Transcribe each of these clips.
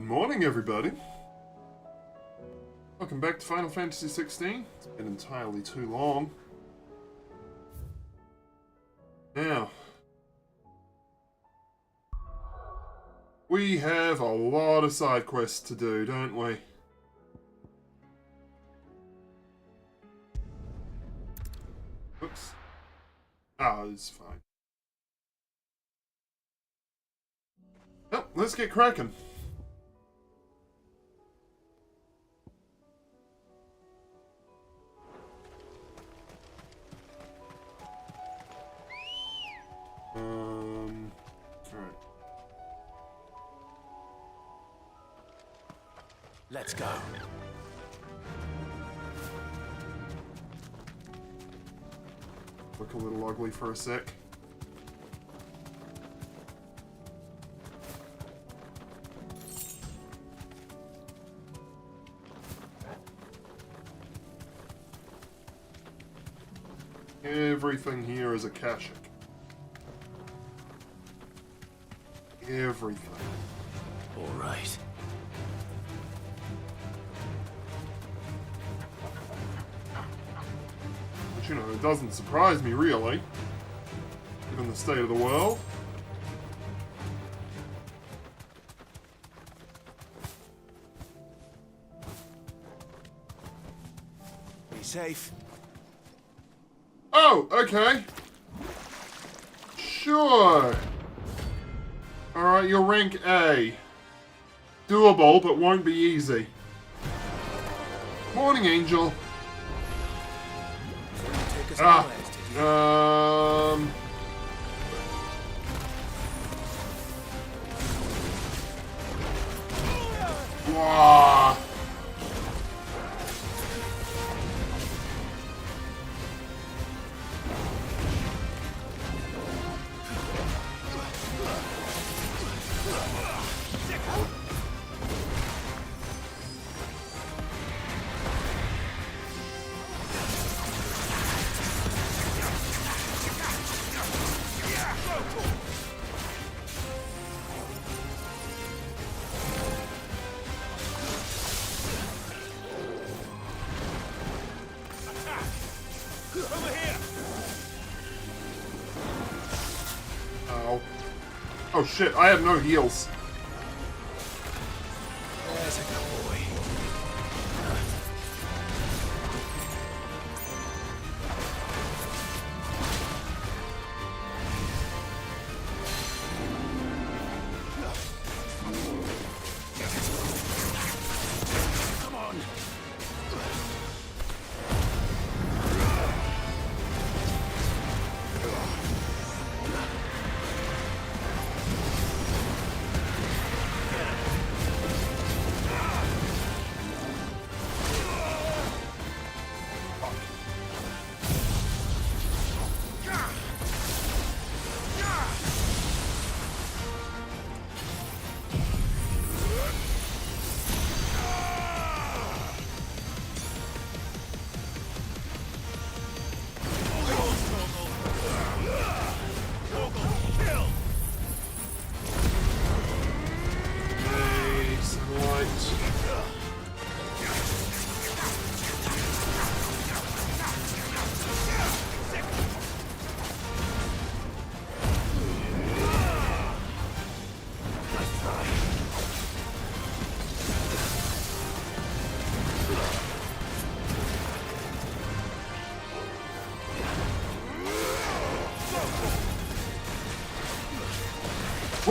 morning, everybody. Welcome back to Final Fantasy XVI. It's been entirely too long. Now, we have a lot of side quests to do, don't we? Oops. It's fine. Well, let's get cracking. Alright. Let's go. Look a little ugly for a sec. Everything here is Akashic. Everything. All right. But you know, it doesn't surprise me really, given the state of the world. Be safe. Oh, okay. Sure. Alright, you're rank A. Doable, but won't be easy. Morning, Angel. Take us nowhere, did you? Wah. Over here. Ow. Oh shit, I have no heals. There's a good boy. Come on.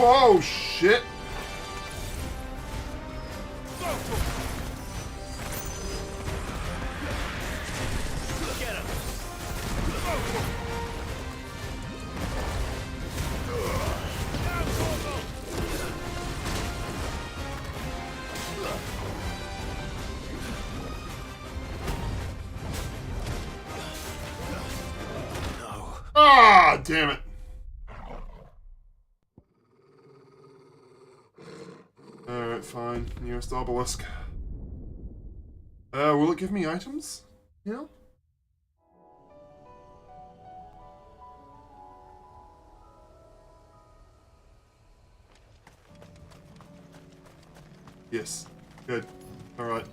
Whoa, shit! Get him. No. Ah, damn it. Alright, fine. Nearest obelisk. Will it give me items? Yeah? Yes. Good. Alright.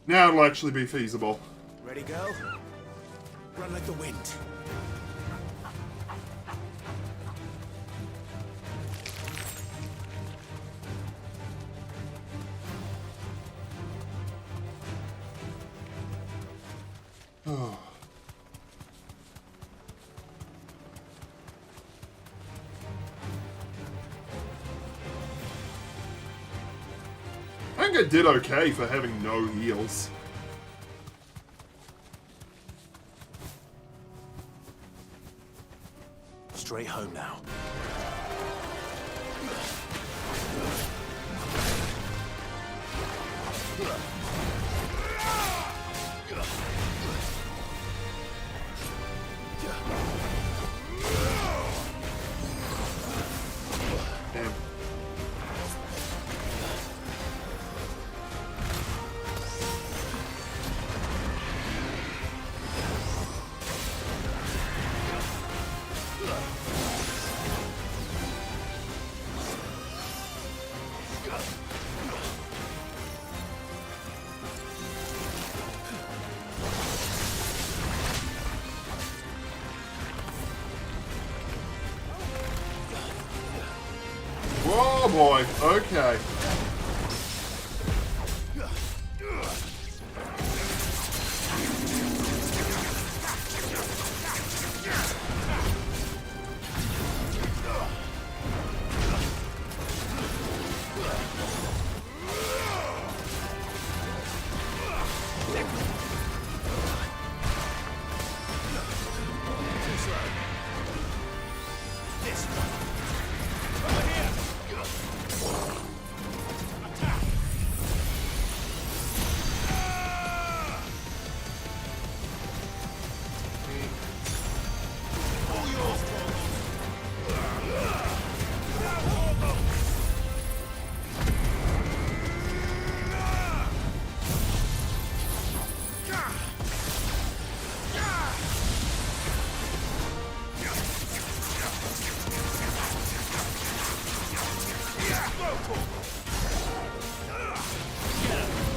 Now it'll actually be feasible. Ready, go? Run like the wind. Oh. I think I did okay for having no heals. Straight home now. Damn. Whoa, boy. Okay. This one. Over here. Attack. All yours,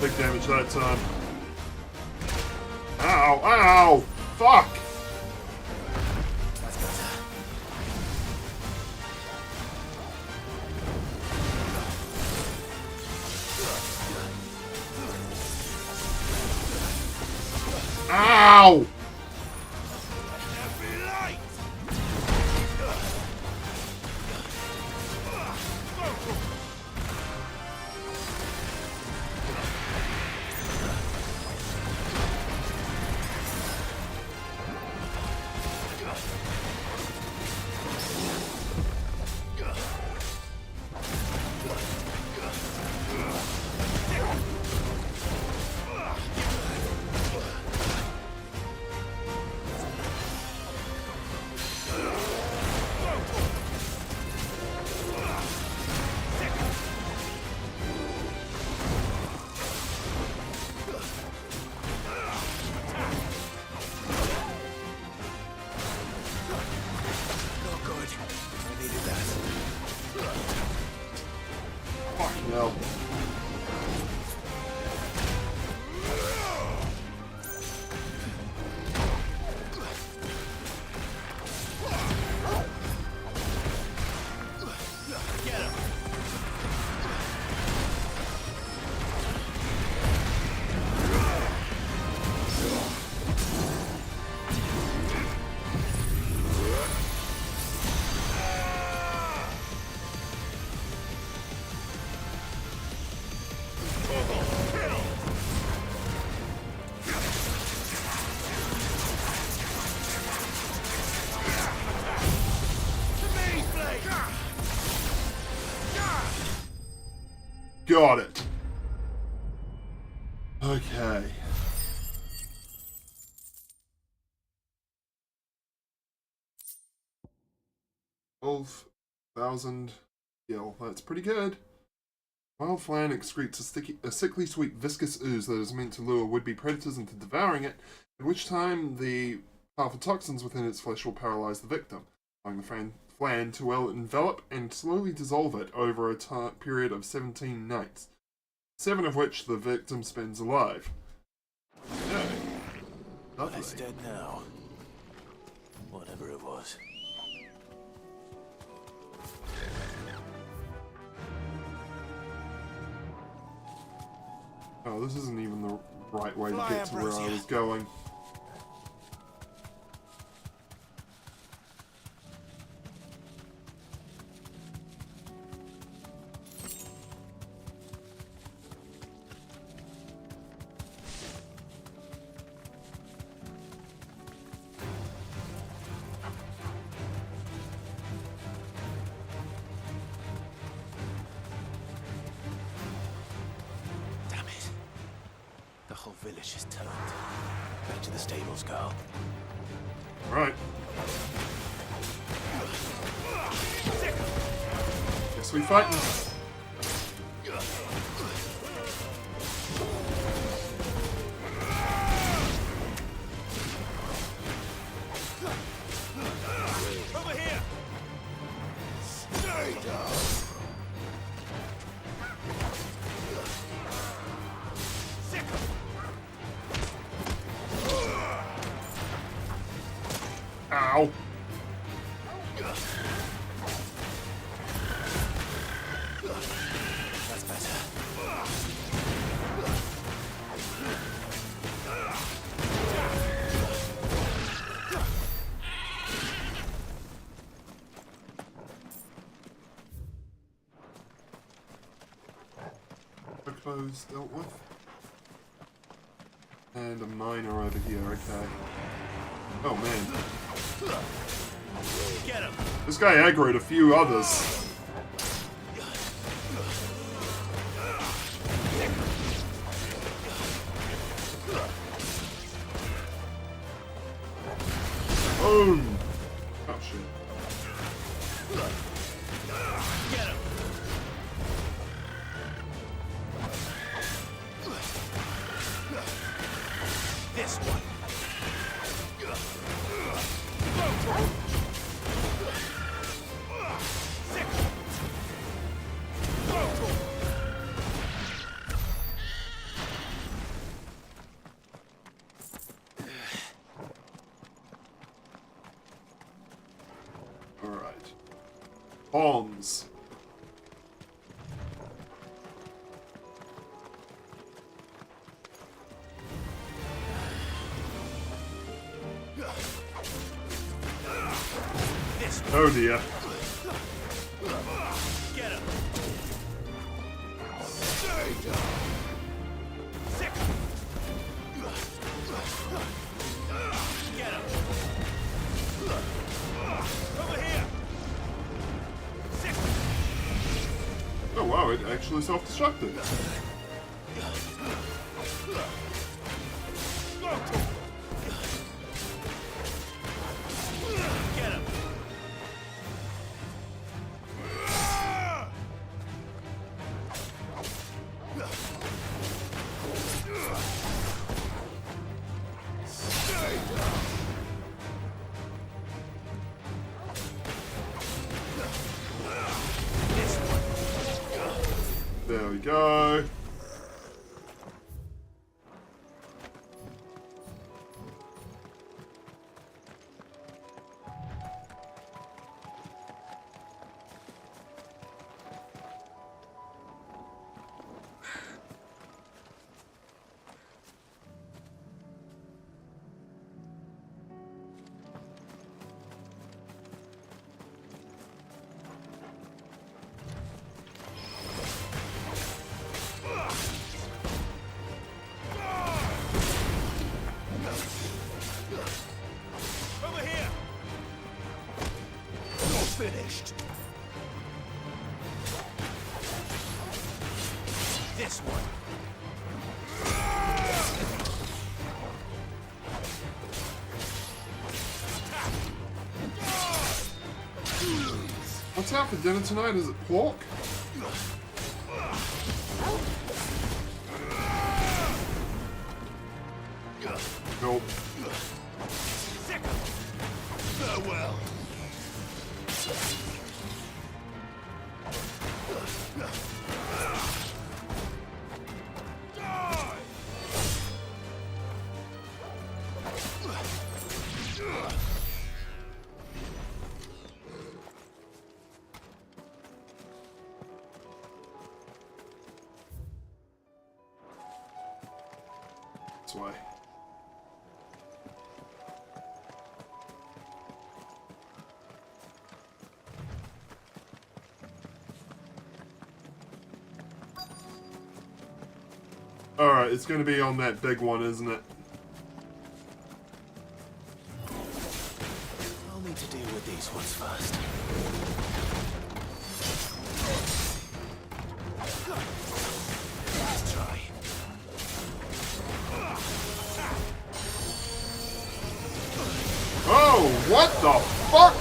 Big damage that time. Ow, ow! Fuck! That's better. Ow! Every light. Not good. I needed that. Fuck no. Get him. Got it. Okay. 12,000 gil. That's pretty good. Wild flan excretes a sickly sweet viscous ooze that is meant to lure would-be predators into devouring it, at which time the powerful toxins within its flesh will paralyze the victim, allowing the flan to envelop and slowly dissolve it over a period of 17 nights, 7 of which the victim spends alive. Okay. Lovely. It's dead now. Whatever it was. Oh, this isn't even the right way to Fly, get to where I Ambrosia. was going. Damn it. The whole village is turned. Back to the stables, Carl. Right. Guess we fighting. Over here! Stay down! Ow. That's better. Clothes dealt with. And a miner over here, okay. Oh man. Get him! This guy aggroed a few others. Boom! Oh shit. Get him! This one. Alright. Bombs. This one. Oh dear. Get him! Stay down! Sick! Get him! Over here! Sick! Oh wow, it actually self-destructed. Get him! There we go. Over here! You're finished! This one! What's out for dinner tonight? Is it pork? Nope. Sick! Farewell! This way. Alright, it's going to be on that big one, isn't it? I'll need to deal with these ones first. Let's try. Oh, what the fuck?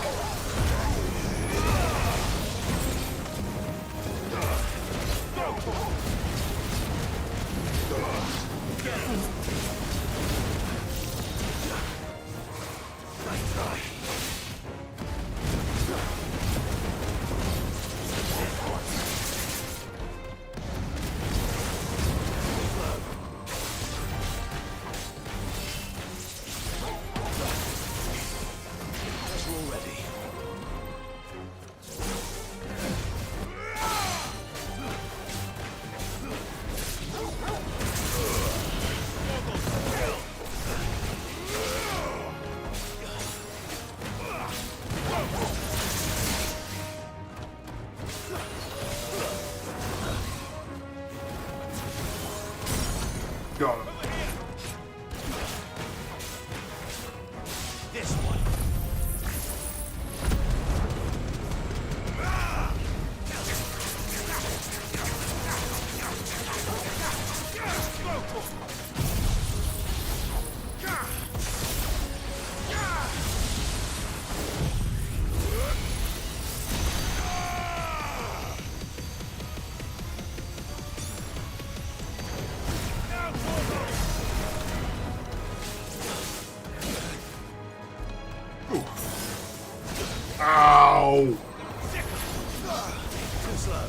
Got him. This one. Ow! Too slow.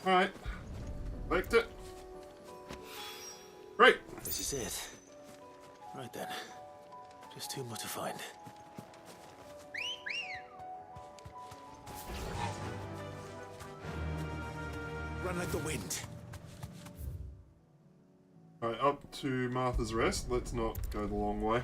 Alright. Liked it. Right. This is it. Right then. Just two more to find. Run like the wind. Alright, up to Martha's Rest. Let's not go the long way.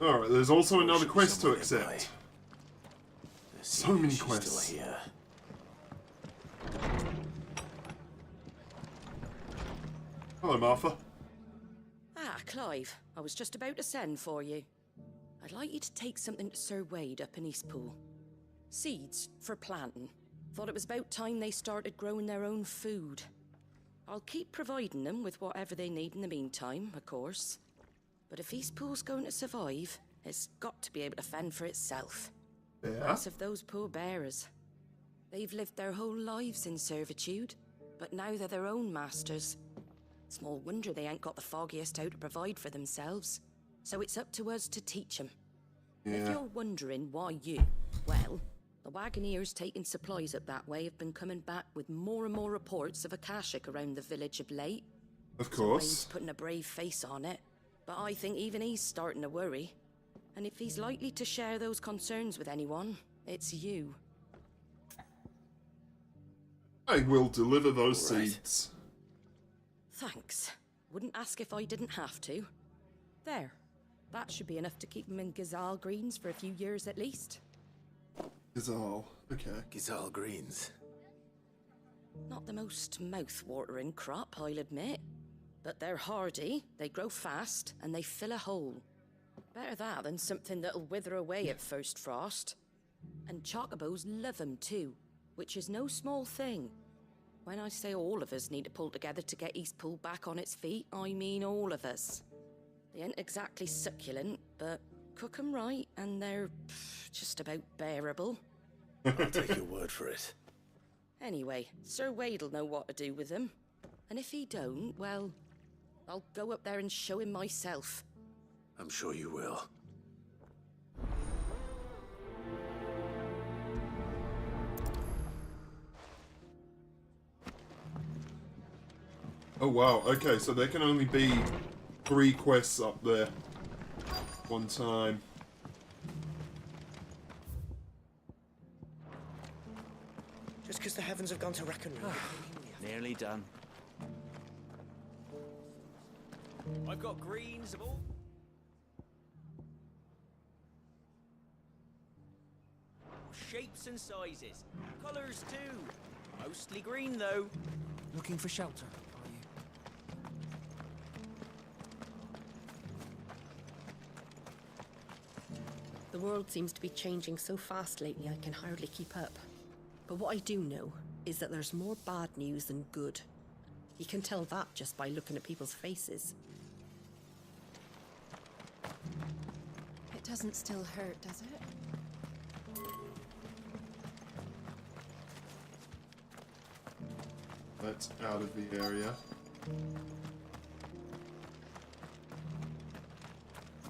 Alright, there's also another quest to accept. So many quests. Hello, Martha. Ah, Clive. I was just about to send for you. I'd like you to take something to Sir Wade up in Eastpool. Seeds for planting. Thought it was about time they started growing their own food. I'll keep providing them with whatever they need in the meantime, of course. But if Eastpool's going to survive, it's got to be able to fend for itself. Yeah? Less of those poor bearers. They've lived their whole lives in servitude, but now they're their own masters. Small wonder they ain't got the foggiest how to provide for themselves. So it's up to us to teach them. Yeah. If you're wondering why you, well, the Wagoneers taking supplies up that way have been coming back with more and more reports of Akashic around the village of late. Of course. Wayne's putting a brave face on it, but I think even he's starting to worry. And if he's likely to share those concerns with anyone, it's you. I will deliver those All right. seeds. Thanks. Wouldn't ask if I didn't have to. There. That should be enough to keep them in Gazal greens for a few years at least. Gazal, okay. Gazal greens. Not the most mouth-watering crop, I'll admit. But they're hardy, they grow fast, and they fill a hole. Better that than something that'll wither away at first frost. And chocobos love 'em too, which is no small thing. When I say all of us need to pull together to get Eastpool back on its feet, I mean all of us. They ain't exactly succulent, but cook 'em right, and they're just about bearable. I'll take your word for it. Anyway, Sir Wade'll know what to do with them. And if he don't, well, I'll go up there and show him myself. I'm sure you will. Oh wow, okay, so there can only be 3 quests up there. One time. Just because the heavens have gone to rack and ruin. Nearly done. I've got greens of all shapes and sizes. Colours too. Mostly green though. Looking for shelter, are you? The world seems to be changing so fast lately I can hardly keep up. But what I do know is that there's more bad news than good. You can tell that just by looking at people's faces. It doesn't still hurt, does it? That's out of the area.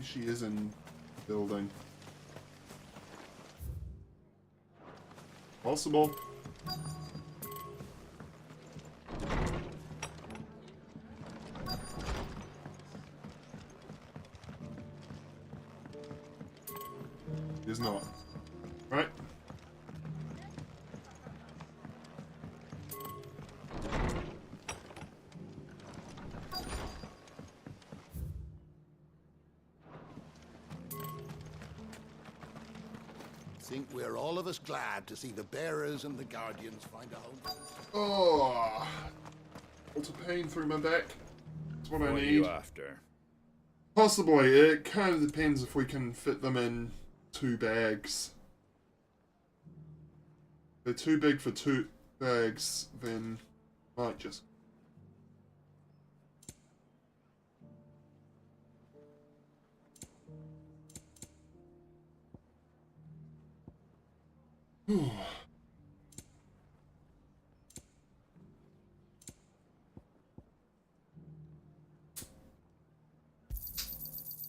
She is in the building. Possible. It is not. Right. Think we're all of us glad to see the bearers and the guardians find a home. Oh, lots of pain through my back. That's what I What are need. you after? Possibly. It kind of depends if we can fit them in 2 bags. If they're too big for 2 bags, then might just.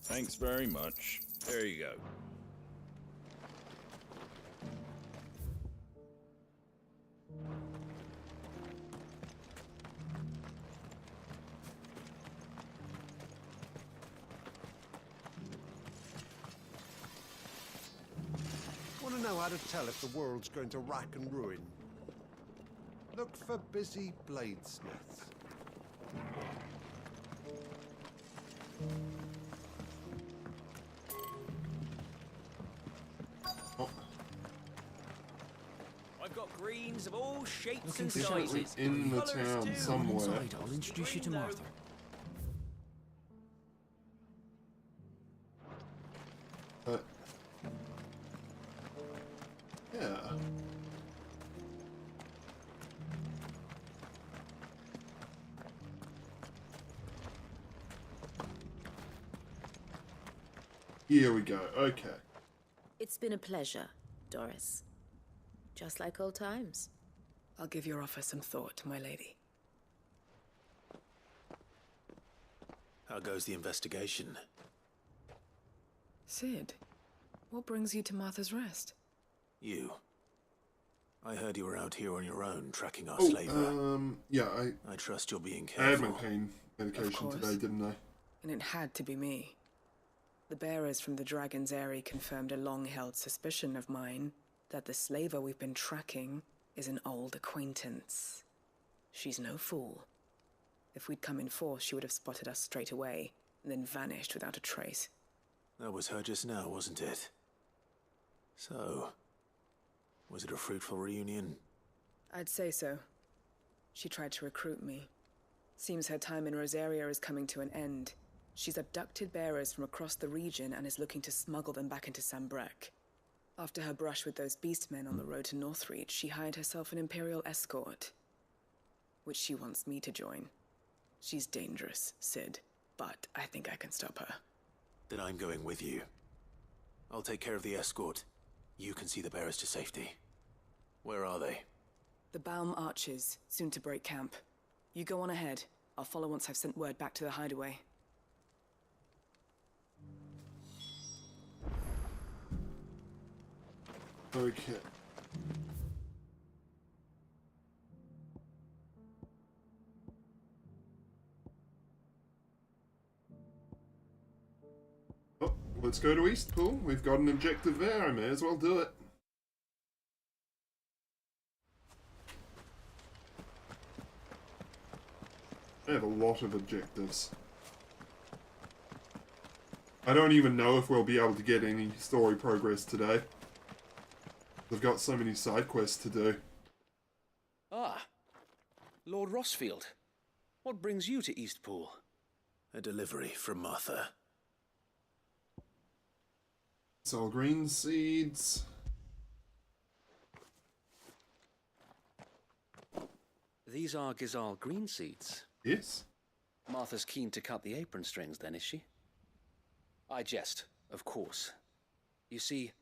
Thanks very much. There you go. Want to know how to tell if the world's going to rack and ruin? Look for busy bladesmiths. I've got greens of all shapes Looking and for shelter. sizes. In the Colours town too. somewhere. Inside, I'll introduce you to Green, though. Martha. But yeah. Here we go. Okay. It's been a pleasure, Doris. Just like old times. I'll give your offer some thought, my lady. How goes the investigation? Sid, what brings you to Martha's Rest? You. I heard you were out here on your own, tracking our Oh, slaver. yeah, I trust you're being I had careful. my pain medication course. today, didn't I? And it had to be me. The bearers from the Dragon's Eyrie confirmed a long-held suspicion of mine that the slaver we've been tracking is an old acquaintance. She's no fool. If we'd come in force, she would have spotted us straight away. then vanished without a trace. That was her just now, wasn't it? So, was it a fruitful reunion? I'd say so. She tried to recruit me. Seems her time in Rosaria is coming to an end. She's abducted bearers from across the region and is looking to smuggle them back into Sambrec. After her brush with those beastmen on the road to Northreach, she hired herself an Imperial escort, which she wants me to join. She's dangerous, Sid, but I think I can stop her. Then I'm going with you. I'll take care of the escort. You can see the bearers to safety. Where are they? The Baum Archers, soon to break camp. You go on ahead. I'll follow once I've sent word back to the hideaway. Okay. Oh, let's go to Eastpool. We've got an objective there. I may as well do it. I have a lot of objectives. I don't even know if we'll be able to get any story progress today. I've got so many side quests to do. Ah, Lord Rosfield. What brings you to Eastpool? A delivery from Martha. It's all green seeds. These are Gizal green seeds. Yes. Martha's keen to cut the apron strings then, is she? I jest, of course. You see,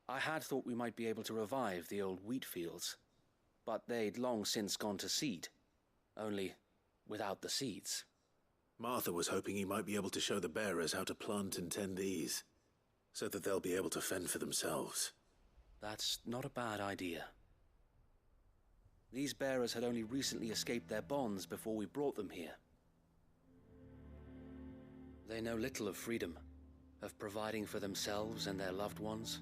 I had thought we might be able to revive the old wheat fields, but they'd long since gone to seed, only without the seeds. Martha was hoping he might be able to show the bearers how to plant and tend these, so that they'll be able to fend for themselves. That's not a bad idea. These bearers had only recently escaped their bonds before we brought them here. They know little of freedom, of providing for themselves and their loved ones.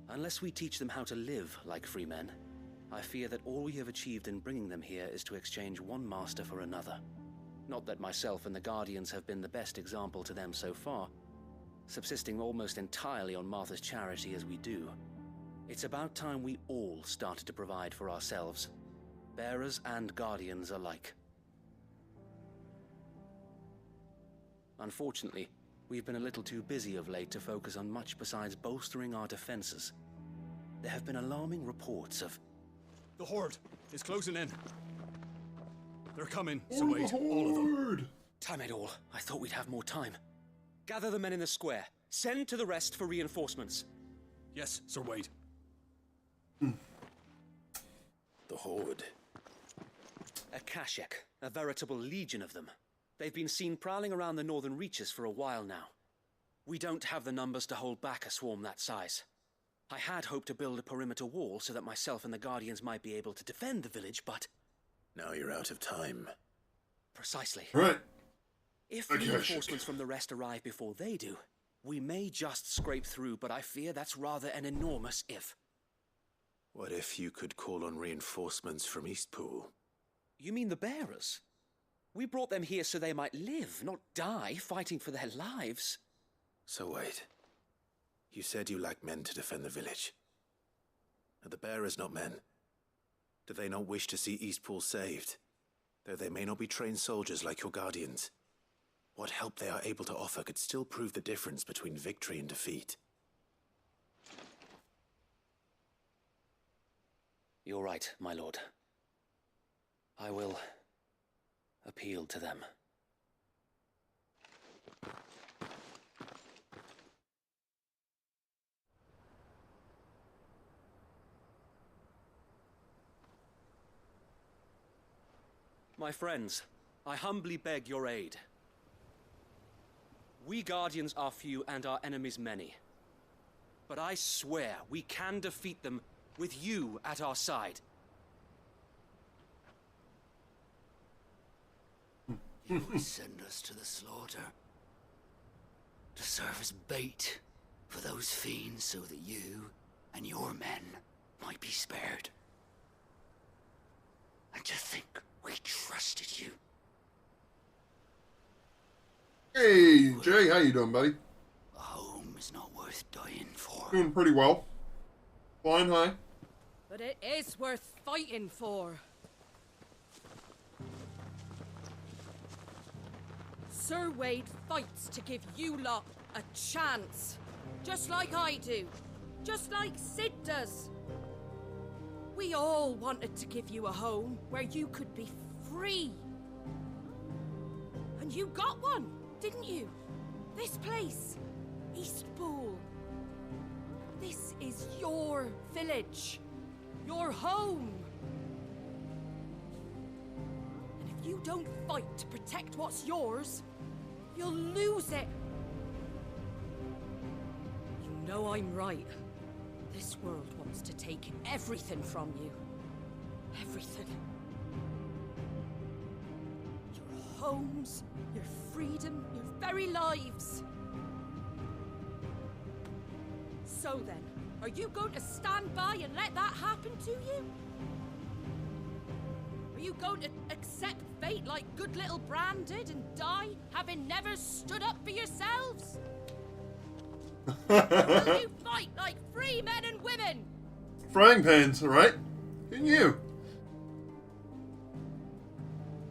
Unless we teach them how to live like free men, I fear that all we have achieved in bringing them here is to exchange one master for another. Not that myself and the Guardians have been the best example to them so far, subsisting almost entirely on Martha's charity as we do. It's about time we all started to provide for ourselves, bearers and Guardians alike. Unfortunately, we've been a little too busy of late to focus on much besides bolstering our defenses. There have been alarming reports of... The Horde is closing in. They're coming, so wait, all of them. Damn it all, I thought we'd have more time. Gather the men in the square. Send to the rest for reinforcements. Yes, Sir Wade. The Horde. A Kashek, a veritable legion of them. They've been seen prowling around the northern reaches for a while now. We don't have the numbers to hold back a swarm that size. I had hoped to build a perimeter wall so that myself and the Guardians might be able to defend the village, but... Now you're out of time. Precisely. Right. If reinforcements from the rest arrive before they do, we may just scrape through, but I fear that's rather an enormous if. What if you could call on reinforcements from Eastpool? You mean the bearers? We brought them here so they might live, not die, fighting for their lives. So wait. You said you lacked men to defend the village. Are the bearers not men? Do they not wish to see Eastpool saved? Though they may not be trained soldiers like your Guardians. What help they are able to offer could still prove the difference between victory and defeat. You're right, my lord. I will appeal to them. My friends, I humbly beg your aid. We Guardians are few and our enemies many. But I swear we can defeat them with you at our side. You would send us to the slaughter, to serve as bait for those fiends so that you and your men might be spared. And to think we trusted you. Hey, Jay, how you doing, buddy? A home is not worth dying for. Doing pretty well. Flying high. But it is worth fighting for. Sir Wade fights to give you lot a chance. Just like I do. Just like Sid does. We all wanted to give you a home where you could be free. And you got one, didn't you? This place, Eastpool. This is your village. Your home. And if you don't fight to protect what's yours, you'll lose it. You know I'm right. This world wants to take everything from you. Everything. Your homes, your freedom, your very lives. So then, are you going to stand by and let that happen to you? Are you going to accept fate like good little Bran did and die, having never stood up for yourselves? Or will you fight like free men and women? Frying pans, alright? And you?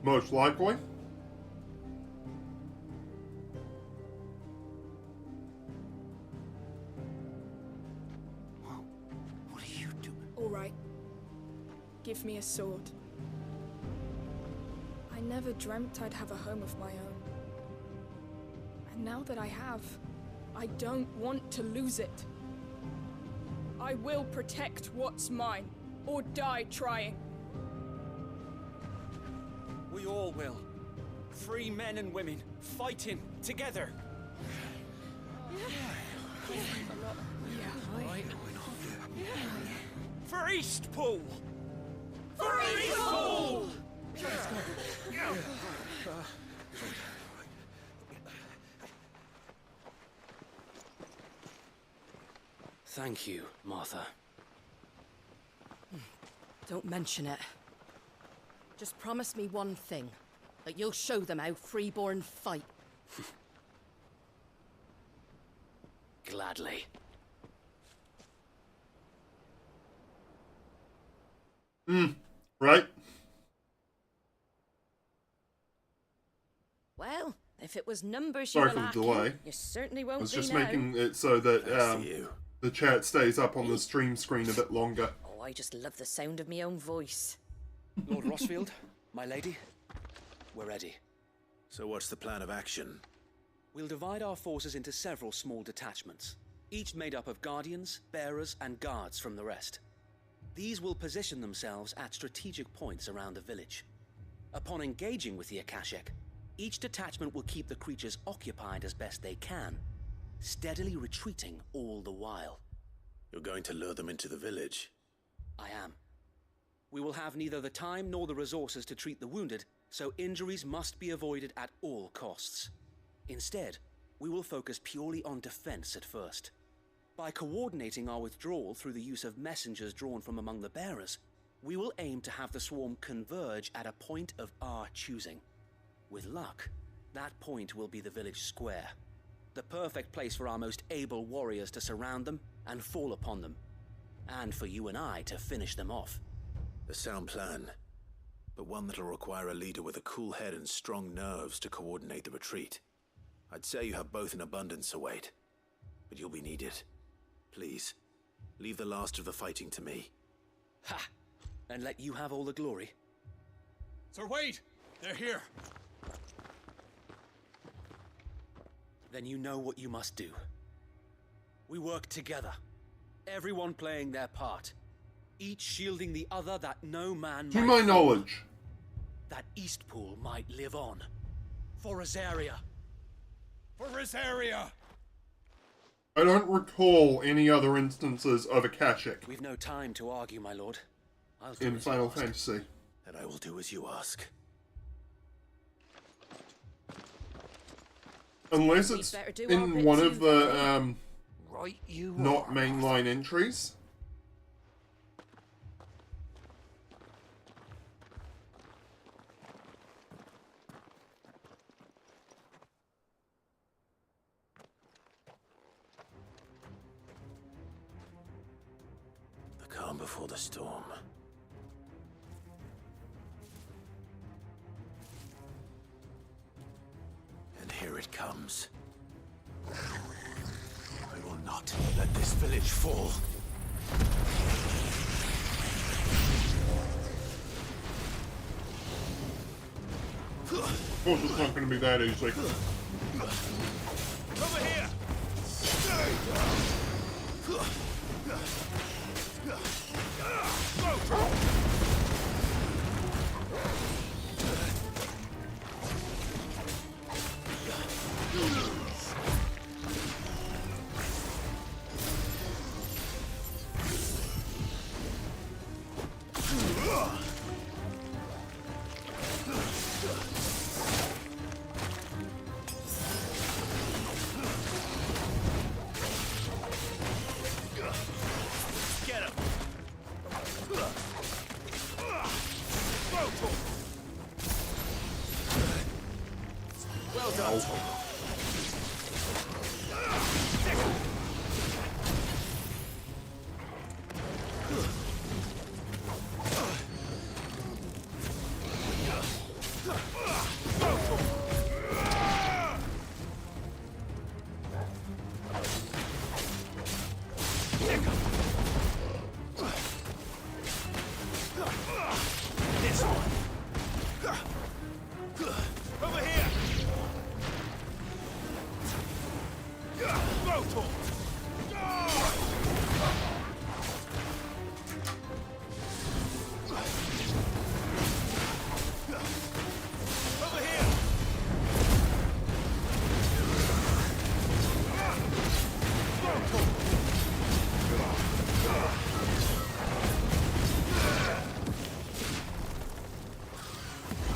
Most likely. What are you doing? All right. Give me a sword. I never dreamt I'd have a home of my own. And now that I have, I don't want to lose it. I will protect what's mine, or die trying. We all will. Free men and women, fighting together. For Eastpool! For Eastpool! Thank you, Martha. Don't mention it. Just promise me one thing. That you'll show them how freeborn fight. Gladly. Right? Well, if it was numbers Sorry you were for the lacking, delay. you certainly I won't was be just now. making it so that the chat stays up on the stream screen a bit longer. Oh, I just love the sound of my own voice. Lord Rosfield, my lady, we're ready. So what's the plan of action? We'll divide our forces into several small detachments, each made up of guardians, bearers, and guards from the rest. These will position themselves at strategic points around the village. Upon engaging with the Akashic, each detachment will keep the creatures occupied as best they can, steadily retreating all the while. You're going to lure them into the village? I am. We will have neither the time nor the resources to treat the wounded, so injuries must be avoided at all costs. Instead, we will focus purely on defense at first. By coordinating our withdrawal through the use of messengers drawn from among the bearers, we will aim to have the swarm converge at a point of our choosing. With luck, that point will be the village square, the perfect place for our most able warriors to surround them and fall upon them, and for you and I to finish them off. A sound plan, but one that'll require a leader with a cool head and strong nerves to coordinate the retreat. I'd say you have both in abundance, Await, but you'll be needed. Please, leave the last of the fighting to me. Ha! And let you have all the glory. Sir Wade! They're here! Then you know what you must do. We work together, everyone playing their part, each shielding the other that no man To might my fall, knowledge. that Eastpool might live on. For Rosaria! For Rosaria! I don't recall any other instances of Akashic We've no time to argue, my lord. I'll do in as you Final ask. Fantasy. And I will do as you ask. Unless We'd it's better do our in bit one too, of the Right, you not are. mainline entries. before the storm. And here it comes. I will not let this village fall. Of course, it's not going to be that easy. Over here!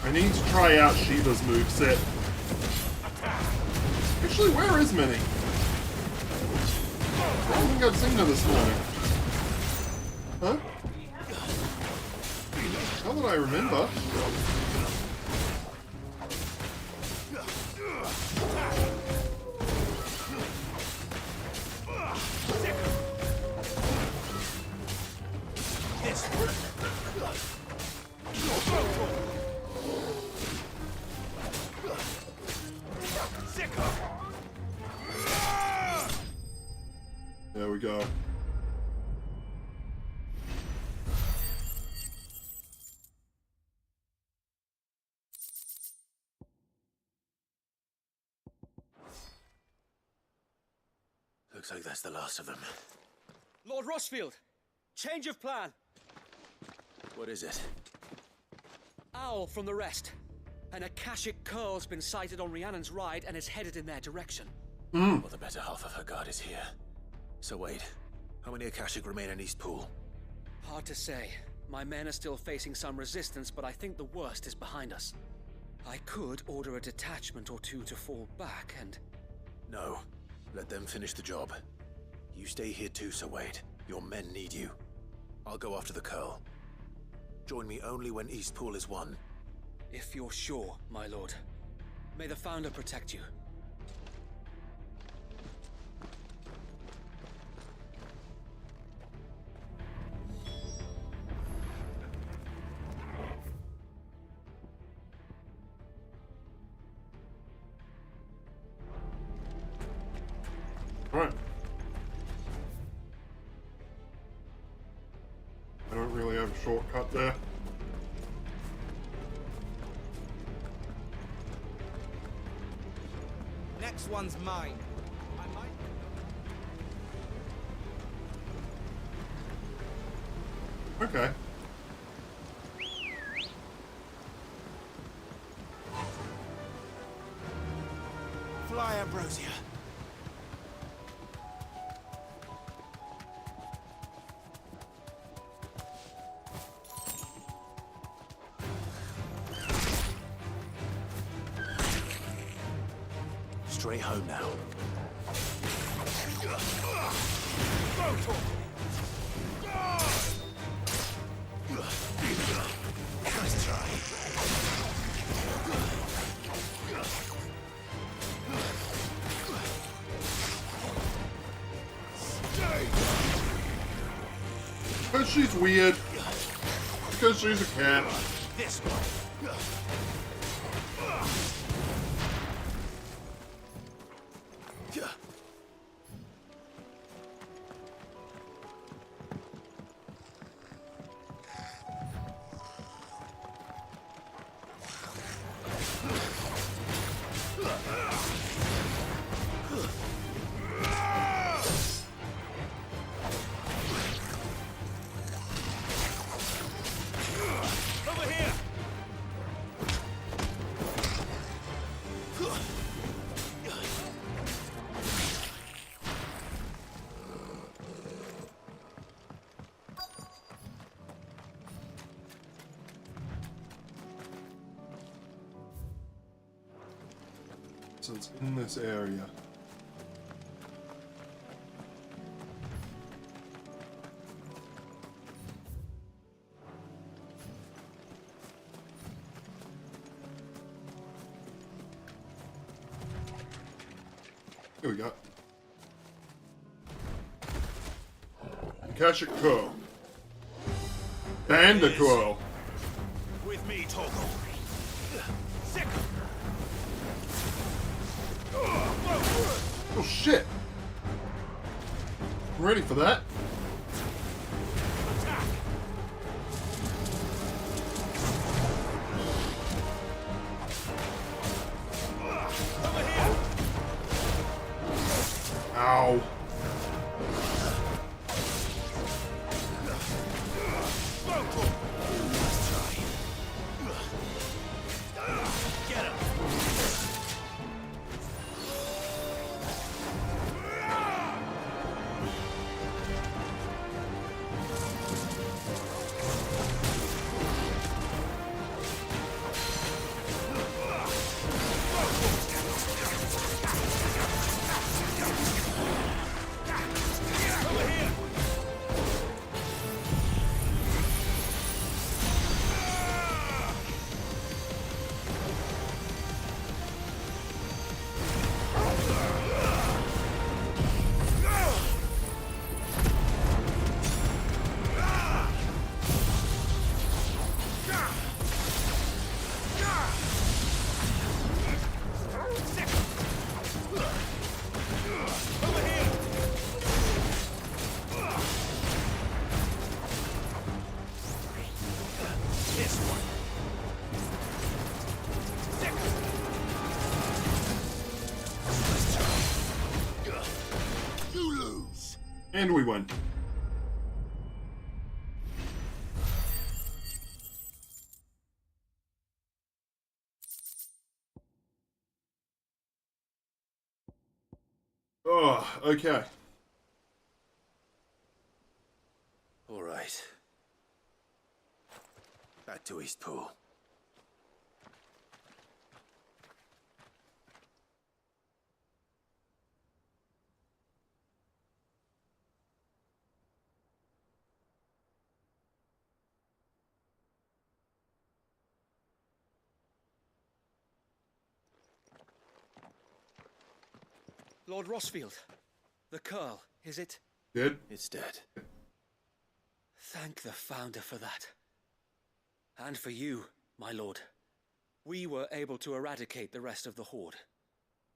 I need to try out Shiva's moveset. Actually, where is Minnie? I don't think I've seen her this morning. Huh? Not that I remember. There we go. Looks like that's the last of them. Lord Rosfield! Change of plan! What is it? Owl from the rest. An Akashic curl's been sighted on Rhiannon's ride and is headed in their direction. Well, the better half of her guard is here. So wait, how many Akashic remain in Eastpool? Hard to say. My men are still facing some resistance, but I think the worst is behind us. I could order a detachment or two to fall back and... No. Let them finish the job. You stay here too, Sir Wade. Your men need you. I'll go after the Curl. Join me only when Eastpool is won. If you're sure, my lord. May the Founder protect you. Right. I don't really have a shortcut there. Next one's mine. I might... Okay. Fly, Ambrosia. Straight home now. Nice try. Because she's weird. Because she's a cat. This way. So it's in this area. Here we go. Akashic Coil. Bandicoot. With me, Togo. Sick. Oh shit! Ready for that? Ow. And we win. Oh, okay. All right. Back to Eastpool. Lord Rosfield, the Curl, is it? Dead? It's dead. Thank the Founder for that. And for you, my lord. We were able to eradicate the rest of the Horde.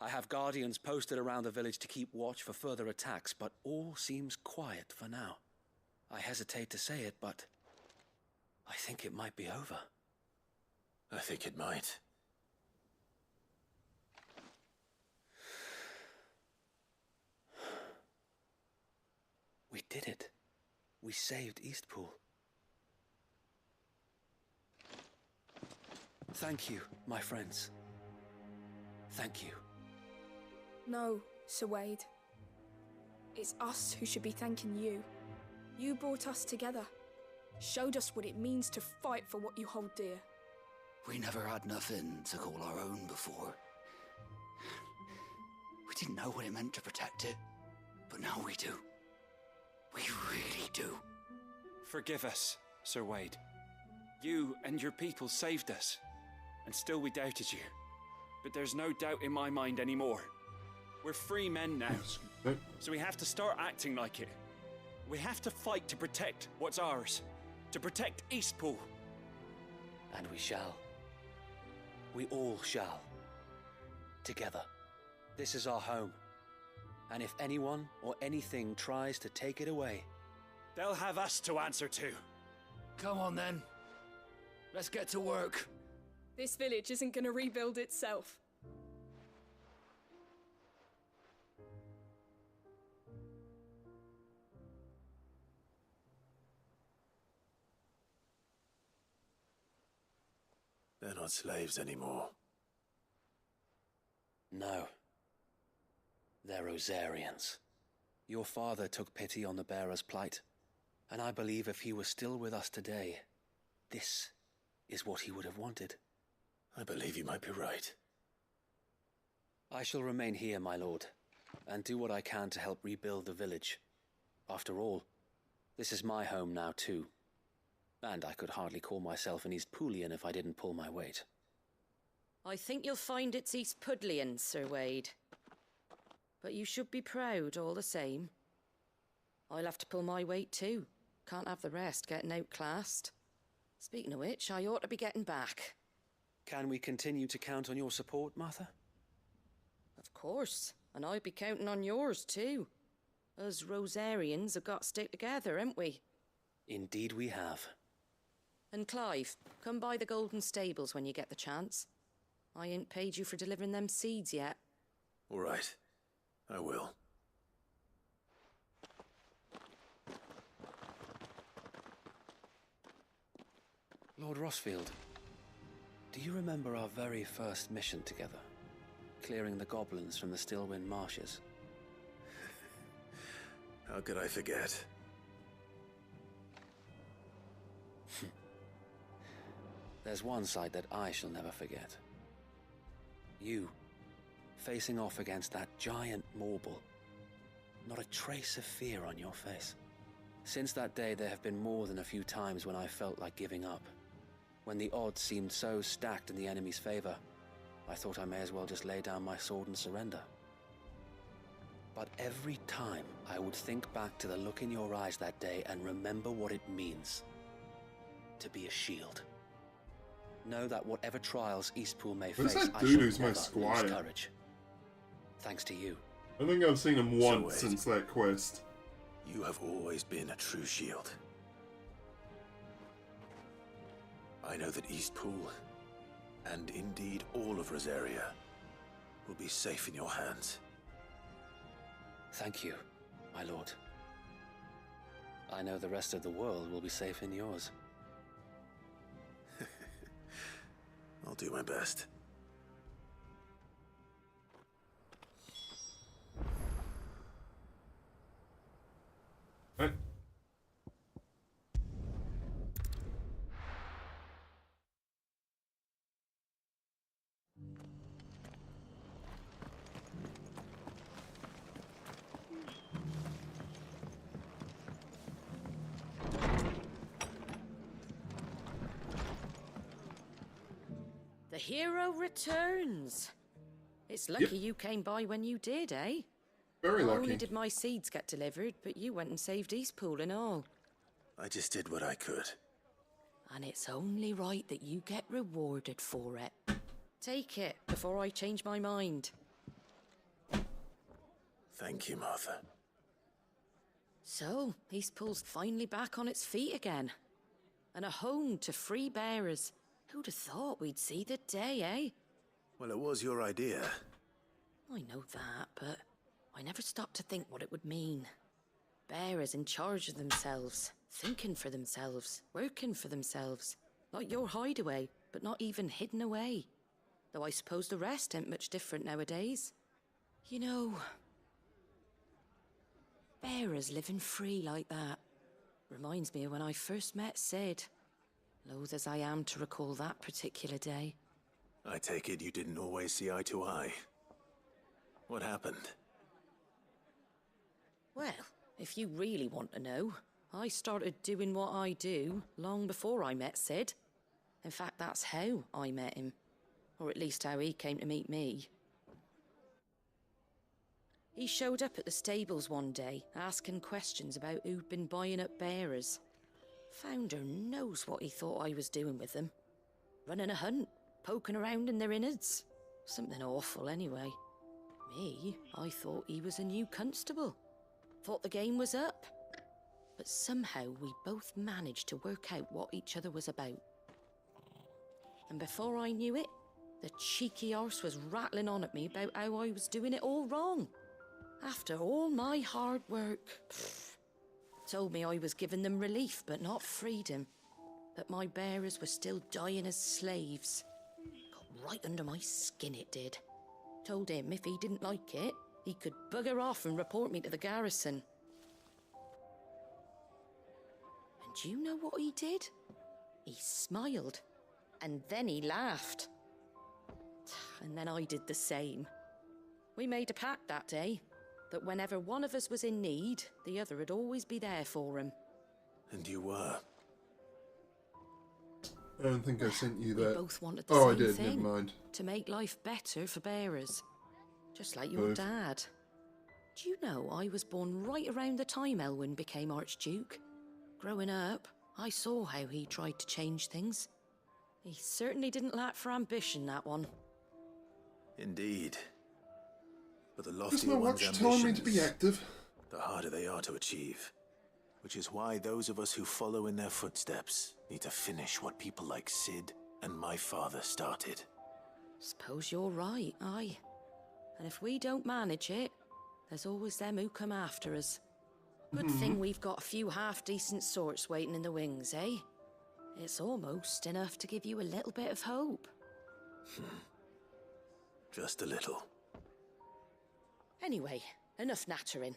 I have guardians posted around the village to keep watch for further attacks, but all seems quiet for now. I hesitate to say it, but I think it might be over. I think it might. We did it. We saved Eastpool. Thank you, my friends. Thank you. No, Sir Wade. It's us who should be thanking you. You brought us together. Showed us what it means to fight for what you hold dear. We never had nothing to call our own before. We didn't know what it meant to protect it, but now we do. We really do. Forgive us, Sir Wade. You and your people saved us, and still we doubted you. But there's no doubt in my mind anymore. We're free men now, so we have to start acting like it. We have to fight to protect what's ours. To protect Eastpool. And we shall. We all shall. Together. This is our home. And if anyone or anything tries to take it away, they'll have us to answer to. Come on then. Let's get to work. This village isn't gonna rebuild itself. They're not slaves anymore. no. They're Rosarians. Your father took pity on the bearer's plight, and I believe if he was still with us today, this is what he would have wanted. I believe you might be right. I shall remain here, my lord, and do what I can to help rebuild the village. After all, this is my home now too, and I could hardly call myself an Eastpoolian if I didn't pull my weight. I think you'll find it's Eastpudlian, Sir Wade. But you should be proud all the same. I'll have to pull my weight too. Can't have the rest getting outclassed. Speaking of which, I ought to be getting back. Can we continue to count on your support, Martha? Of course, and I'd be counting on yours too. Us Rosarians have got to stick together, haven't we? Indeed we have. And Clive, come by the Golden Stables when you get the chance. I ain't paid you for delivering them seeds yet. All right. I will. Lord Rosfield, do you remember our very first mission together? Clearing the goblins from the Stillwind marshes? How could I forget? There's one sight that I shall never forget. You, facing off against that giant Morble. Not a trace of fear on your face. Since that day, there have been more than a few times when I felt like giving up. When the odds seemed so stacked in the enemy's favor, I thought I may as well just lay down my sword and surrender. But every time I would think back to the look in your eyes that day and remember what it means to be a shield. Know that whatever trials Eastpool may face, that I dude shall who's my never squire? lose courage. Thanks to you. I think I've seen him once So since that quest. You have always been a true shield. I know that Eastpool, and indeed all of Rosaria, will be safe in your hands. Thank you, my lord. I know the rest of the world will be safe in yours. I'll do my best. Right. The hero returns. It's lucky you came by when you did, eh? Very Not lucky. only did my seeds get delivered, but you went and saved Eastpool and all. I just did what I could. And it's only right that you get rewarded for it. Take it before I change my mind. Thank you, Martha. So, Eastpool's finally back on its feet again. And a home to free bearers. Who'd have thought we'd see the day, eh? Well, it was your idea. I know that, but I never stopped to think what it would mean. Bearers in charge of themselves, thinking for themselves, working for themselves. Like your hideaway, but not even hidden away. Though I suppose the rest ain't much different nowadays. You know, bearers living free like that reminds me of when I first met Sid. Loath as I am to recall that particular day. I take it you didn't always see eye to eye. What happened? Well, if you really want to know, I started doing what I do long before I met Sid. In fact, that's how I met him. Or at least how he came to meet me. He showed up at the stables one day, asking questions about who'd been buying up bearers. Founder knows what he thought I was doing with them. Running a hunt, poking around in their innards. Something awful, anyway. Me, I thought he was a new constable. Thought the game was up. But somehow we both managed to work out what each other was about. And before I knew it, the cheeky arse was rattling on at me about how I was doing it all wrong. After all my hard work. Told me I was giving them relief, but not freedom. That my bearers were still dying as slaves. Got right under my skin, it did. Told him if he didn't like it, he could bugger off and report me to the garrison. And do you know what he did? He smiled. And then he laughed. And then I did the same. We made a pact that day, that whenever one of us was in need, the other would always be there for him. And you were? I don't think I sent you that. We both wanted the oh, same I did, thing, never mind. to make life better for bearers. Just like your Both. dad. Do you know I was born right around the time Elwyn became Archduke? Growing up, I saw how he tried to change things. He certainly didn't lack for ambition, that one. Indeed. But the There's loftier no one's watch telling me to be ambitions, active. the harder they are to achieve. Which is why those of us who follow in their footsteps need to finish what people like Sid and my father started. Suppose you're right, aye. And if we don't manage it, there's always them who come after us. Good thing we've got a few half-decent sorts waiting in the wings, eh? It's almost enough to give you a little bit of hope. Just a little. Anyway, enough nattering.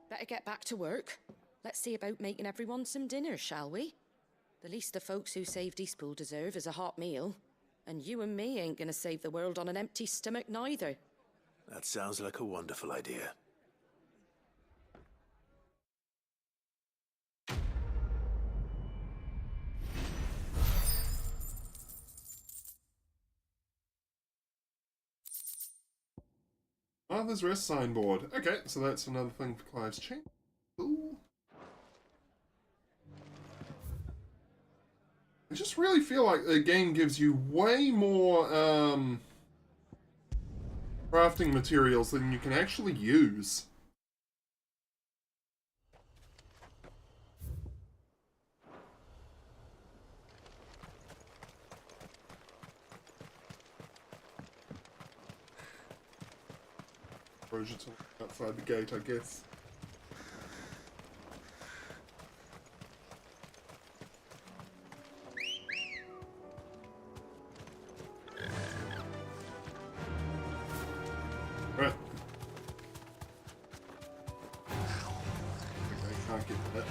Better get back to work. Let's see about making everyone some dinner, shall we? The least the folks who saved Eastpool deserve is a hot meal. And you and me ain't gonna save the world on an empty stomach neither. That sounds like a wonderful idea. Martha's Rest signboard. Okay, so that's another thing for Clive's chain. Cool. I just really feel like the game gives you way more crafting materials than you can actually use. Exposure to outside the gate, I guess. Right. Okay, can't get that.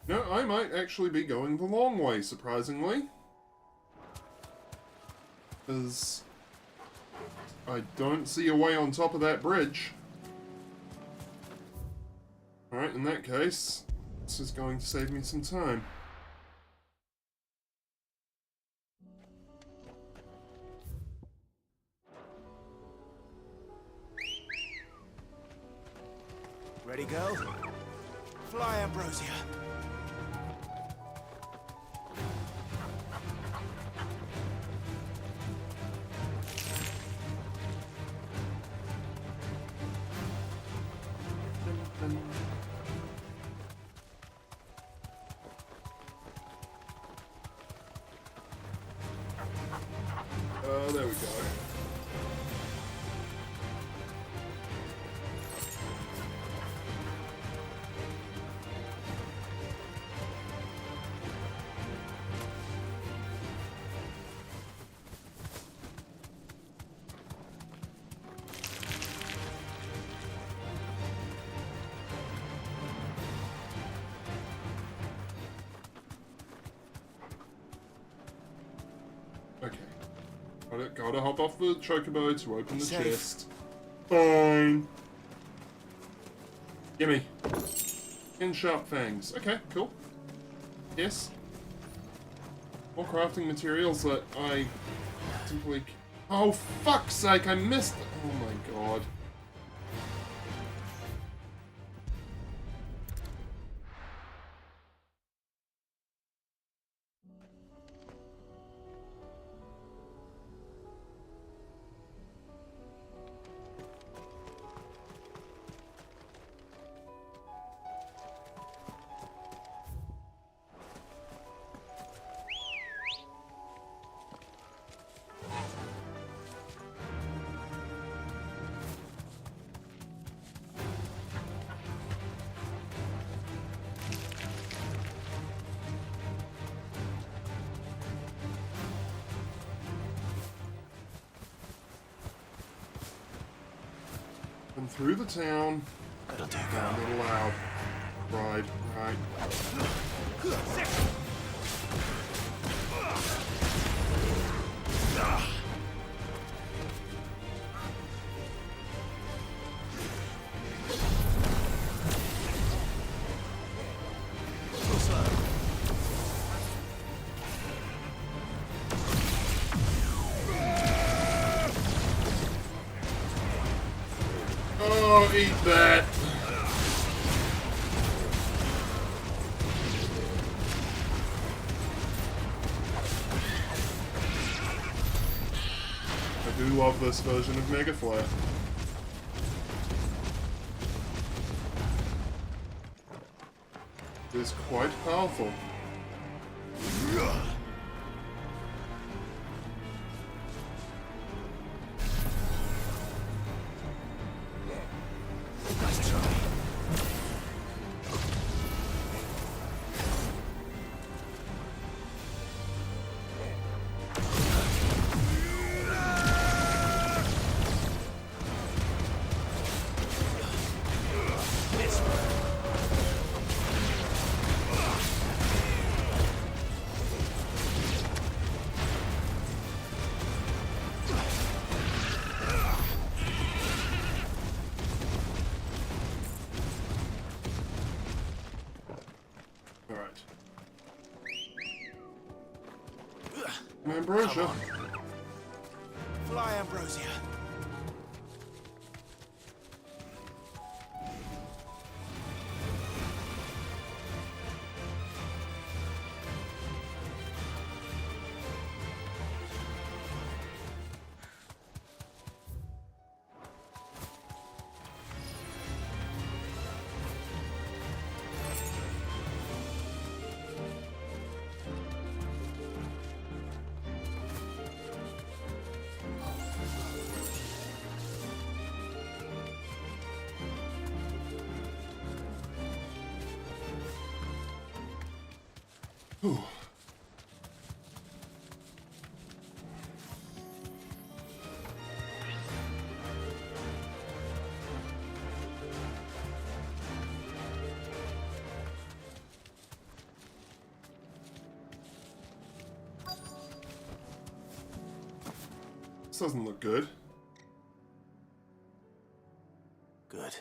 No, I might actually be going the long way, surprisingly. Because I don't see a way on top of that bridge. Alright, in that case, this is going to save me some time. Ready, go? Fly, Ambrosia. Oh, there we go. Okay. Gotta hop off the chocobo to open the Safe. chest. Fine. Gimme. And sharp fangs. Okay, cool. Yes. More crafting materials that I simply... Oh, fuck's sake, I missed it. Oh my god. And through the town. That'll take down a little loud. Right, right. Oh, eat that! I do love this version of Mega Flare. It is quite powerful. Ambrosia. Fly, Ambrosia. Whew. This doesn't look good. Good.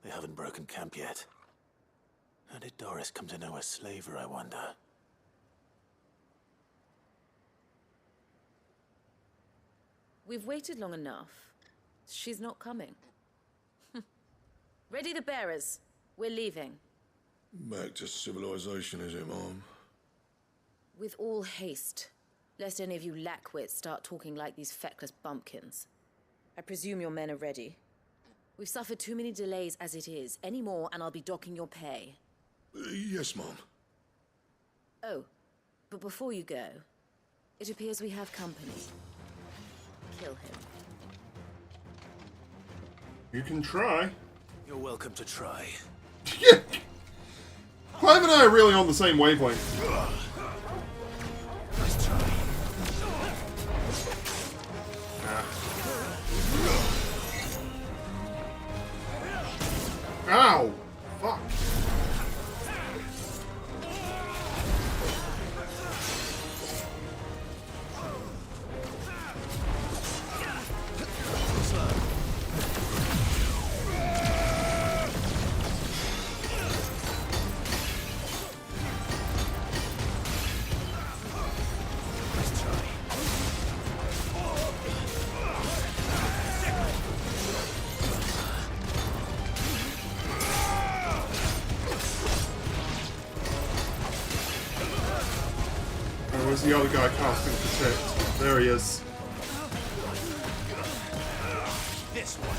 They haven't broken camp yet. How did Doris come to know a slaver, I wonder? We've waited long enough. She's not coming. Ready the bearers. We're leaving. Back to civilization, is it, Mom? With all haste. Lest any of you lackwits start talking like these feckless bumpkins. I presume your men are ready. We've suffered too many delays as it is. Any more and I'll be docking your pay. Yes, Mom. Oh, but before you go, it appears we have company. Kill him. You can try. You're welcome to try. Yeah. Clive and I are really on the same wavelength. Nice try. Ow! Fuck. Where's the other guy casting Protect? There he is. This one.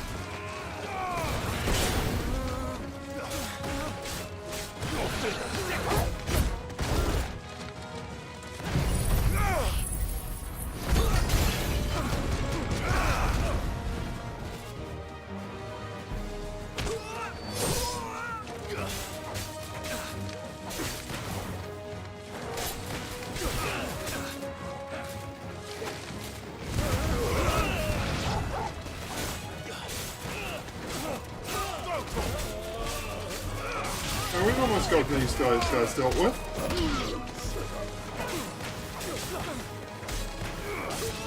We've almost got these guys dealt with.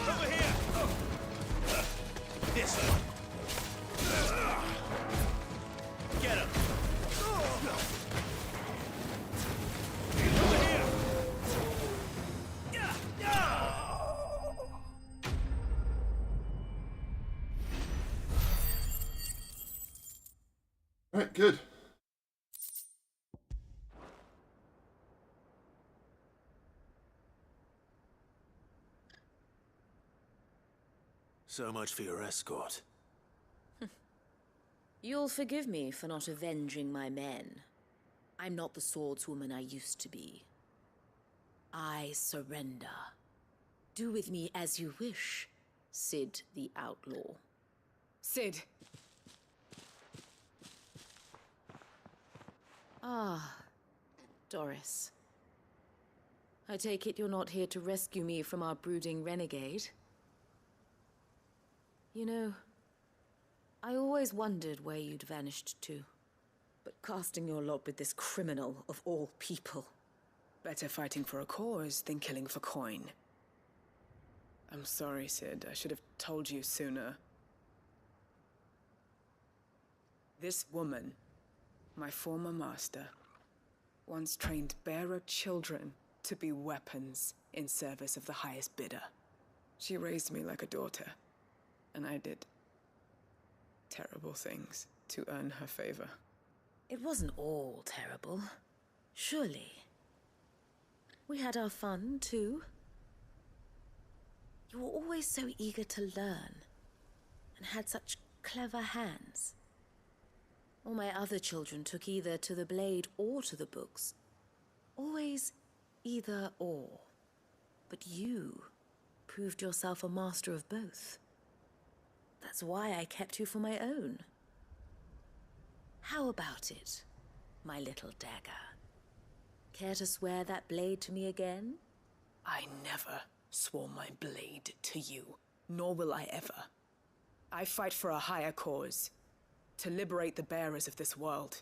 Over here. This one. Get him. Over here. Alright, good. So much for your escort. You'll forgive me for not avenging my men. I'm not the swordswoman I used to be. I surrender. Do with me as you wish, Sid the Outlaw. Sid. Ah, Doris. I take it you're not here to rescue me from our brooding renegade? You know, I always wondered where you'd vanished to. But casting your lot with this criminal of all people. Better fighting for a cause than killing for coin. I'm sorry, Sid. I should have told you sooner. This woman, my former master, once trained bearer children to be weapons in service of the highest bidder. She raised me like a daughter, and I did terrible things to earn her favor. It wasn't all terrible, surely. We had our fun, too. You were always so eager to learn, and had such clever hands. All my other children took either to the blade or to the books. Always either or. But you proved yourself a master of both. That's why I kept you for my own. How about it, my little dagger? Care to swear that blade to me again? I never swore my blade to you, nor will I ever. I fight for a higher cause, to liberate the bearers of this world.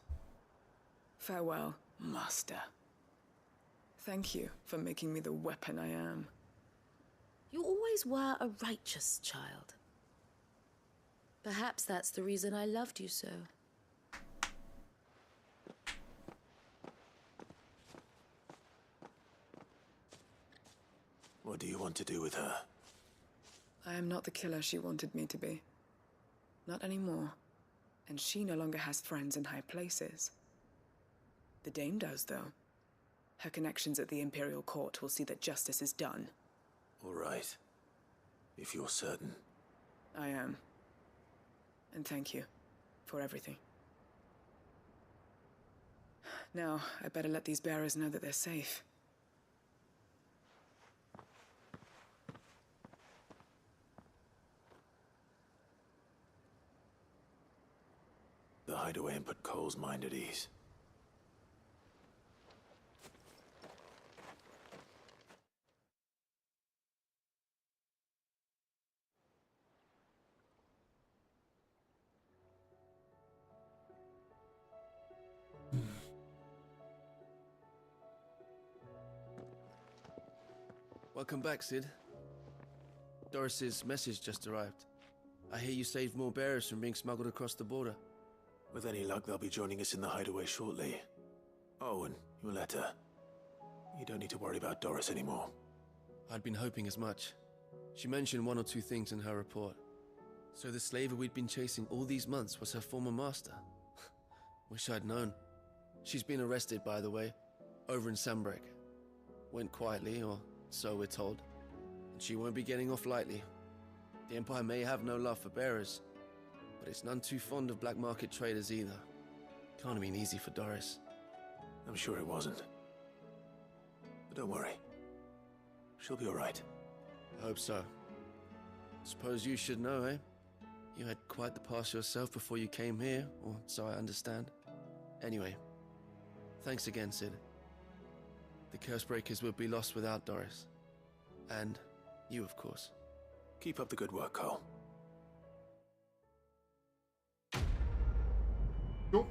Farewell, Master. Thank you for making me the weapon I am. You always were a righteous child. Perhaps that's the reason I loved you so. What do you want to do with her? I am not the killer she wanted me to be. Not anymore. And she no longer has friends in high places. The Dame does, though. Her connections at the Imperial Court will see that justice is done. All right. If you're certain. I am. And thank you for everything. Now, I better let these bearers know that they're safe. The hideaway and put Cole's mind at ease. Welcome back, Sid. Doris's message just arrived. I hear you saved more bearers from being smuggled across the border. With any luck, they'll be joining us in the hideaway shortly. Oh, and your letter. You don't need to worry about Doris anymore. I'd been hoping as much. She mentioned one or two things in her report. So the slaver we'd been chasing all these months was her former master. Wish I'd known. She's been arrested, by the way, over in Sandbreak. Went quietly, or So we're told. And she won't be getting off lightly. The Empire may have no love for bearers, but it's none too fond of black market traders either. Can't have been easy for Doris. I'm sure it wasn't. But don't worry. She'll be all right. I hope so. Suppose you should know, eh? You had quite the past yourself before you came here, or so I understand. Anyway, thanks again, Sid. The Cursebreakers would be lost without Doris. And you, of course. Keep up the good work, Cole. Cool.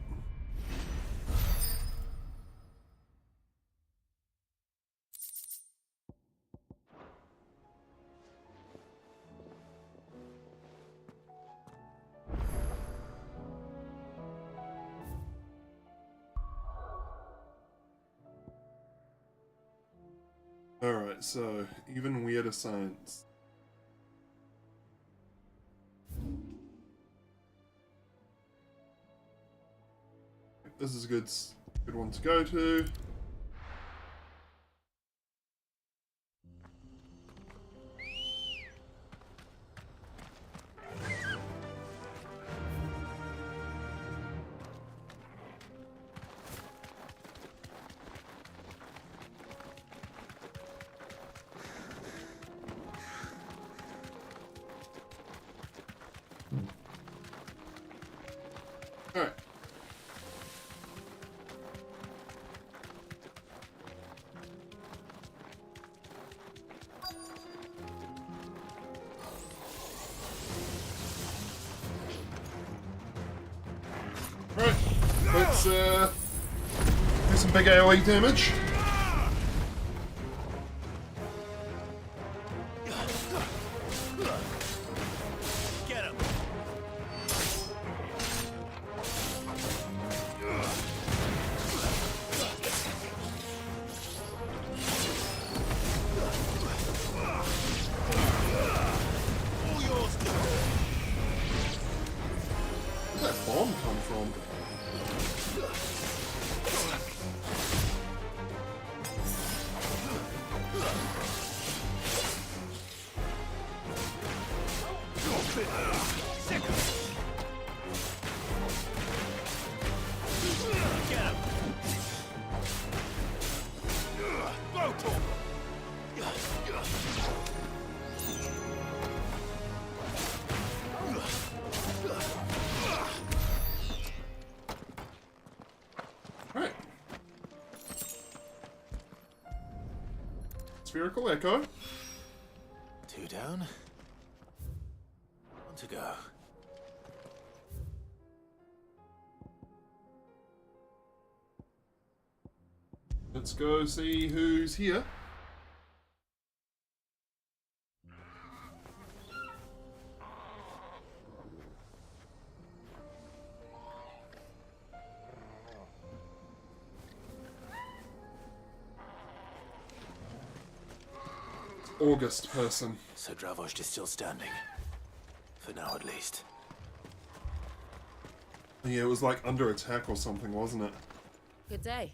Alright, so even weirder science. This is a good one to go to. Alright. Right, let's do some big AoE damage. Get him! All yours. Where'd that bomb come from? Get him! Blow to him! Alright. Spherical Echo. 2 down. 1 to go. Let's go see who's here. August person. So Dravost is still standing. For now, at least. Yeah, it was like under attack or something, wasn't it? Good day.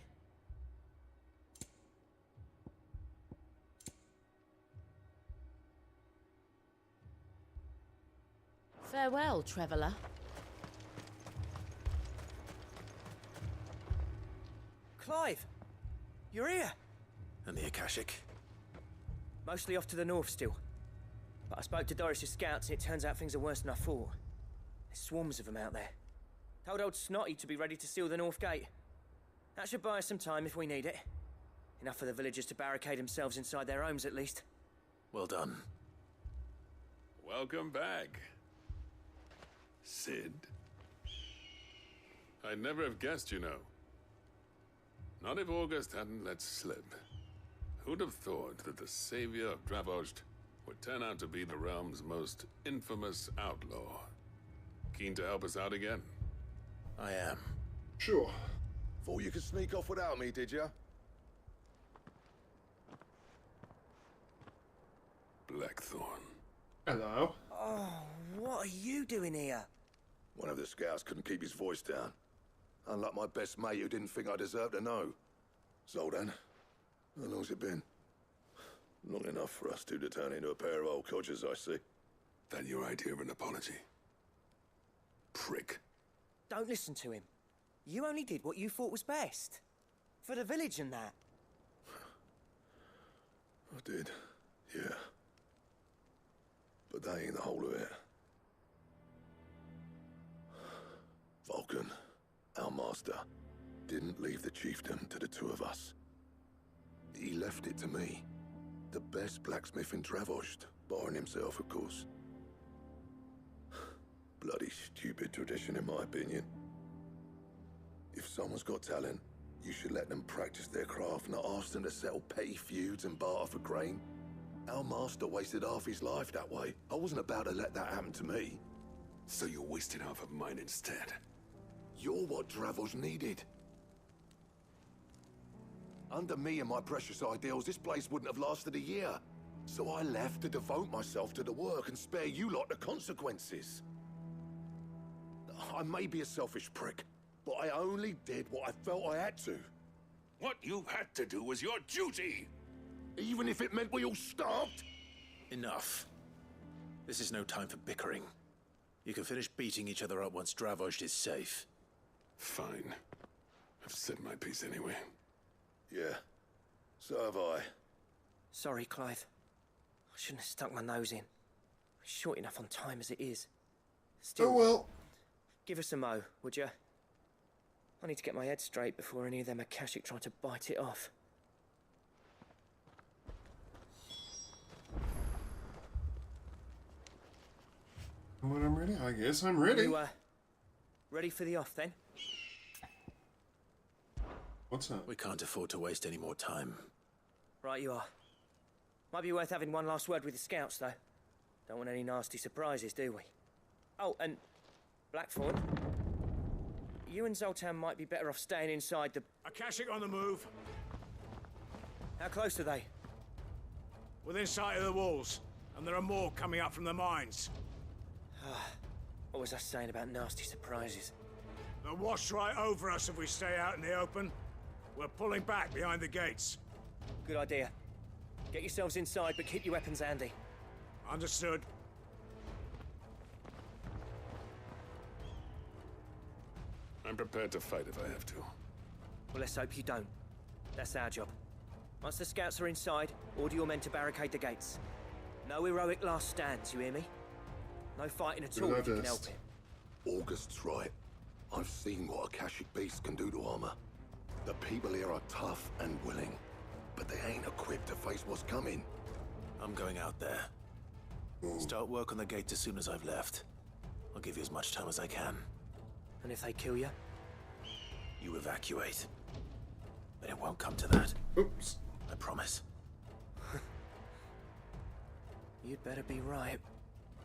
Farewell, traveller. Clive! You're here! And the Akashic? Mostly off to the north still. But I spoke to Doris' scouts and it turns out things are worse than I thought. There's swarms of them out there. Told old Snotty to be ready to seal the north gate. That should buy us some time if we need it. Enough for the villagers to barricade themselves inside their homes at least. Well done. Welcome back, Sid. I'd never have guessed, you know. Not if August hadn't let slip. Who'd have thought that the savior of Dravost would turn out to be the realm's most infamous outlaw? Keen to help us out again? I am. Sure. Thought you could sneak off without me, did ya? Blackthorn. Hello. Oh, what are you doing here? One of the scouts couldn't keep his voice down. Unlike my best mate who didn't think I deserved to know. Zoldan, how long's it been? Long enough for us two to turn into a pair of old codgers, I see. That your idea of an apology? Prick. Don't listen to him. You only did what you thought was best. For the village and that. I did, yeah. But that ain't the whole of it. Vulcan, our master, didn't leave the chiefdom to the two of us. He left it to me. The best blacksmith in Dravost, barring himself, of course. Bloody stupid tradition, in my opinion. If someone's got talent, you should let them practice their craft, not ask them to settle petty feuds and barter for grain. Our master wasted half his life that way. I wasn't about to let that happen to me. So you wasted half of mine instead. You're what Dravost needed. Under me and my precious ideals, this place wouldn't have lasted a year. So I left to devote myself to the work and spare you lot the consequences. I may be a selfish prick, but I only did what I felt I had to. What you had to do was your duty! Even if it meant we all starved? Enough. This is no time for bickering. You can finish beating each other up once Dravost is safe. Fine. I've said my piece anyway. Yeah, so have I. Sorry, Clive. I shouldn't have stuck my nose in. We're short enough on time as it is. Still, Oh well. Give us a mo, would you? I need to get my head straight before any of them Akashic try to bite it off. When I'm ready, I guess I'm ready. You, ready for the off, then? What's that? We can't afford to waste any more time. Right you are. Might be worth having one last word with the scouts, though. Don't want any nasty surprises, do we? Oh, and Blackthorn, you and Zoltan might be better off staying inside the... Akashic on the move. How close are they? Within sight of the walls, and there are more coming up from the mines. What was I saying about nasty surprises? They'll wash right over us if we stay out in the open. We're pulling back behind the gates. Good idea. Get yourselves inside, but keep your weapons handy. Understood. I'm prepared to fight if I have to. Well, let's hope you don't. That's our job. Once the scouts are inside, order your men to barricade the gates. No heroic last stands, you hear me? No fighting at all if you can help it. August's right. I've seen what Akashic beasts can do to armor. The people here are tough and willing, but they ain't equipped to face what's coming. I'm going out there. Start work on the gate as soon as I've left. I'll give you as much time as I can. And if they kill you? You evacuate. But it won't come to that. Oops. I promise. You'd better be right.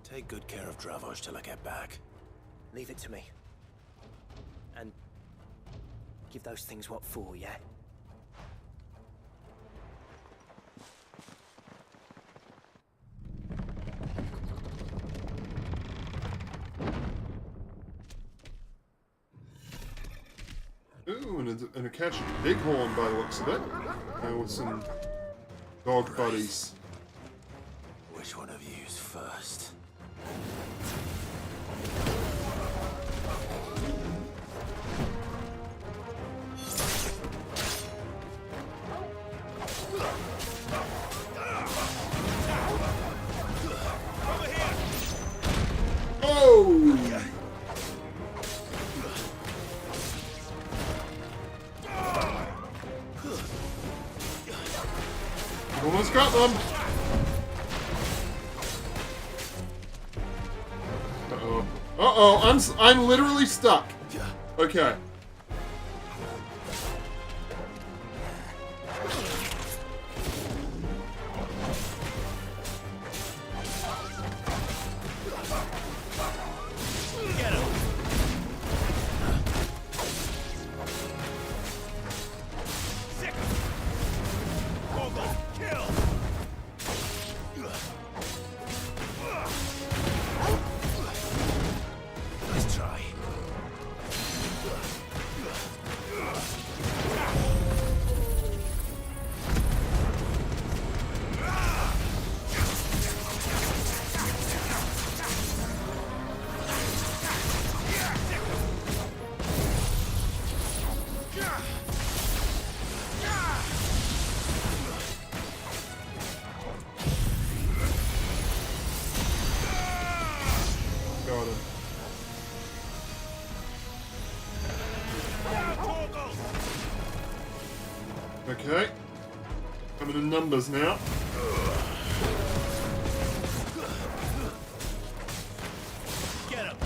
Take good care of Dravost till I get back. Leave it to me. And give those things what for, yeah? Ooh, and a catch bighorn by the looks of it. With some dog buddies. Which one of you's first? Oh! Almost got them. Uh-oh. Uh-oh, I'm literally stuck. Okay. Get him. Sick. Mogul, kill. Nice try. Okay. Coming in numbers now. Get him.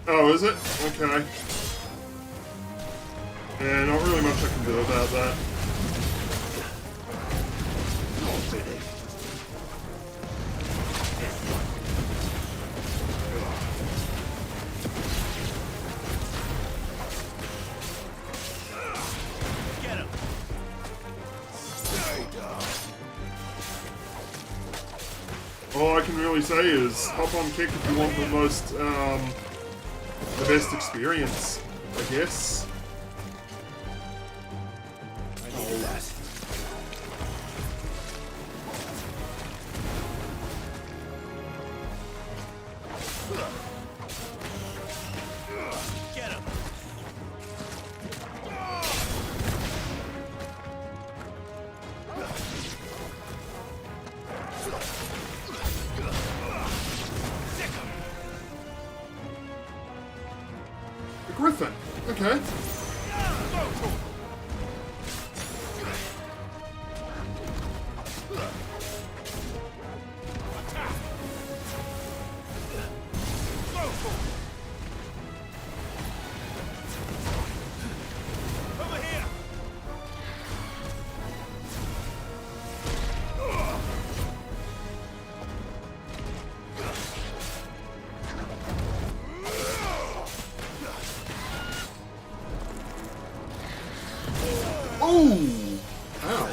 Oh, is it? Okay. Yeah, not really much I can do about that. Get him. All I can really say is hop on kick if you want the most, the best experience, I guess. I needed that. Get him. A griffin. Okay. Over here. Oh! Ow.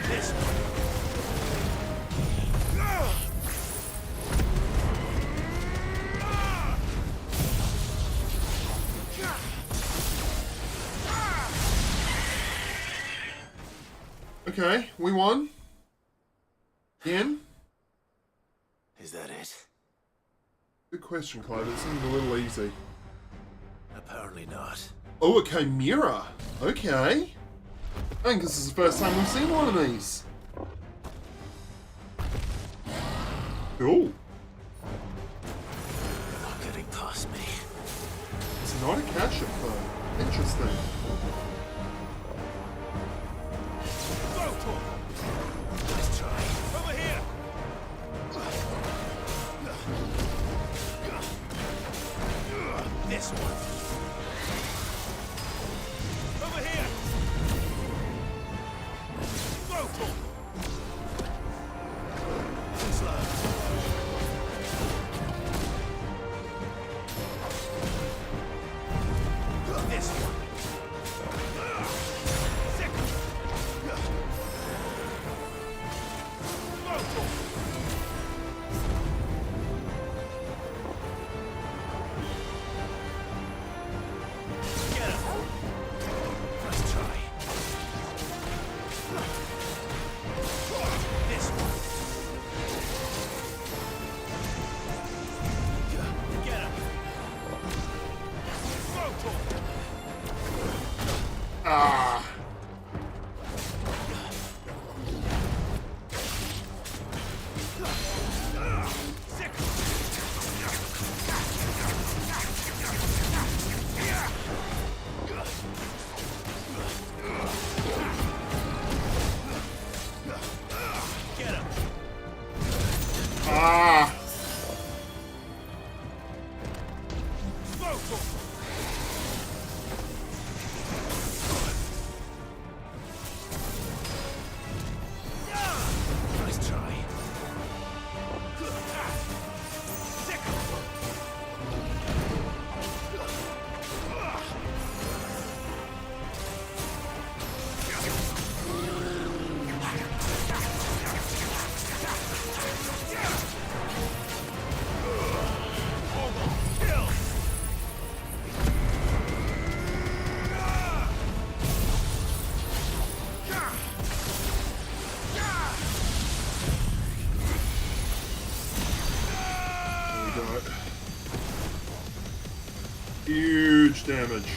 This Okay, we won. Again? Is that it? Good question, Clive. It seemed a little easy. Apparently not. Oh, a chimera. Okay. I think this is the first time we've seen one of these. Cool. You're not getting past me. It's not a catch-up, though. Interesting. Nice try. over here. This one. Over here. This one. Get him. Nice try. This one. Get him. Ah. Get him. Ah. Nice try. Huge damage.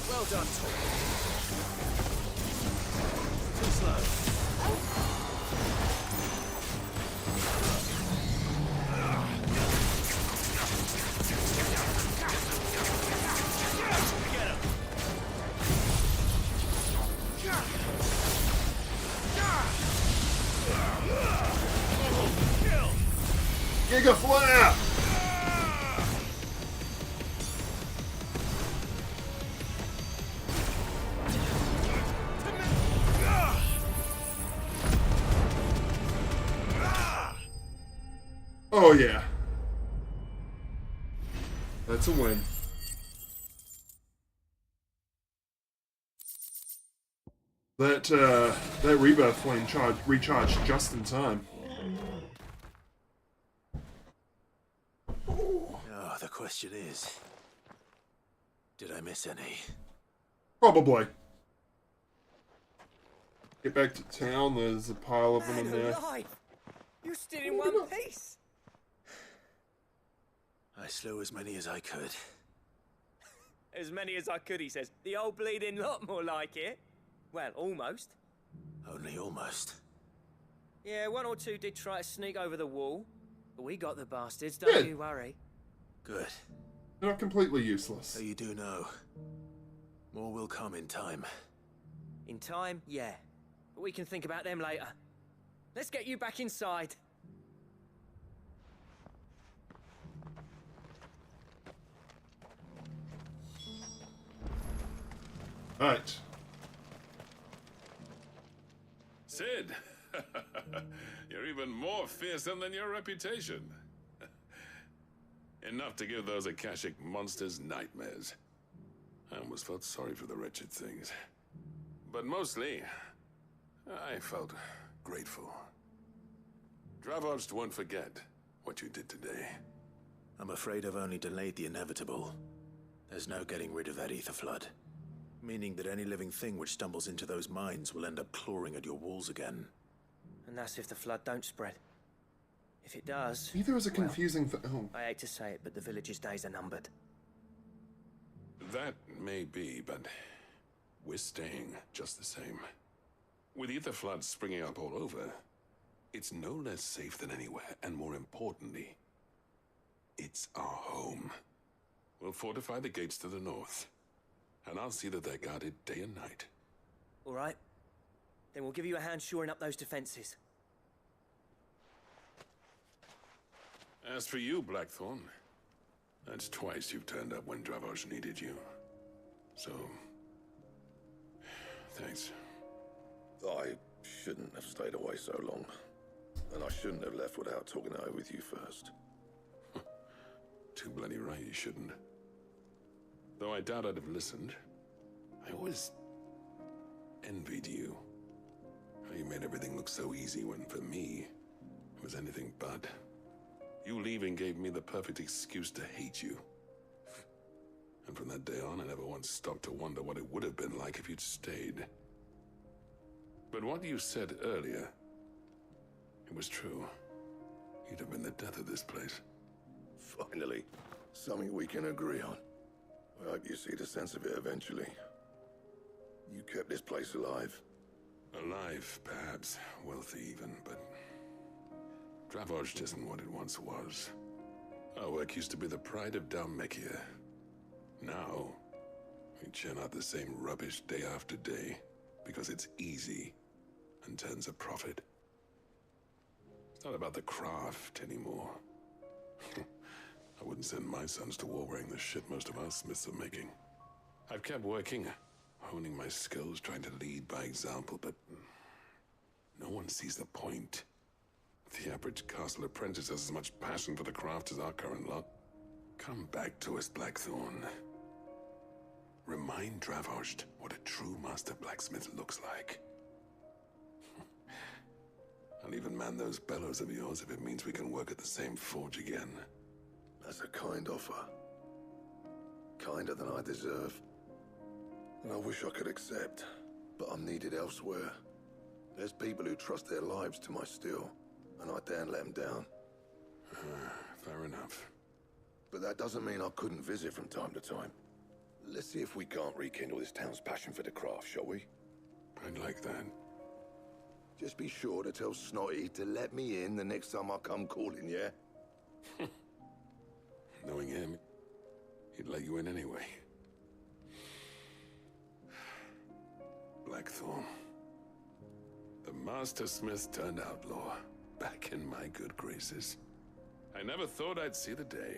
Well done, Tom. Too slow. Giga Flare! Oh yeah. That's a win. That rebirth flame recharged just in time. Oh, the question is, did I miss any? Probably. Get back to town, there's a pile of them in there. Alive! You're still in one piece! I slew as many as I could. As many as I could, he says. The old bleeding lot, more like it. Well, almost. Only almost. Yeah, one or two did try to sneak over the wall. But we got the bastards, don't you worry. Good. They're not completely useless. So you do know. More will come in time. In time, yeah. But we can think about them later. Let's get you back inside. Right. Sid, you're even more fearsome than your reputation. Enough to give those Akashic monsters nightmares. I almost felt sorry for the wretched things. But mostly, I felt grateful. Dravoged won't forget what you did today. I'm afraid I've only delayed the inevitable. There's no getting rid of that ether flood. Meaning that any living thing which stumbles into those mines will end up clawing at your walls again. And that's if the flood don't spread. If it does... Either is a confusing oh. I hate to say it, but the village's days are numbered. That may be, but we're staying just the same. With ether floods springing up all over, it's no less safe than anywhere, and more importantly, it's our home. We'll fortify the gates to the north, and I'll see that they're guarded day and night. All right. Then we'll give you a hand shoring up those defenses. As for you, Blackthorn, that's twice you've turned up when Dravos needed you. So, thanks. I shouldn't have stayed away so long. And I shouldn't have left without talking it over with you first. Too bloody right you shouldn't. Though I doubt I'd have listened. I always envied you. How you made everything look so easy when, for me, it was anything but. You leaving gave me the perfect excuse to hate you. And from that day on, I never once stopped to wonder what it would have been like if you'd stayed. But what you said earlier, it was true. You'd have been the death of this place. Finally, something we can agree on. I hope you see the sense of it eventually. You kept this place alive. Alive, perhaps. Wealthy even, but... Dravozh isn't what it once was. Our work used to be the pride of Dalmekia. Now, we churn out the same rubbish day after day, because it's easy and turns a profit. It's not about the craft anymore. I wouldn't send my sons to war wearing the shit most of our smiths are making. I've kept working, honing my skills, trying to lead by example, but no one sees the point. The average castle apprentice has as much passion for the craft as our current lot. Come back to us, Blackthorn. Remind Dravozh what a true master blacksmith looks like. I'll even man those bellows of yours if it means we can work at the same forge again. That's a kind offer. Kinder than I deserve. And I wish I could accept, but I'm needed elsewhere. There's people who trust their lives to my steel, and I daren't let them down. Fair enough. But that doesn't mean I couldn't visit from time to time. Let's see if we can't rekindle this town's passion for the craft, shall we? I'd like that. Just be sure to tell Snotty to let me in the next time I come calling, yeah? Knowing him, he'd let you in anyway. Blackthorn. The Master Smith turned outlaw, back in my good graces. I never thought I'd see the day.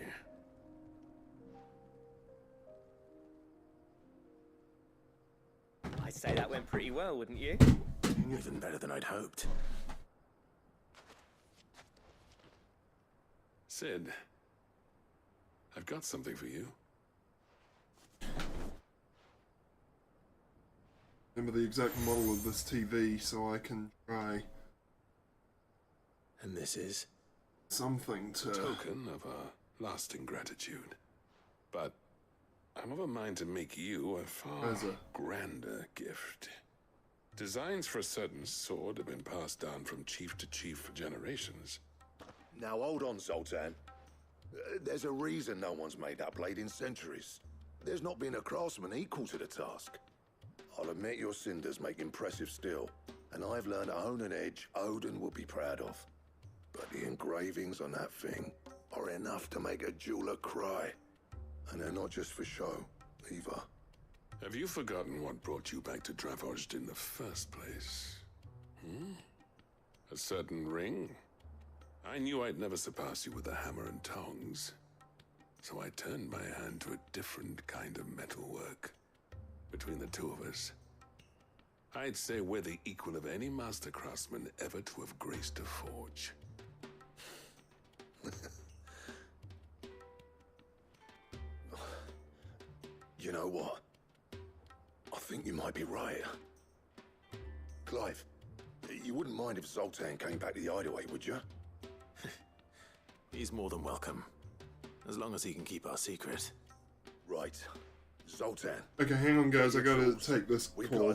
I'd say that went pretty well, wouldn't you? Even better than I'd hoped. Sid, I've got something for you. Remember the exact model of this TV so I can try And this is? something to... Token of our lasting gratitude. But I'm of a mind to make you a far grander gift. Designs for a certain sword have been passed down from chief to chief for generations. Now hold on, Zoltan. There's a reason no one's made that blade in centuries. There's not been a craftsman equal to the task. I'll admit your cinders make impressive steel, and I've learned to hone an edge Odin will be proud of. But the engravings on that thing are enough to make a jeweler cry. And they're not just for show, either. Have you forgotten what brought you back to Dravozh in the first place? A certain ring? I knew I'd never surpass you with the hammer and tongs. So I turned my hand to a different kind of metalwork. Between the two of us, I'd say we're the equal of any master craftsman ever to have graced a forge. You know what? I think you might be right. Clive, you wouldn't mind if Zoltan came back to the hideaway, would you? He's more than welcome. As long as he can keep our secret. Right. Zoltan. Okay, hang on guys, I gotta take this call.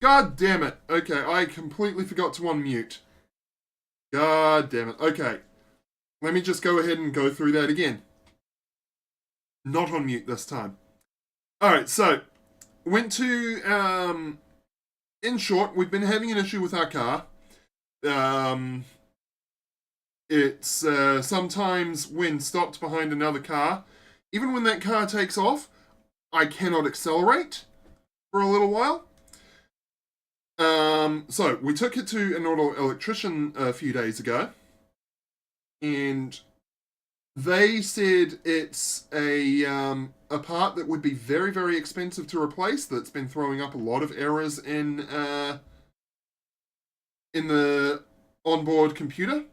God damn it. Okay, I completely forgot to unmute. God damn it. Okay. Let me just go ahead and go through that again. Not on mute this time. Alright, so, went to, in short, we've been having an issue with our car. It's, sometimes when stopped behind another car, even when that car takes off, I cannot accelerate for a little while. So, we took it to an auto electrician a few days ago, and they said it's a part that would be very, very expensive to replace, that's been throwing up a lot of errors in the onboard computer.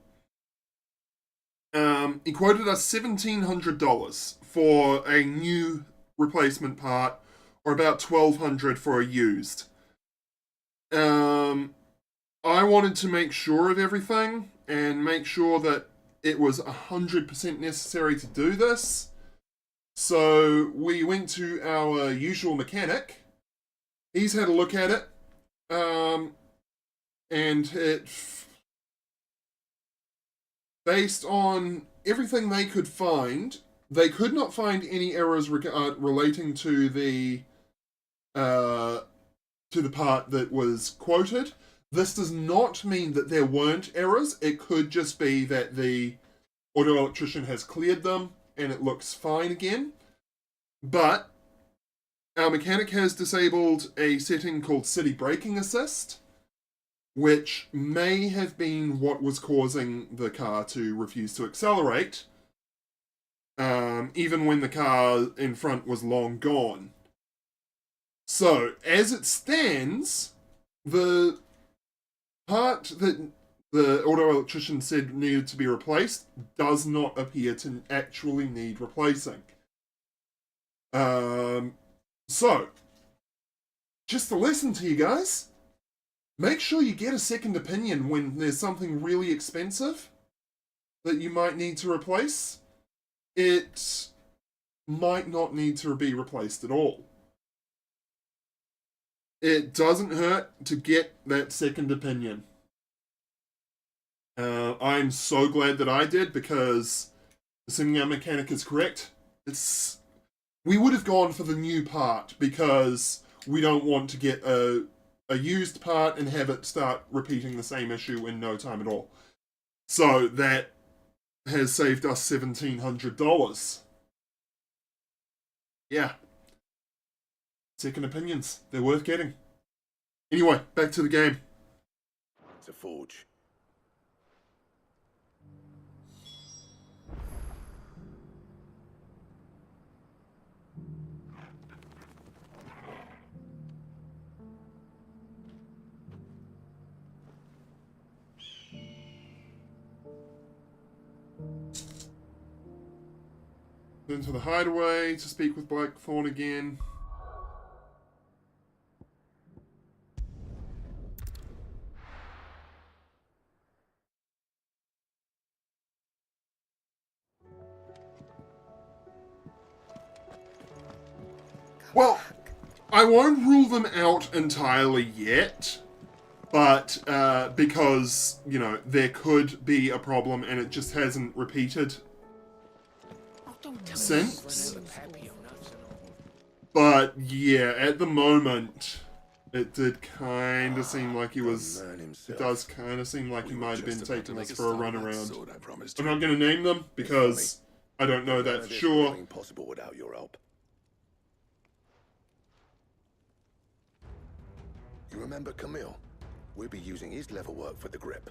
He quoted us $1,700 for a new replacement part, or about $1,200 for a used. I wanted to make sure of everything and make sure that it was 100% necessary to do this. So we went to our usual mechanic. He's had a look at it. And it, based on everything they could find, they could not find any errors relating to the part that was quoted. This does not mean that there weren't errors. It could just be that the auto electrician has cleared them and it looks fine again. But our mechanic has disabled a setting called City Braking Assist, which may have been what was causing the car to refuse to accelerate, even when the car in front was long gone. So, as it stands, the part that the auto electrician said needed to be replaced does not appear to actually need replacing. So, just a lesson to you guys. Make sure you get a second opinion when there's something really expensive that you might need to replace. It might not need to be replaced at all. It doesn't hurt to get that second opinion. I'm so glad that I did, because assuming our mechanic is correct, we would have gone for the new part, because we don't want to get a used part and have it start repeating the same issue in no time at all. So that has saved us $1,700. Yeah. Second opinions. They're worth getting. Anyway, back to the game. It's a forge. Into the hideaway to speak with Blackthorn again. Well, I won't rule them out entirely yet, but because, you know, there could be a problem and it just hasn't repeated since. But yeah, at the moment, it did kind of seem like he was. It does kind of seem like he might have been taking us for a run around. I'm not going to name them because I don't know that for sure. Impossible without your help. You remember Camille? We'll be using his leather work for the grip.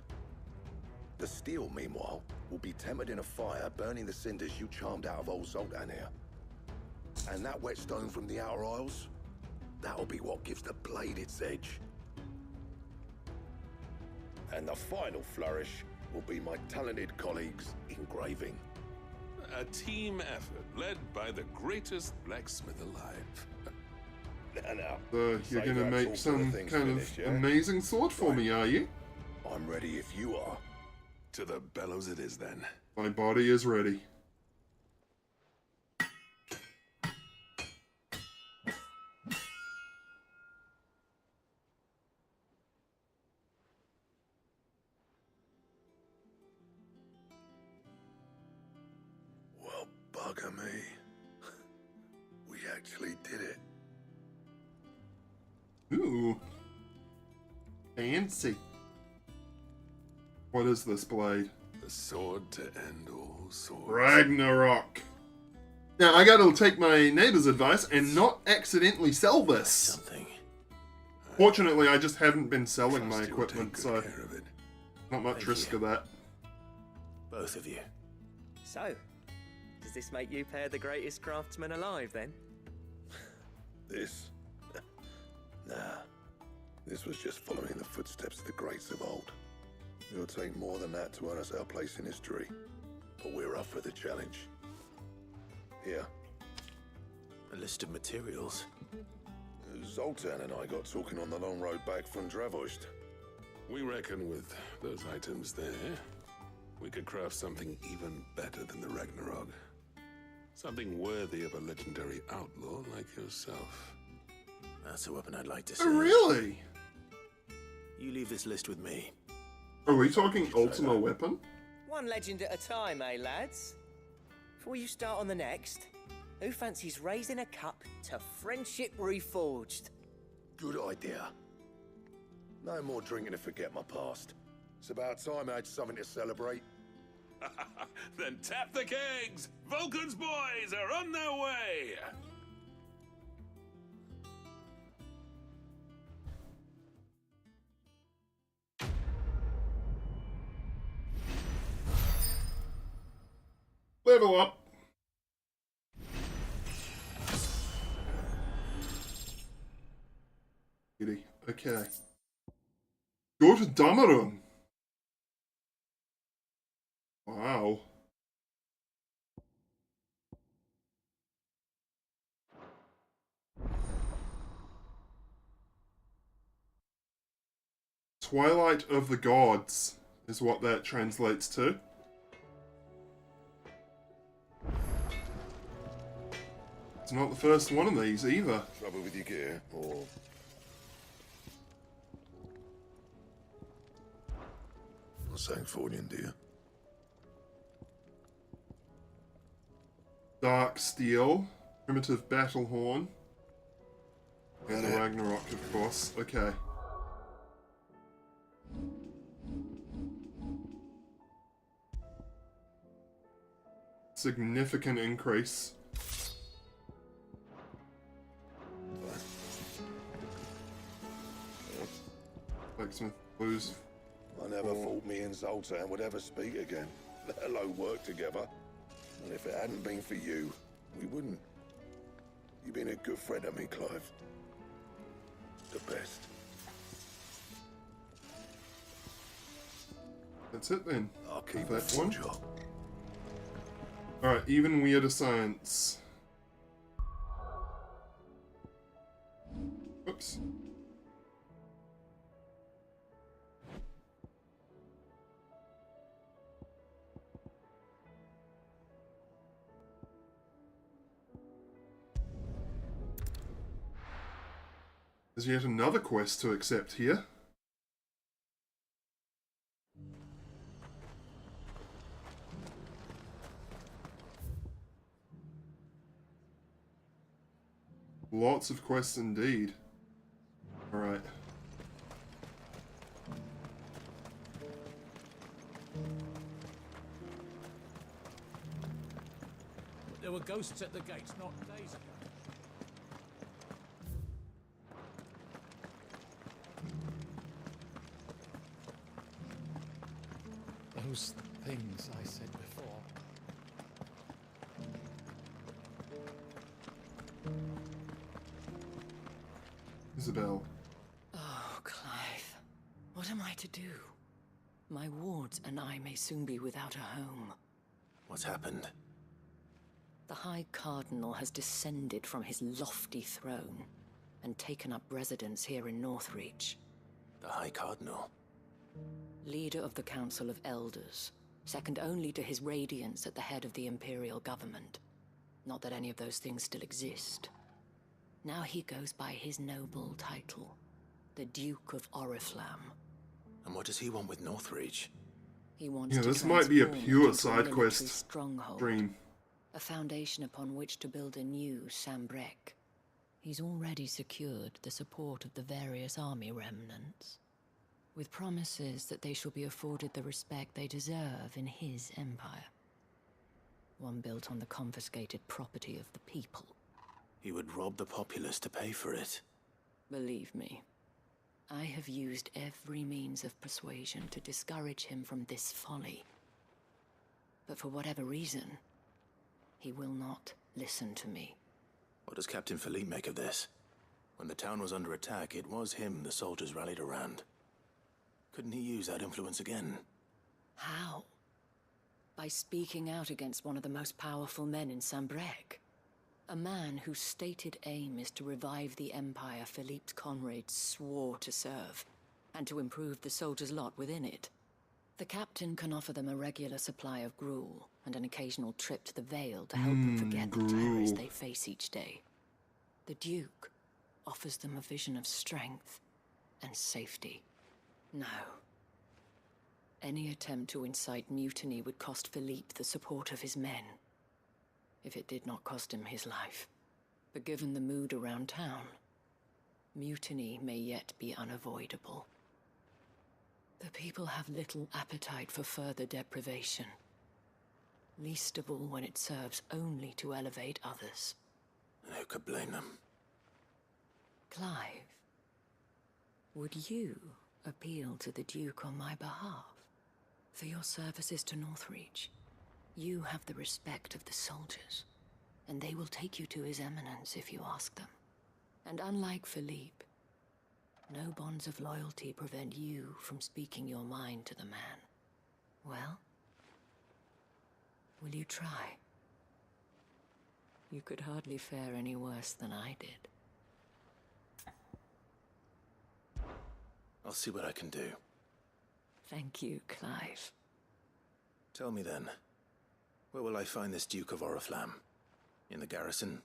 The steel, meanwhile, will be tempered in a fire, burning the cinders you charmed out of old Zoltan here. And that whetstone from the Outer Isles, that'll be what gives the blade its edge. And the final flourish will be my talented colleagues' engraving. A team effort led by the greatest blacksmith alive. So you're going to make some kind of amazing sword for me, are you? I'm ready if you are. To the bellows it is then. My body is ready. actually did it. Ooh. Fancy. What is this blade? The sword to end all swords. Ragnarok. Now, I gotta take my neighbor's advice and not accidentally sell this. Something. Fortunately, I just haven't been selling my Trust you'll equipment, take so good care of it. not much Thank risk you. of that. Both of you. So, does this make you pair the greatest craftsman alive, then? This? Nah. This was just following the footsteps of the greats of old. It'll take more than that to earn us our place in history. But we're up for the challenge. Here. A list of materials. Zoltan and I got talking on the long road back from Dravost. We reckon with those items there, we could craft something even better than the Ragnarok. Something worthy of a legendary outlaw like yourself. That's a weapon I'd like to see. Oh, really? You leave this list with me. Are we talking Ultima weapon? One legend at a time, eh, lads? Before you start on the next, who fancies raising a cup to friendship reforged? Good idea. No more drinking to forget my past. It's about time I had something to celebrate. Then tap the kegs! Vulcan's boys are on their way! Level up. Okay. Go to Damarun. Wow. Twilight of the Gods is what that translates to. It's not the first one of these either. Trouble with your gear, or... Sancfordian, dear. Dark Steel, Primitive Battle Horn, and the Ragnarok, of course. Okay. Significant increase. Blacksmith blues. I never thought me and Zoltan would ever speak again, let alone work together. And if it hadn't been for you, we wouldn't. You've been a good friend to me, Clive. The best. That's it then. I'll keep that a one. job. Alright, even weirder science. Oops. There's yet another quest to accept here. Lots of quests indeed. Alright. There were ghosts at the gates not days ago. Those things I said before. Isabel. Oh, Clive. What am I to do? My wards and I may soon be without a home. What's happened? The High Cardinal has descended from his lofty throne and taken up residence here in Northreach. The High Cardinal? Leader of the Council of Elders, second only to his Radiance at the head of the Imperial government. Not that any of those things still exist. Now he goes by his noble title, the Duke of Oriflamme. And what does he want with Northreach? He wants Yeah, to this might be a transform it pure into side military quest stronghold. dream. A foundation upon which to build a new Sambrek. He's already secured the support of the various army remnants, with promises that they shall be afforded the respect they deserve in his empire. One built on the confiscated property of the people. He would rob the populace to pay for it. Believe me, I have used every means of persuasion to discourage him from this folly. But for whatever reason, he will not listen to me. What does Captain Philippe make of this? When the town was under attack, it was him the soldiers rallied around. Couldn't he use that influence again? How? By speaking out against one of the most powerful men in Sambrek. A man whose stated aim is to revive the empire Philippe's comrades swore to serve, and to improve the soldiers' lot within it. The captain can offer them a regular supply of gruel, and an occasional trip to the Vale to help them forget the terrors they face each day. The Duke offers them a vision of strength and safety. No. Any attempt to incite mutiny would cost Philippe the support of his men. If it did not cost him his life. But given the mood around town, mutiny may yet be unavoidable. The people have little appetite for further deprivation. Least of all when it serves only to elevate others. And who could blame them? Clive, would you appeal to the Duke on my behalf? For your services to Northreach, you have the respect of the soldiers, and they will take you to His Eminence if you ask them. And unlike Philippe, no bonds of loyalty prevent you from speaking your mind to the man. Well, will you try? You could hardly fare any worse than I did. I'll see what I can do. Thank you, Clive. Tell me then, where will I find this Duke of Oriflamme? In the garrison?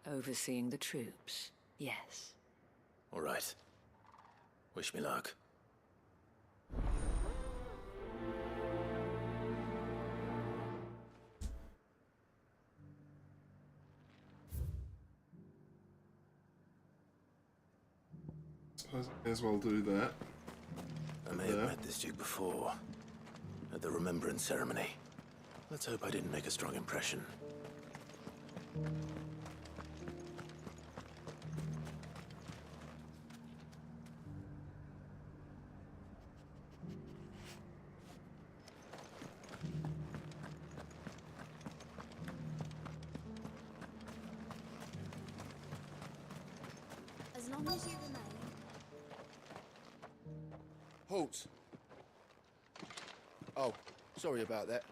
Overseeing the troops, yes. All right. Wish me luck. Suppose I may as well do that. I may have met this Duke before, at the Remembrance Ceremony. Let's hope I didn't make a strong impression. As long as you remain. Halt! Oh, sorry about that.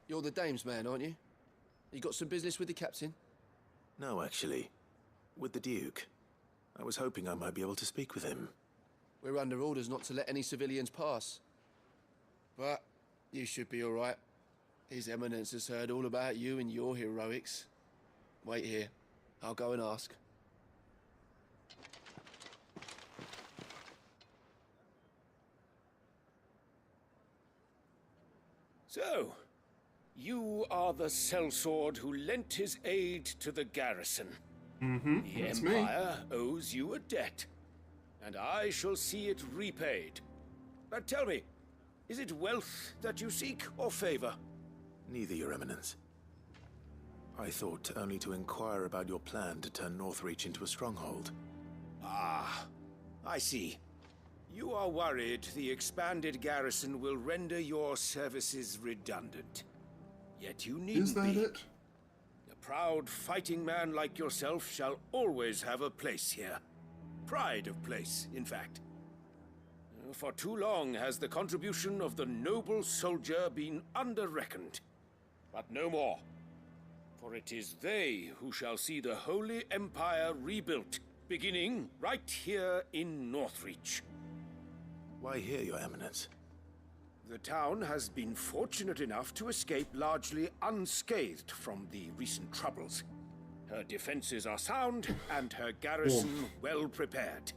You're the dame's man, aren't you? You got some business with the captain? No, actually. With the Duke. I was hoping I might be able to speak with him. We're under orders not to let any civilians pass. But you should be all right. His Eminence has heard all about you and your heroics. Wait here. I'll go and ask. So, you are the sellsword who lent his aid to the garrison. The that's Empire owes you a debt, and I shall see it repaid. But tell me, is it wealth that you seek, or favor? Neither, Your Eminence. I thought only to inquire about your plan to turn Northreach into a stronghold. Ah, I see. You are worried the expanded garrison will render your services redundant. Yet you needn't Is that be. it? A proud fighting man like yourself shall always have a place here. Pride of place, in fact. For too long has the contribution of the noble soldier been under-reckoned. But no more. For it is they who shall see the Holy Empire rebuilt, beginning right here in Northreach. Why here, Your Eminence? The town has been fortunate enough to escape largely unscathed from the recent troubles. Her defenses are sound, and her garrison well prepared.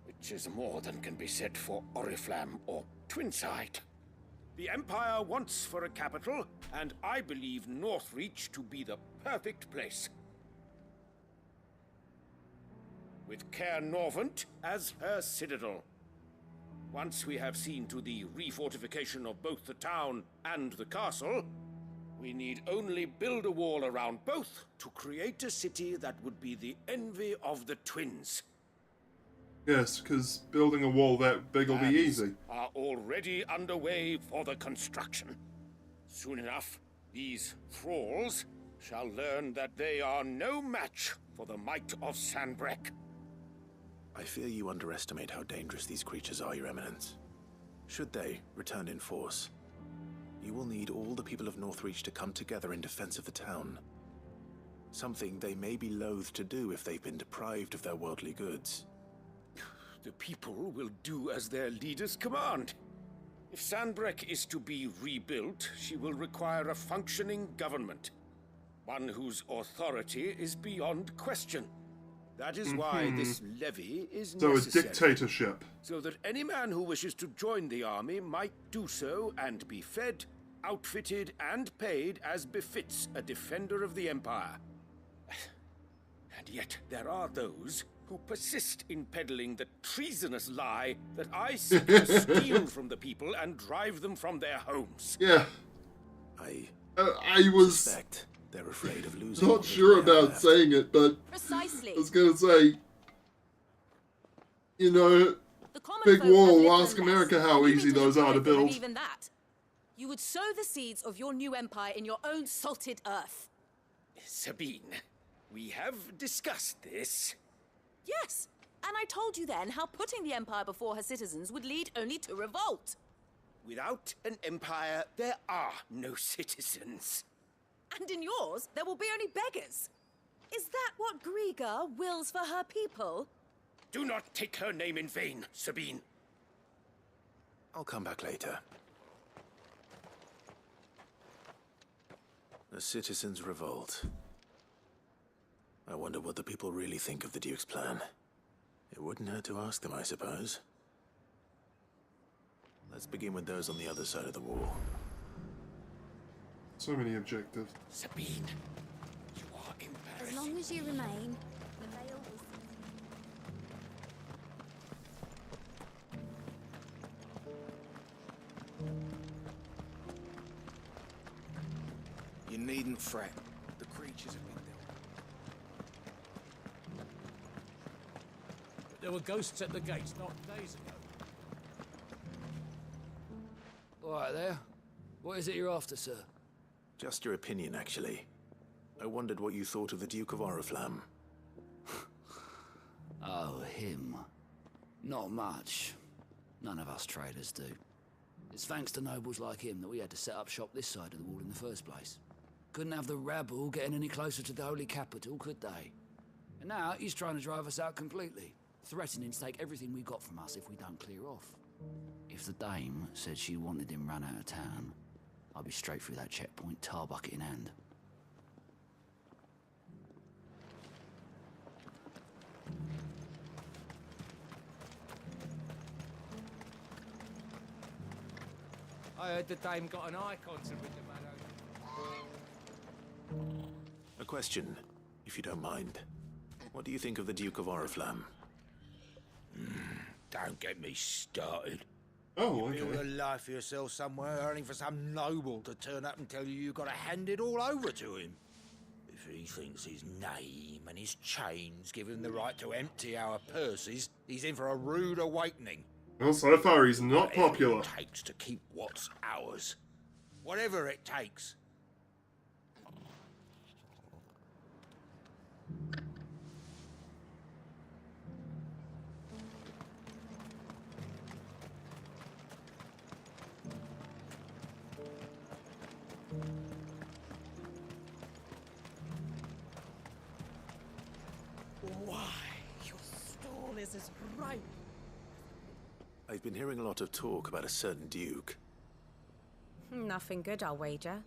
Which is more than can be said for Oriflamme or Twinside. The Empire wants for a capital, and I believe Northreach to be the perfect place. With Caer Norvent as her citadel. Once we have seen to the refortification of both the town and the castle, we need only build a wall around both to create a city that would be the envy of the twins. Yes, because building a wall that big will be easy. Are already underway for the construction. Soon enough, these thralls shall learn that they are no match for the might of Sanbreque. I fear you underestimate how dangerous these creatures are, Your Eminence. Should they return in force, you will need all the people of Northreach to come together in defense of the town. Something they may be loath to do if they've been deprived of their worldly goods. The people will do as their leaders command. If Sanbreque is to be rebuilt, she will require a functioning government. One whose authority is beyond question. That is why this levy is necessary. So a dictatorship. So that any man who wishes to join the army might do so and be fed, outfitted, and paid as befits a defender of the Empire. And yet there are those who persist in peddling the treasonous lie that I seek to steal from the people and drive them from their homes. Yeah. I was suspect they're afraid of losing. not sure about saying it, but Precisely. I was going to say, you know, big wall, ask America how easy those are to build. Even that. You would sow the seeds of your new empire in your own salted earth. Sabine, we have discussed this. Yes, and I told you then how putting the empire before her citizens would lead only to revolt. Without an empire, there are no citizens. And in yours, there will be only beggars. Is that what Griga wills for her people? Do not take her name in vain, Sabine. I'll come back later. The citizens revolt. I wonder what the people really think of the Duke's plan. It wouldn't hurt to ask them, I suppose. Let's begin with those on the other side of the wall. So many objectives. Sabine, you are embarrassing. As long as you remain, the veil will... You needn't fret. The creatures have been dealt. There were ghosts at the gates not days ago. All right there. What is it you're after, sir? Just your opinion, actually. I wondered what you thought of the Duke of Oriflamme. Oh, him. Not much. None of us traders do. It's thanks to nobles like him that we had to set up shop this side of the wall in the first place. Couldn't have the rabble getting any closer to the holy capital, could they? And now he's trying to drive us out completely, threatening to take everything we got from us if we don't clear off. If the dame said she wanted him run out of town, I'd be straight through that checkpoint, tar bucket in hand. I heard the dame got an icon to rid the man over. A question, if you don't mind. What do you think of the Duke of Oriflamme? Don't get me started. Oh, you build a life for yourself somewhere, only for some noble to turn up and tell you you've got to hand it all over to him. If he thinks his name and his chains give him the right to empty our purses, he's in for a rude awakening. Well, so far he's not popular. Whatever it takes to keep what's ours. Whatever it takes. Why, your stall is as ripe. I've been hearing a lot of talk about a certain Duke. Nothing good, I'll wager.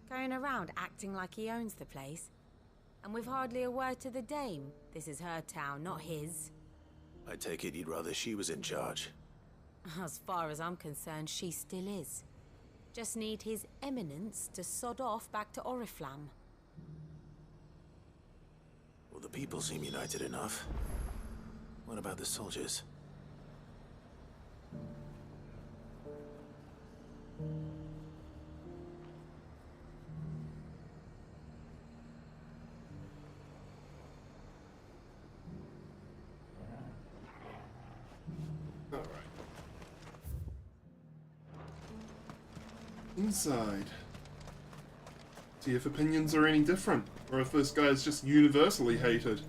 Going around acting like he owns the place. And with hardly a word to the dame. This is her town, not his. I take it you'd rather she was in charge. As far as I'm concerned, she still is. Just need His Eminence to sod off back to Oriflamme. Well, the people seem united enough. What about the soldiers? Alright. Inside. See if opinions are any different, or if this guy is just universally hated.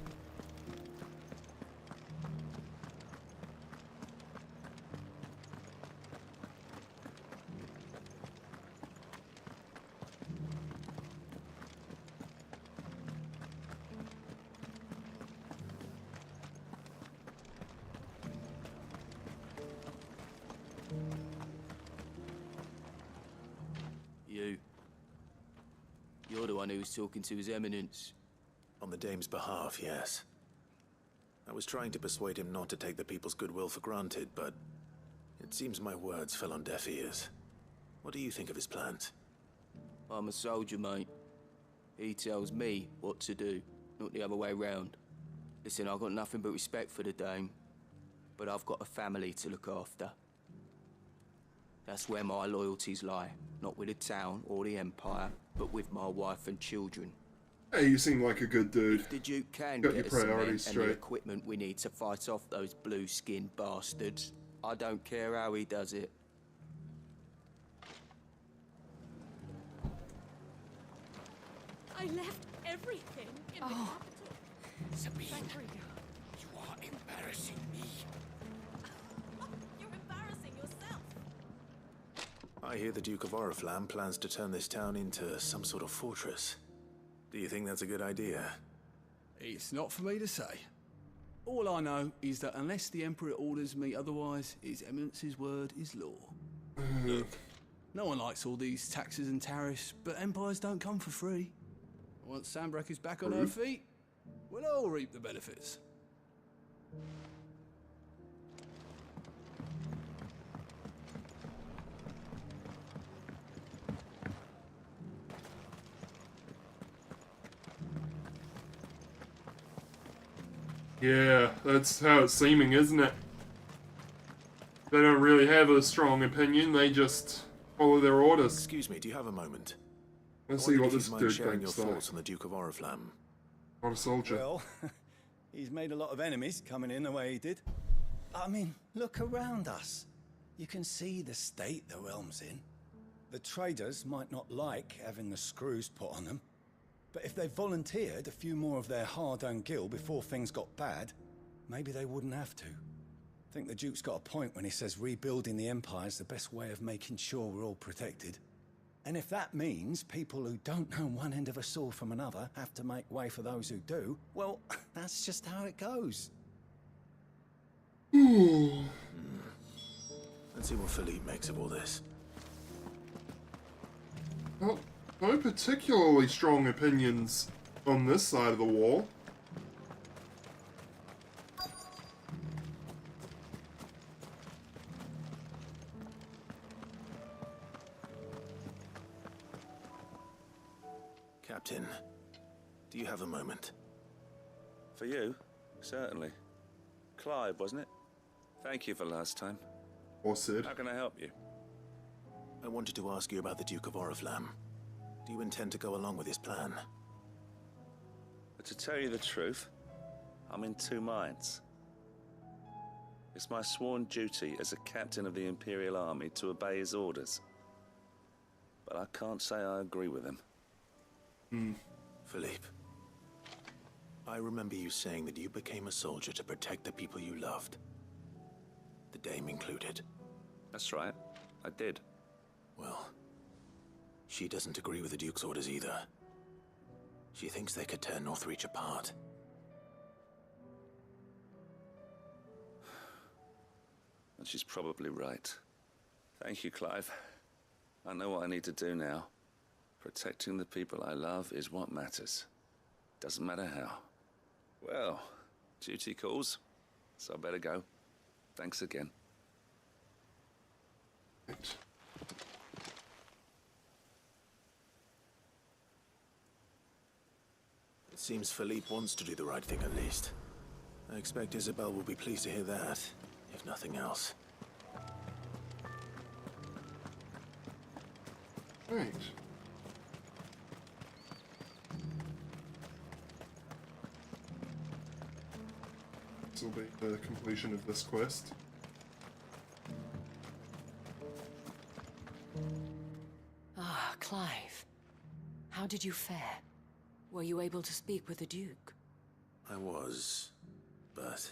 You're the one who's talking to His Eminence. On the Dame's behalf, yes. I was trying to persuade him not to take the people's goodwill for granted, but it seems my words fell on deaf ears. What do you think of his plans? I'm a soldier, mate. He tells me what to do, not the other way round. Listen, I've got nothing but respect for the Dame, but I've got a family to look after. That's where my loyalties lie, not with the town or the Empire, but with my wife and children. Hey, you seem like a good dude. If the Duke can Got get your us cement priorities and the straight. equipment we need to fight off those blue-skinned bastards, I don't care how he does it. I left everything in the capital. Sabine, you are embarrassing me. You're embarrassing yourself. I hear the Duke of Oriflamme plans to turn this town into some sort of fortress. Do you think that's a good idea? It's not for me to say. All I know is that unless the Emperor orders me otherwise, His Eminence's word is law. Look, no one likes all these taxes and tariffs, but empires don't come for free. Once Sanbreque is back on her feet, we'll all reap the benefits. Yeah, that's how it's seeming, isn't it? They don't really have a strong opinion, they just follow their orders. Excuse me, do you have a moment? Let's I see wondered what if this you'd mind dude sharing your thinks, though. thoughts on the Duke of Oriflamme. Not a soldier. Well, he's made a lot of enemies coming in the way he did. I mean, look around us. You can see the state the realm's in. The traders might not like having the screws put on them, but if they volunteered a few more of their hard-earned gil before things got bad, maybe they wouldn't have to. I think the Duke's got a point when he says rebuilding the Empire's the best way of making sure we're all protected. And if that means people who don't know one end of a sword from another have to make way for those who do, well, that's just how it goes. Let's see what Philippe makes of all this. Well, no particularly strong opinions on this side of the wall. Captain, do you have a moment? For you? Certainly. Clive, wasn't it? Thank you for last time. Or Sid. How can I help you? I wanted to ask you about the Duke of Oriflamme. Do you intend to go along with his plan? But to tell you the truth, I'm in two minds. It's my sworn duty as a captain of the Imperial Army to obey his orders. But I can't say I agree with him. Philippe, I remember you saying that you became a soldier to protect the people you loved. The Dame included. That's right, I did. Well, she doesn't agree with the Duke's orders either. She thinks they could tear Northreach apart. And she's probably right. Thank you, Clive. I know what I need to do now. Protecting the people I love is what matters. Doesn't matter how. Well, duty calls, so I better go. Thanks again. seems Philippe wants to do the right thing at least. I expect Isabel will be pleased to hear that, if nothing else. Right. This will be the completion of this quest. Ah, Clive. How did you fare? Were you able to speak with the Duke? I was, but...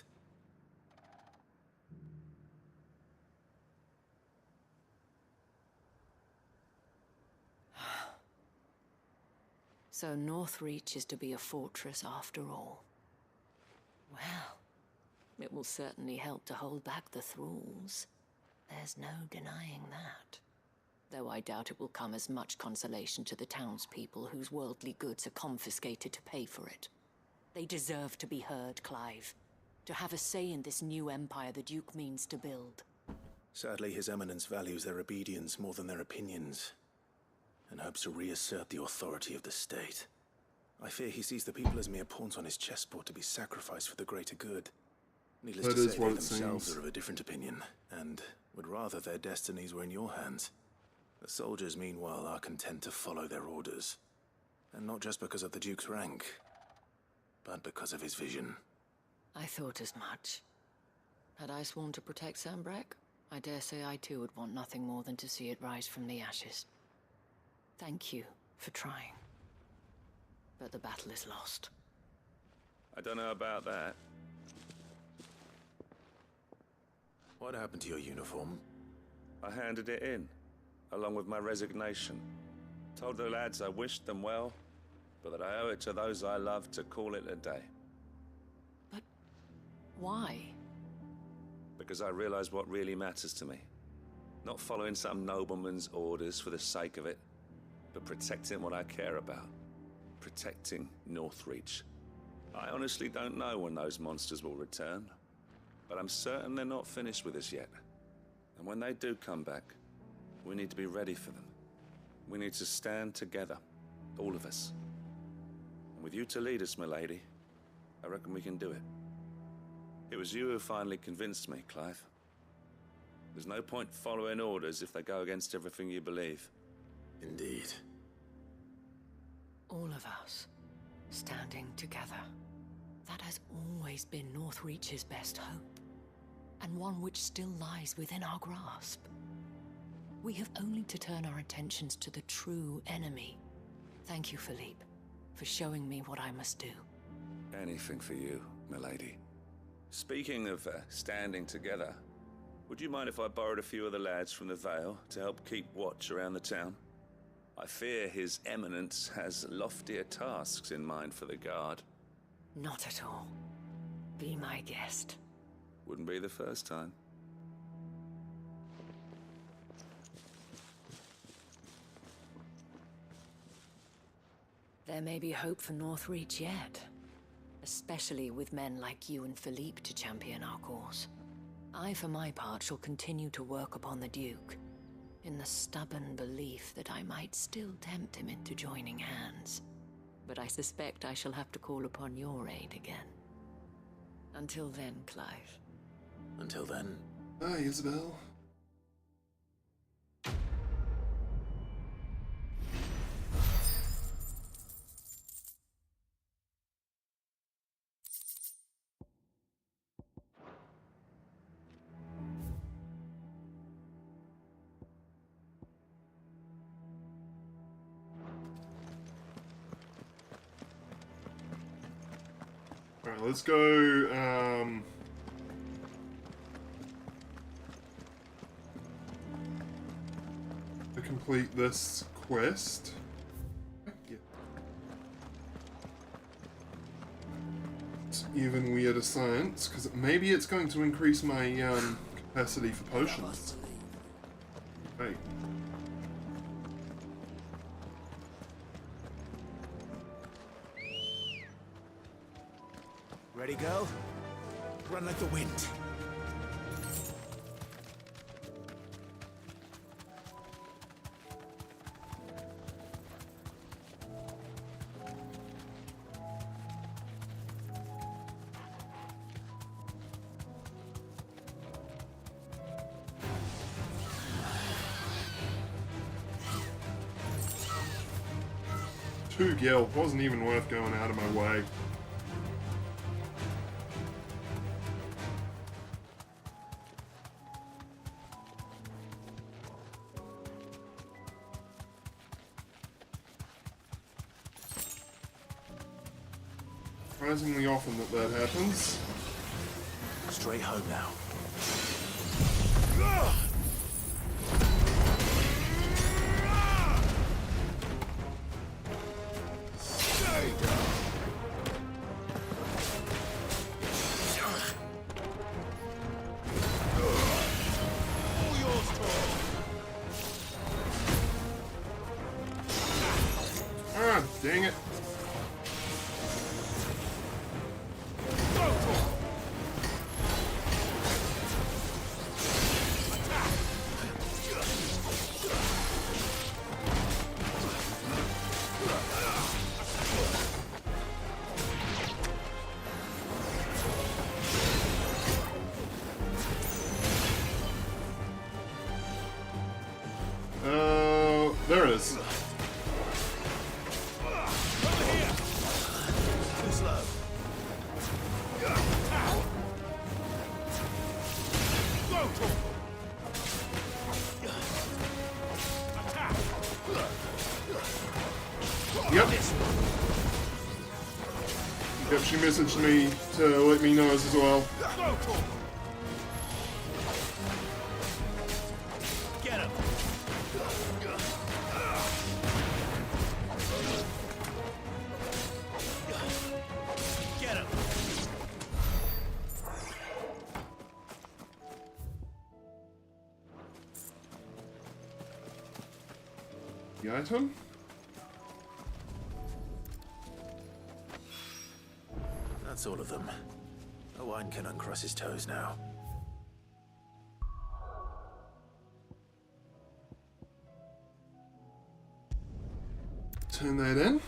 So Northreach is to be a fortress after all. Well, it will certainly help to hold back the thralls. There's no denying that. Though I doubt it will come as much consolation to the townspeople whose worldly goods are confiscated to pay for it. They deserve to be heard, Clive. To have a say in this new empire the Duke means to build. Sadly, His Eminence values their obedience more than their opinions, and hopes to reassert the authority of the state. I fear he sees the people as mere pawns on his chessboard to be sacrificed for the greater good. Needless That to is say, what they it themselves seems. are of a different opinion, and would rather their destinies were in your hands. The soldiers, meanwhile, are content to follow their orders. And not just because of the Duke's rank, but because of his vision. I thought as much. Had I sworn to protect Sambrek, I dare say I too would want nothing more than to see it rise from the ashes. Thank you for trying. But the battle is lost. I don't know about that. What happened to your uniform? I handed it in, along with my resignation. Told the lads I wished them well, but that I owe it to those I love to call it a day. Why? Because I realize what really matters to me. Not following some nobleman's orders for the sake of it, but protecting what I care about. Protecting Northreach. I honestly don't know when those monsters will return, but I'm certain they're not finished with us yet. And when they do come back, we need to be ready for them. We need to stand together, all of us. And with you to lead us, milady, I reckon we can do it. It was you who finally convinced me, Clive. There's no point following orders if they go against everything you believe. Indeed. All of us, standing together. That has always been Northreach's best hope, and one which still lies within our grasp. We have only to turn our attentions to the true enemy. Thank you, Philippe, for showing me what I must do. Anything for you, milady. Speaking of standing together, would you mind if I borrowed a few of the lads from the Vale to help keep watch around the town? I fear His Eminence has loftier tasks in mind for the guard. Not at all. Be my guest. Wouldn't be the first time. There may be hope for Northreach yet. Especially with men like you and Philippe to champion our cause. I, for my part, shall continue to work upon the Duke, in the stubborn belief that I might still tempt him into joining hands. But I suspect I shall have to call upon your aid again. Until then, Clive. Until then. Hi, Isabel. Alright, let's go, to complete this quest. Yeah. It's even weirder science, because maybe it's going to increase my, capacity for potions. Right. Ready, girl? Run like the wind. 2 gil. Wasn't even worth going out of my way. Surprisingly often that happens. Straight home now. Stay down. All yours, Tor. Ah, dang it. There it is. Yep. Yep, she messaged me to let me know as well. Get him. Get him. The item? That's all of them. Owain can uncross his toes now. Turn that in.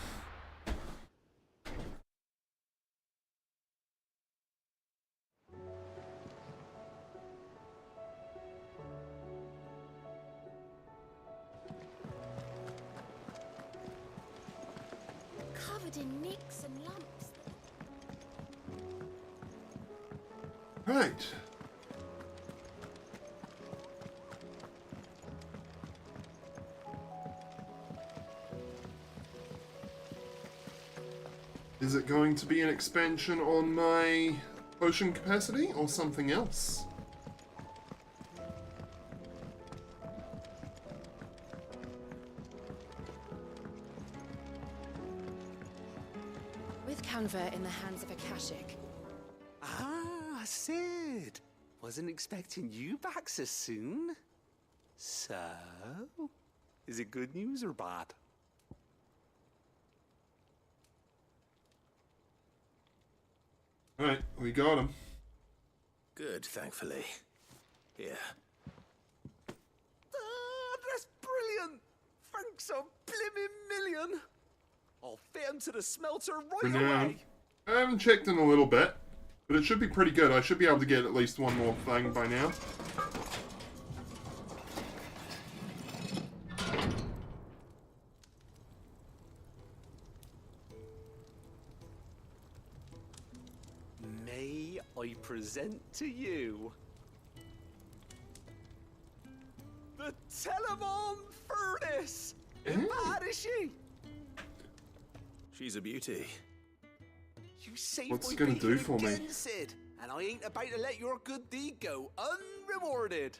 Covered in nicks and lumps. Right. Is it going to be an expansion on my potion capacity or something else? With Canva in the hands of Akashic, Ah, Sid. Wasn't expecting you back so soon. So, is it good news or bad? Alright, we got him. Good, thankfully. Here. Ah, that's brilliant. Thanks a blimmin' million. I'll fit him to the smelter right Renown. away. I haven't checked in a little bit, but it should be pretty good. I should be able to get at least one more thing by now. May I present to you the Telemon Furnace? Isn't bad, is she? She's a beauty. You saved What's my it gonna bacon do for me? again, Sid, and I ain't about to let your good deed go unrewarded.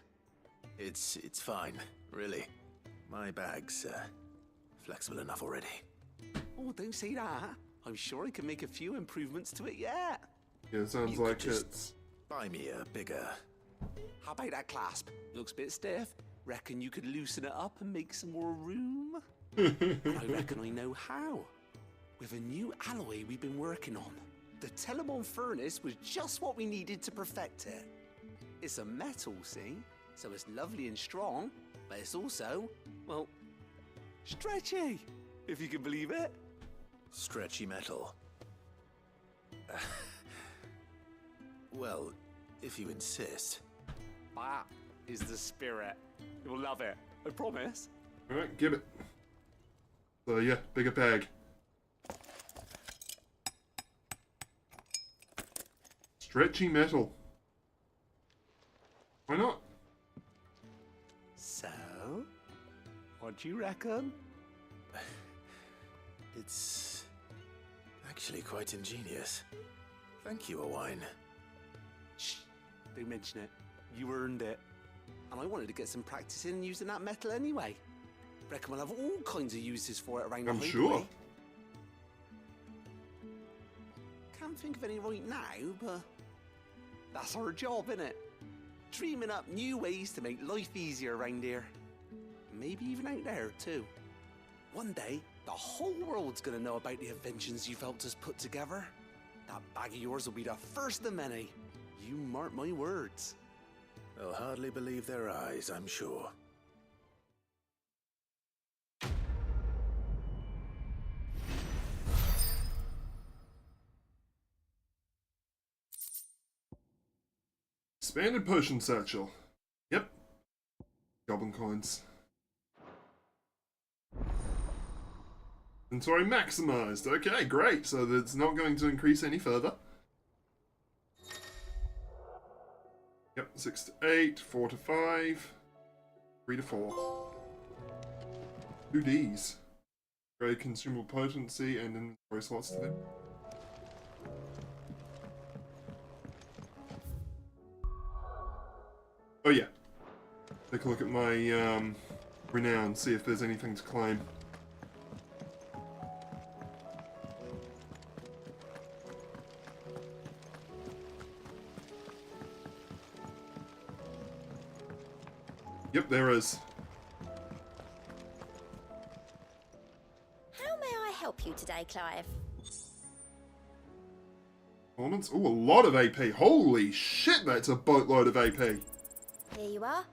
It's fine, really. My bag's flexible enough already. Oh, don't say that. I'm sure I can make a few improvements to it yet. Yeah, it sounds You like could just it's... Buy me a bigger... How about that clasp? Looks a bit stiff. Reckon you could loosen it up and make some more room? And I reckon I know how. With a new alloy we've been working on. The Telemon Furnace was just what we needed to perfect it. It's a metal, see? So it's lovely and strong, but it's also, well, stretchy, if you can believe it. Stretchy metal. Well, if you insist. That is the spirit. You'll love it, I promise. Alright, give it. So yeah, bigger bag. Stretchy metal. Why not? So, what do you reckon? It's actually quite ingenious. Thank you, Owain. Shh, don't mention it. You earned it. And I wanted to get some practice in using that metal anyway. Reckon we'll have all kinds of uses for it around the I'm hideaway. sure. Can't think of any right now, but that's our job, innit? Dreaming up new ways to make life easier around here. Maybe even out there, too. One day, the whole world's gonna know about the inventions you've helped us put together. That bag of yours will be the first of many. You mark my words. They'll hardly believe their eyes, I'm sure. Expanded potion satchel. Yep. Goblin coins. Inventory maximized. Okay, great. So that's not going to increase any further. Yep, 6 to 8, 4 to 5, 3 to 4. 2 Ds. Great consumable potency and inventory slots to them. Oh yeah. Take a look at my renown, see if there's anything to claim. Yep, there is. How may I help you today, Clive? Performance? Ooh, a lot of AP. Holy shit, that's a boatload of AP. Here you are.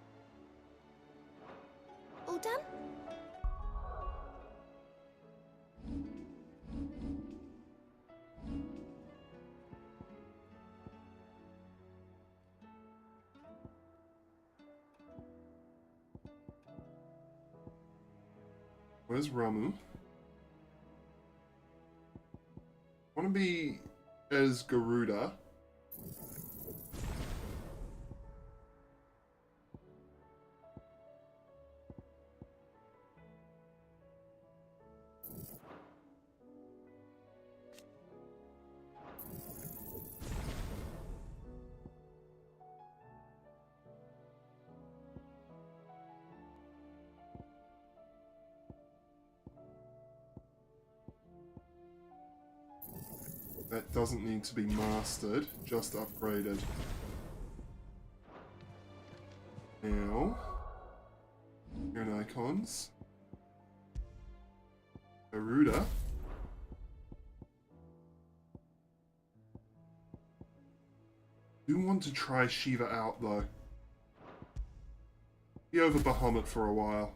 All done? Where's Ramu? I want to be as Garuda. That doesn't need to be mastered, just upgraded. Now, here are icons. Garuda. Do want to try Shiva out though. Be over Bahamut for a while.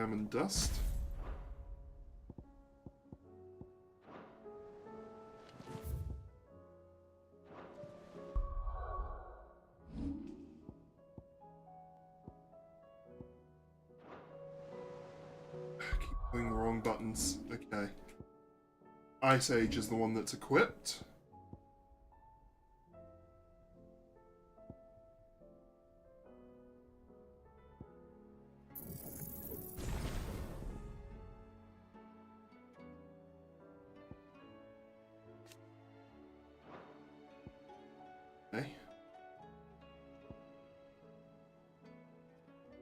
And dust. Keep pulling the wrong buttons. Okay. Ice Age is the one that's equipped.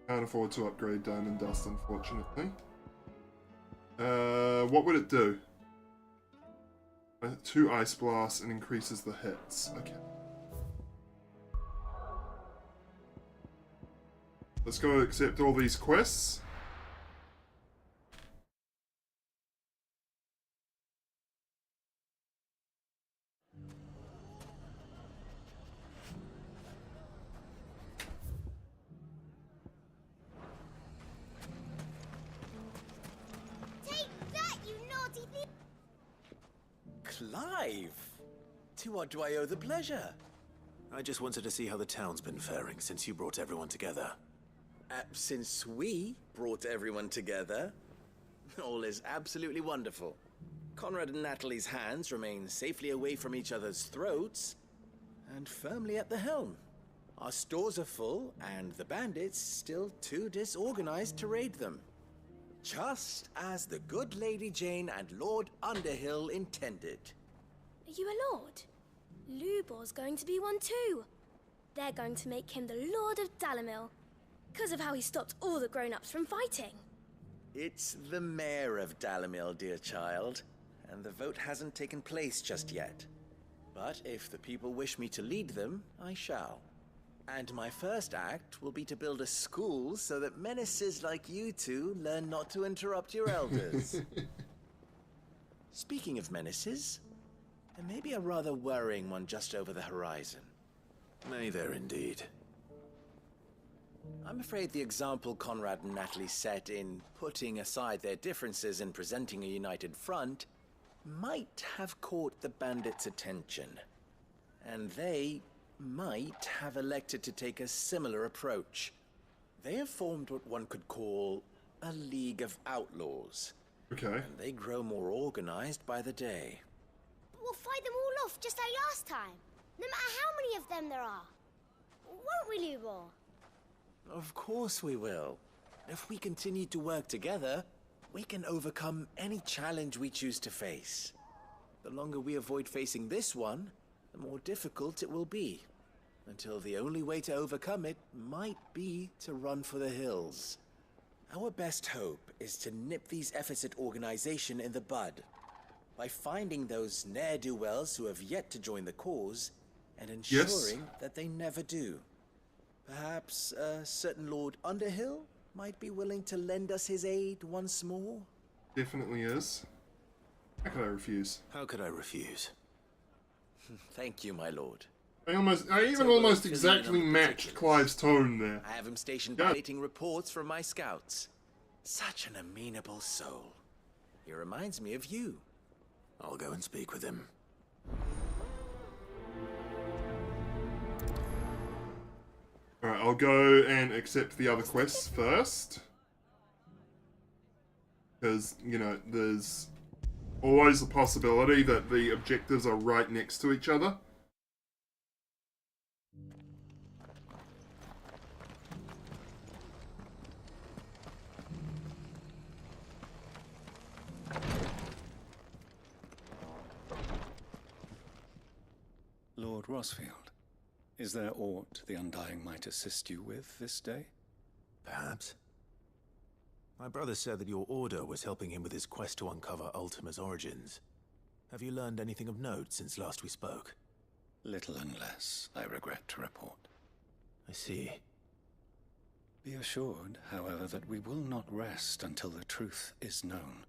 Can't afford to upgrade Diamond Dust, unfortunately. What would it do? 2 Ice Blasts and increases the hits. Okay. Let's go accept all these quests. Clive! To what do I owe the pleasure? I just wanted to see how the town's been faring since you brought everyone together. Since we brought everyone together, all is absolutely wonderful. Conrad and Natalie's hands remain safely away from each other's throats and firmly at the helm. Our stores are full, and the bandits still too disorganized to raid them. Just as the good Lady Jane and Lord Underhill intended. Are you a lord? Lubor's going to be one too. They're going to make him the Lord of Dalamil, because of how he stopped all the grown-ups from fighting. It's the mayor of Dalamil, dear child, and the vote hasn't taken place just yet. But if the people wish me to lead them, I shall. And my first act will be to build a school so that menaces like you two learn not to interrupt your elders. Speaking of menaces, there may be a rather worrying one just over the horizon. May there indeed. I'm afraid the example Conrad and Natalie set in putting aside their differences and presenting a united front might have caught the bandits' attention. And they might have elected to take a similar approach. They have formed what one could call a League of Outlaws. Okay. And they grow more organized by the day. But we'll fight them all off just like last time, no matter how many of them there are. Won't we, Lubor? Of course we will. If we continue to work together, we can overcome any challenge we choose to face. The longer we avoid facing this one, the more difficult it will be. Until the only way to overcome it might be to run for the hills. Our best hope is to nip these efforts at organization in the bud. By finding those ne'er-do-wells who have yet to join the cause, and ensuring that they never do. Perhaps a certain Lord Underhill might be willing to lend us his aid once more? Definitely is. How could I refuse? How could I refuse? Thank you, my lord. I even almost exactly matched Clive's tone there. I have him stationed waiting reports from my scouts. Such an amenable soul. He reminds me of you. I'll go and speak with him. Alright, I'll go and accept the other quests first. Because, you know, there's always a possibility that the objectives are right next to each other. Lord Rosfield, is there aught the Undying might assist you with this day? Perhaps. My brother said that your order was helping him with his quest to uncover Ultima's origins. Have you learned anything of note since last we spoke? Little and less, I regret to report. I see. Be assured, however, that we will not rest until the truth is known.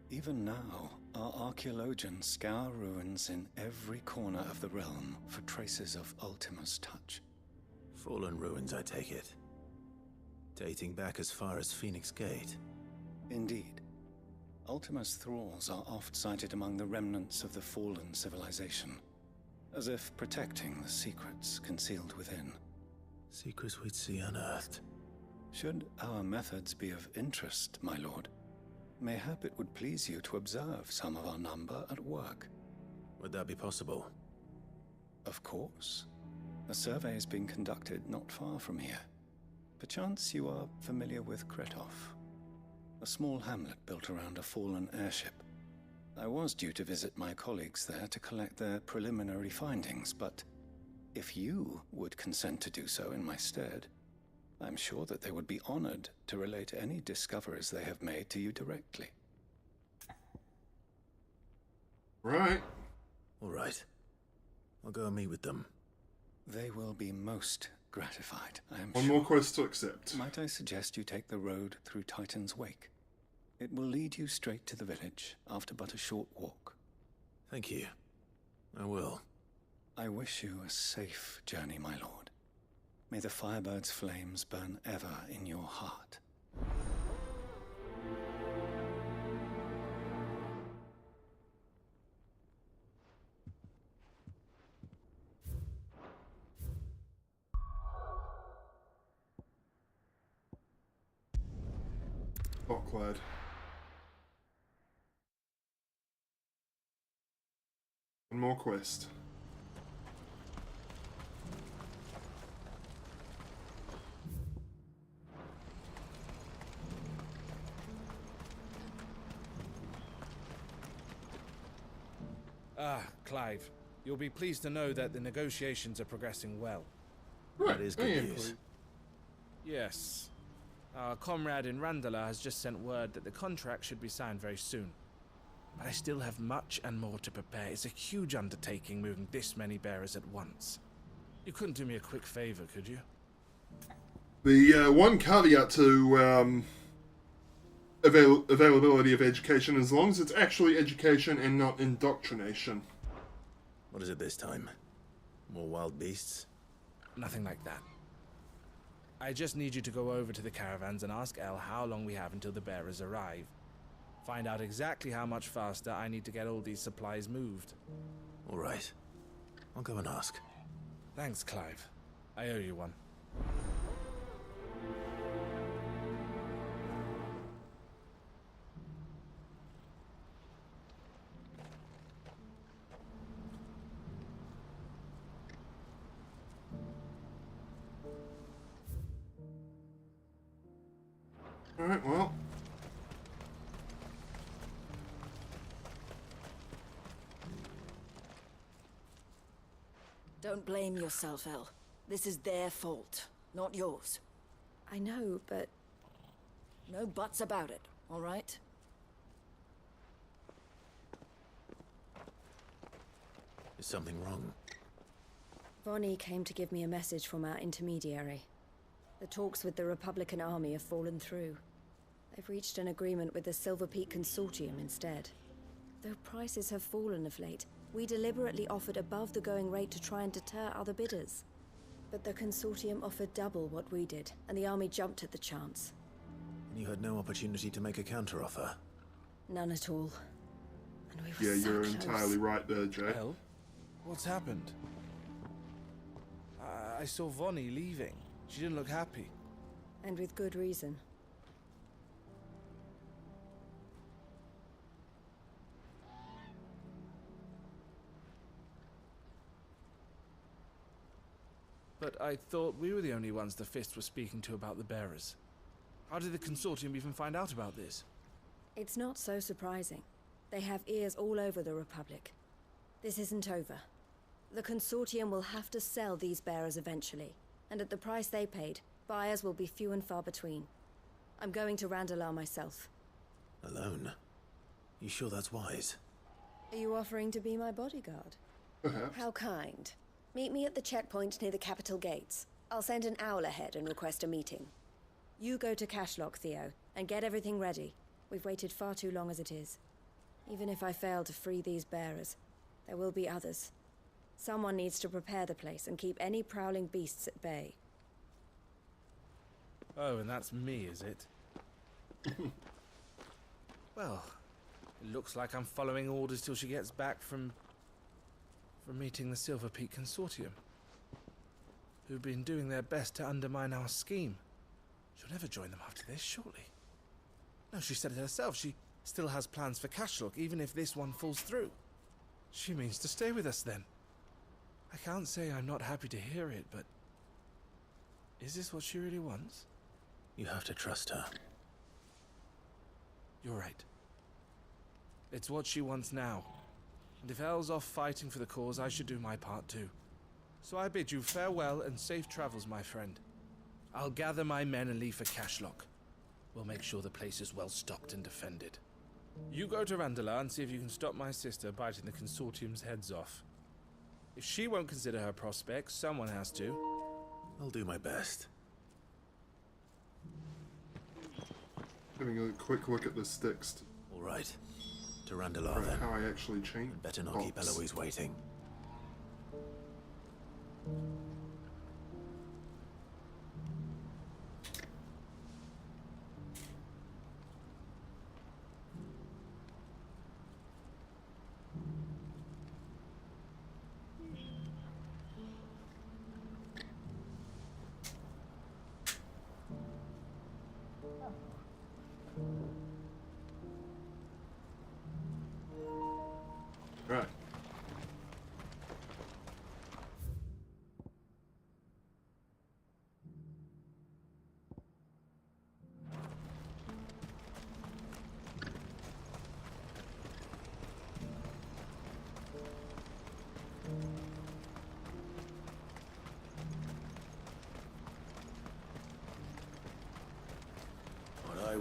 Even now, our archaeologians scour ruins in every corner of the realm for traces of Ultima's touch. Fallen ruins, I take it. Dating back as far as Phoenix Gate. Indeed. Ultima's thralls are oft sighted among the remnants of the fallen civilization, as if protecting the secrets concealed within. Secrets we'd see unearthed. Should our methods be of interest, my lord, mayhap it would please you to observe some of our number at work. Would that be possible? Of course. A survey is being conducted not far from here. Perchance you are familiar with Kretov, a small hamlet built around a fallen airship. I was due to visit my colleagues there to collect their preliminary findings, but if you would consent to do so in my stead, I'm sure that they would be honored to relate any discoveries they have made to you directly. Right. All right. I'll go and meet with them. They will be most gratified, I am One sure. more quest to accept. Might I suggest you take the road through Titan's Wake? It will lead you straight to the village after but a short walk. Thank you. I will. I wish you a safe journey, my lord. May the Firebird's flames burn ever in your heart. Clocklad. One more quest. Clive, you'll be pleased to know that the negotiations are progressing well. That is good news. Yes. Our comrade in Randala has just sent word that the contract should be signed very soon. But I still have much and more to prepare. It's a huge undertaking moving this many bearers at once. You couldn't do me a quick favor, could you? The one caveat to availability of education, as long as it's actually education and not indoctrination. What is it this time? More wild beasts? Nothing like that. I just need you to go over to the caravans and ask El how long we have until the bearers arrive. Find out exactly how much faster I need to get all these supplies moved. All right. I'll go and ask. Thanks, Clive. I owe you one. Alright, well. Don't blame yourself, El. This is their fault, not yours. I know, but... No buts about it, all right? Is something wrong? Vonnie came to give me a message from our intermediary. The talks with the Republican army have fallen through. They've reached an agreement with the Silver Peak Consortium instead. Though prices have fallen of late, we deliberately offered above the going rate to try and deter other bidders. But the Consortium offered double what we did, and the army jumped at the chance. And you had no opportunity to make a counteroffer? None at all. And we were Yeah, so you're close. entirely right there, Jay. El? What's happened? I saw Vonnie leaving. She didn't look happy. And with good reason. But I thought we were the only ones the Fist was speaking to about the bearers. How did the Consortium even find out about this? It's not so surprising. They have ears all over the Republic. This isn't over. The Consortium will have to sell these bearers eventually, and at the price they paid, buyers will be few and far between. I'm going to Randalar myself. Alone? You sure that's wise? Are you offering to be my bodyguard? Perhaps. How kind. Meet me at the checkpoint near the capital gates. I'll send an owl ahead and request a meeting. You go to Cashlock, Theo, and get everything ready. We've waited far too long as it is. Even if I fail to free these bearers, there will be others. Someone needs to prepare the place and keep any prowling beasts at bay. Oh, and that's me, is it? Well, it looks like I'm following orders till she gets back from meeting the Silver Peak Consortium, who've been doing their best to undermine our scheme. She'll never join them after this, surely. No, she said it herself. She still has plans for Cashlock, even if this one falls through. She means to stay with us, then. I can't say I'm not happy to hear it, but... is this what she really wants? You have to trust her. You're right. It's what she wants now. And if Elle's off fighting for the cause, I should do my part too. So I bid you farewell and safe travels, my friend. I'll gather my men and leave for Cashlock. We'll make sure the place is well stocked and defended. You go to Randalar and see if you can stop my sister biting the Consortium's heads off. If she won't consider her prospects, someone has to. I'll do my best. Having a quick look at the sticks. All right. To Randalar, then. How I actually change. Better not keep Eloise waiting.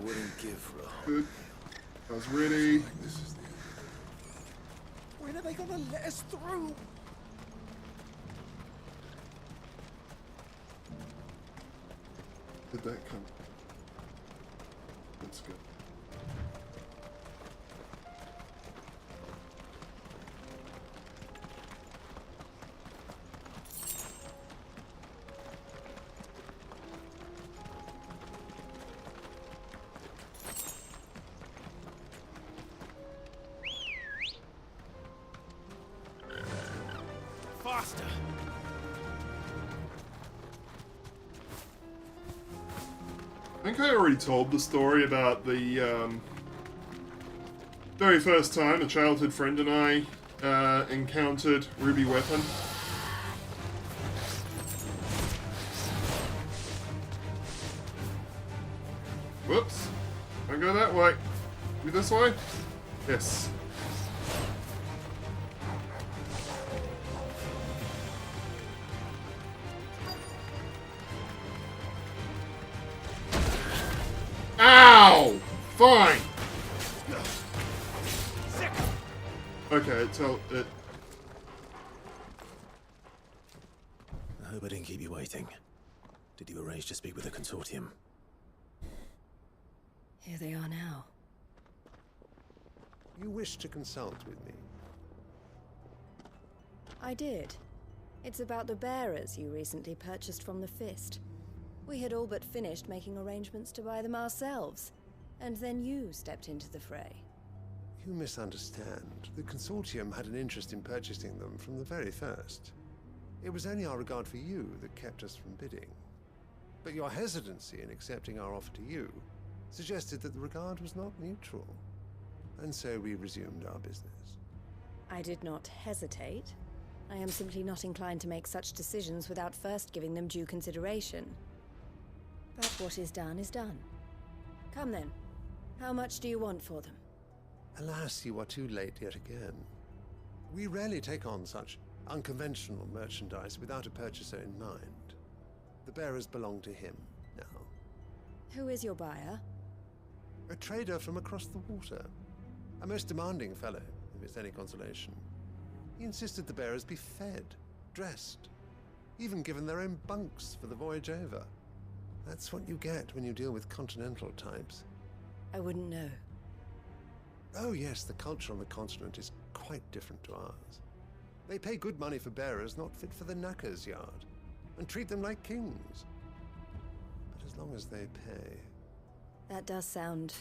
wouldn't give for a whole Good. I was ready. When are they gonna let us through? Did that come? That's good. Faster! I think I already told the story about the very first time a childhood friend and I encountered Ruby Weapon. Whoops. Don't go that way. Go this way? Yes. Ow! Fine! Okay, so it... I hope I didn't keep you waiting. Did you arrange to speak with the consortium? Here they are now. You wish to consult with me? I did. It's about the bearers you recently purchased from the Fist. We had all but finished making arrangements to buy them ourselves, and then you stepped into the fray. You misunderstand. The consortium had an interest in purchasing them from the very first. It was only our regard for you that kept us from bidding. But your hesitancy in accepting our offer to you suggested that the regard was not mutual. And so we resumed our business. I did not hesitate. I am simply not inclined to make such decisions without first giving them due consideration. But what is done is done. Come then. How much do you want for them? Alas, you are too late yet again. We rarely take on such unconventional merchandise without a purchaser in mind. The bearers belong to him now. Who is your buyer? A trader from across the water. A most demanding fellow, if it's any consolation. He insisted the bearers be fed, dressed, even given their own bunks for the voyage over. That's what you get when you deal with continental types. I wouldn't know. Oh yes, the culture on the continent is quite different to ours. They pay good money for bearers not fit for the knacker's yard, and treat them like kings. But as long as they pay... That does sound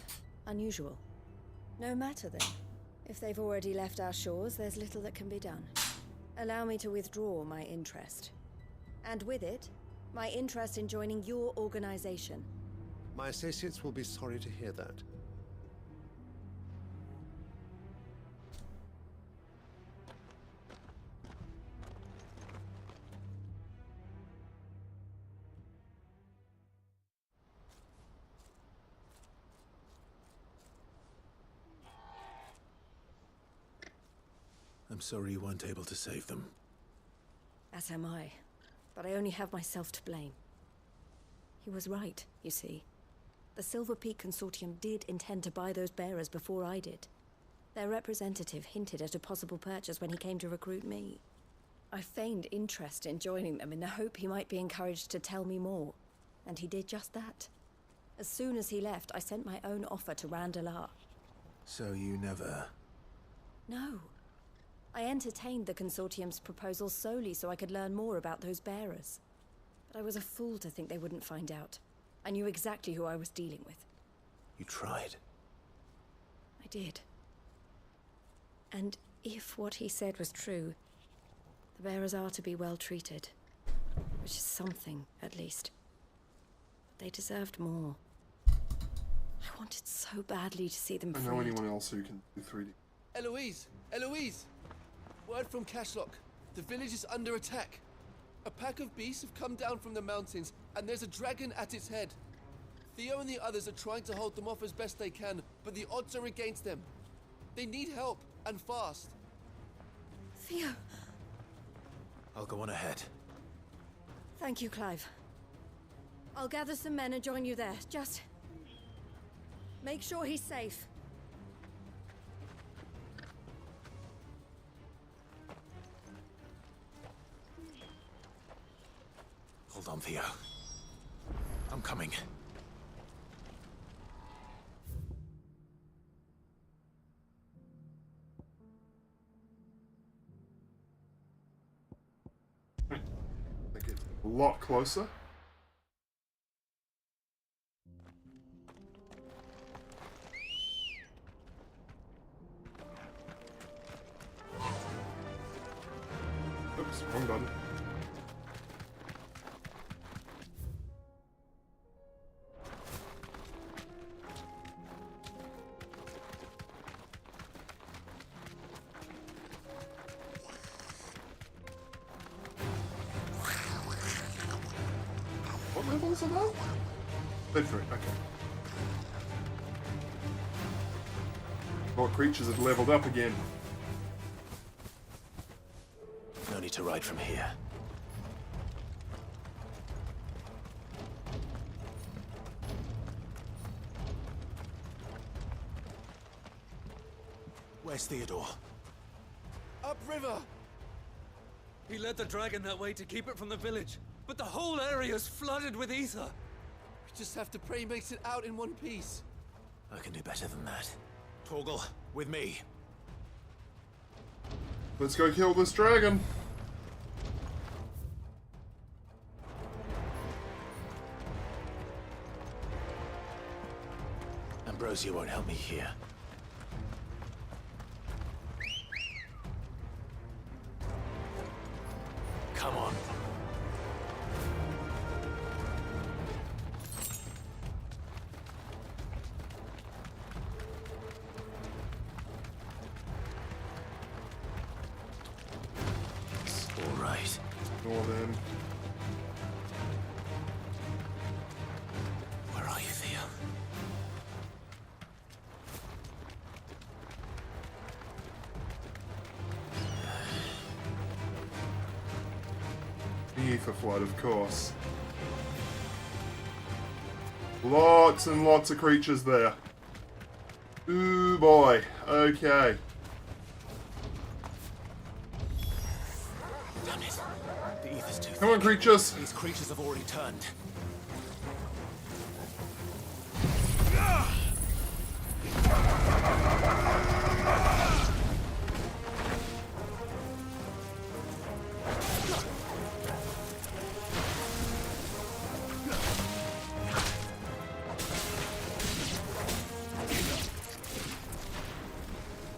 unusual. No matter then. If they've already left our shores, there's little that can be done. Allow me to withdraw my interest. And with it, my interest in joining your organization. My associates will be sorry to hear that. I'm sorry you weren't able to save them. As am I. But I only have myself to blame. He was right, you see. The Silver Peak Consortium did intend to buy those bearers before I did. Their representative hinted at a possible purchase when he came to recruit me. I feigned interest in joining them in the hope he might be encouraged to tell me more. And he did just that. As soon as he left, I sent my own offer to Randalar. So you never... No. I entertained the Consortium's proposal solely so I could learn more about those bearers. But I was a fool to think they wouldn't find out. I knew exactly who I was dealing with. You tried. I did. And if what he said was true, the bearers are to be well treated. Which is something, at least. They deserved more. I wanted so badly to see them I freed. know anyone else who can do 3D. Eloise! Eloise! Word from Cashlock. The village is under attack. A pack of beasts have come down from the mountains, and there's a dragon at its head. Theo and the others are trying to hold them off as best they can, but the odds are against them. They need help, and fast. Theo! I'll go on ahead. Thank you, Clive. I'll gather some men and join you there. Just... Make sure he's safe. Hold on, Theo. I'm coming. Make it a lot closer. Oops, wrong button. What levels are that? They're 3, okay. More creatures have leveled up again. No need to ride from here. Where's Theodore? Upriver! He led the dragon that way to keep it from the village, but the whole area's flooded with ether. We just have to pray he makes it out in one piece. I can do better than that. Torgal, with me. Let's go kill this dragon. Ambrosia won't help me here. Come on. All right. Ignore them. Where are you, Theo? The ether flood, of course. Lots and lots of creatures there. Ooh boy. Okay. Damn it. The ether's too Come on, thick. creatures. These creatures have already turned.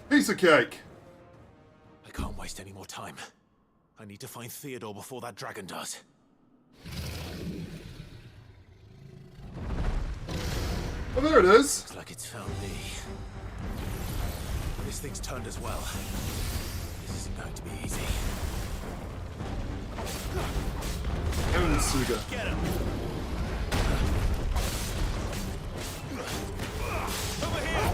Piece of cake. I can't waste any more time. I need to find Theodore before that dragon does. Oh, there it is. Looks like it's found me. This thing's turned as well. This isn't going to be easy. Cannon Suga. Get him! Over here!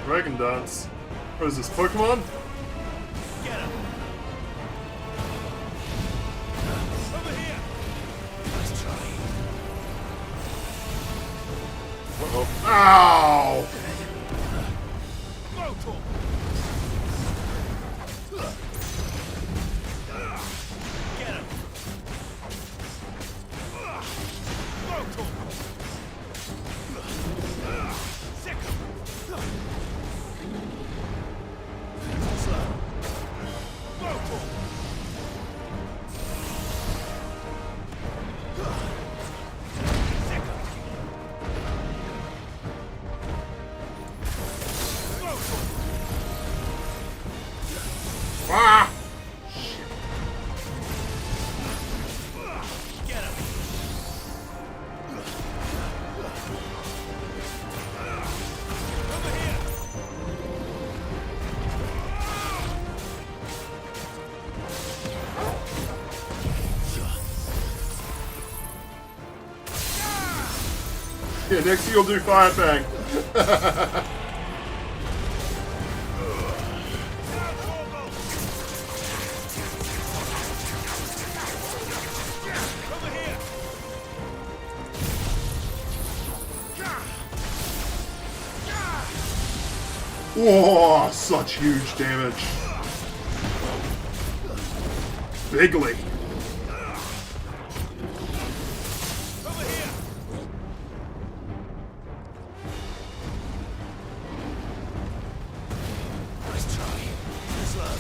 Dragon Dance. What is this, Pokemon? Get him! Over here! Let's try. Uh-oh. Ow! Motor! Get him! Motor! Sick him! Slow. Motor! Sick him! Motor! Ah! Get him! Over here! Yeah, next you'll do Fire Fang. Over here! Whoa, such huge damage. Bigly. Over here! Nice try. Slow.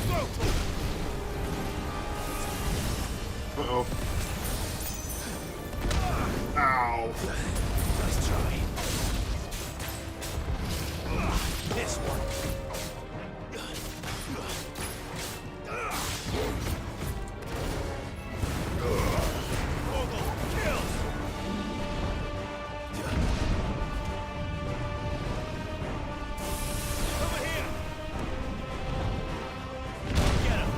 Motor! Uh-oh. Ow. Nice try. This one. Kill. Over here. Get him.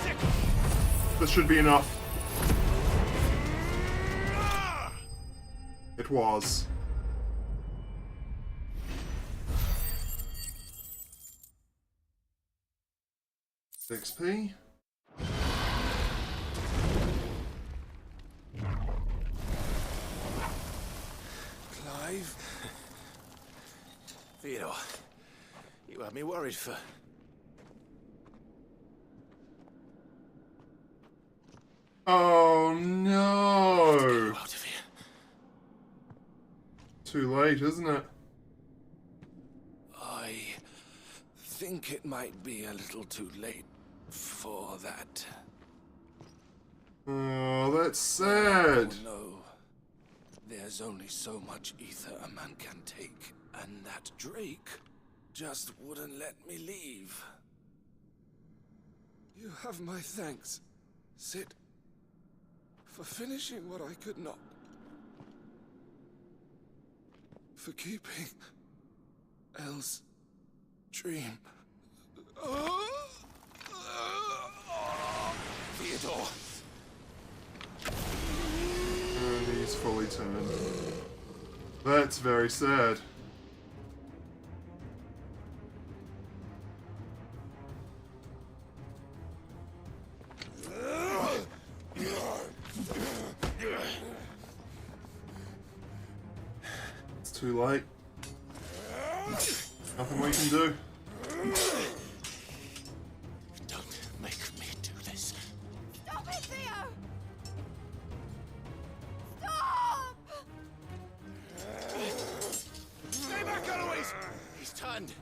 Sick. This should be enough. It was. XP. Clive? Theodore, you had me worried for... Oh no! Out of here. Too late, isn't it? I think it might be a little too late for that. Oh, that's sad. Oh no. There's only so much ether a man can take, and that Drake just wouldn't let me leave. You have my thanks, Sid, for finishing what I could not. For keeping Elle's dream. Theodore! And he's fully turned. That's very sad. It's too late. Nothing we can do. Don't make me do this. Stop it, Theo! Stop! Stay back, Eloise! He's turned.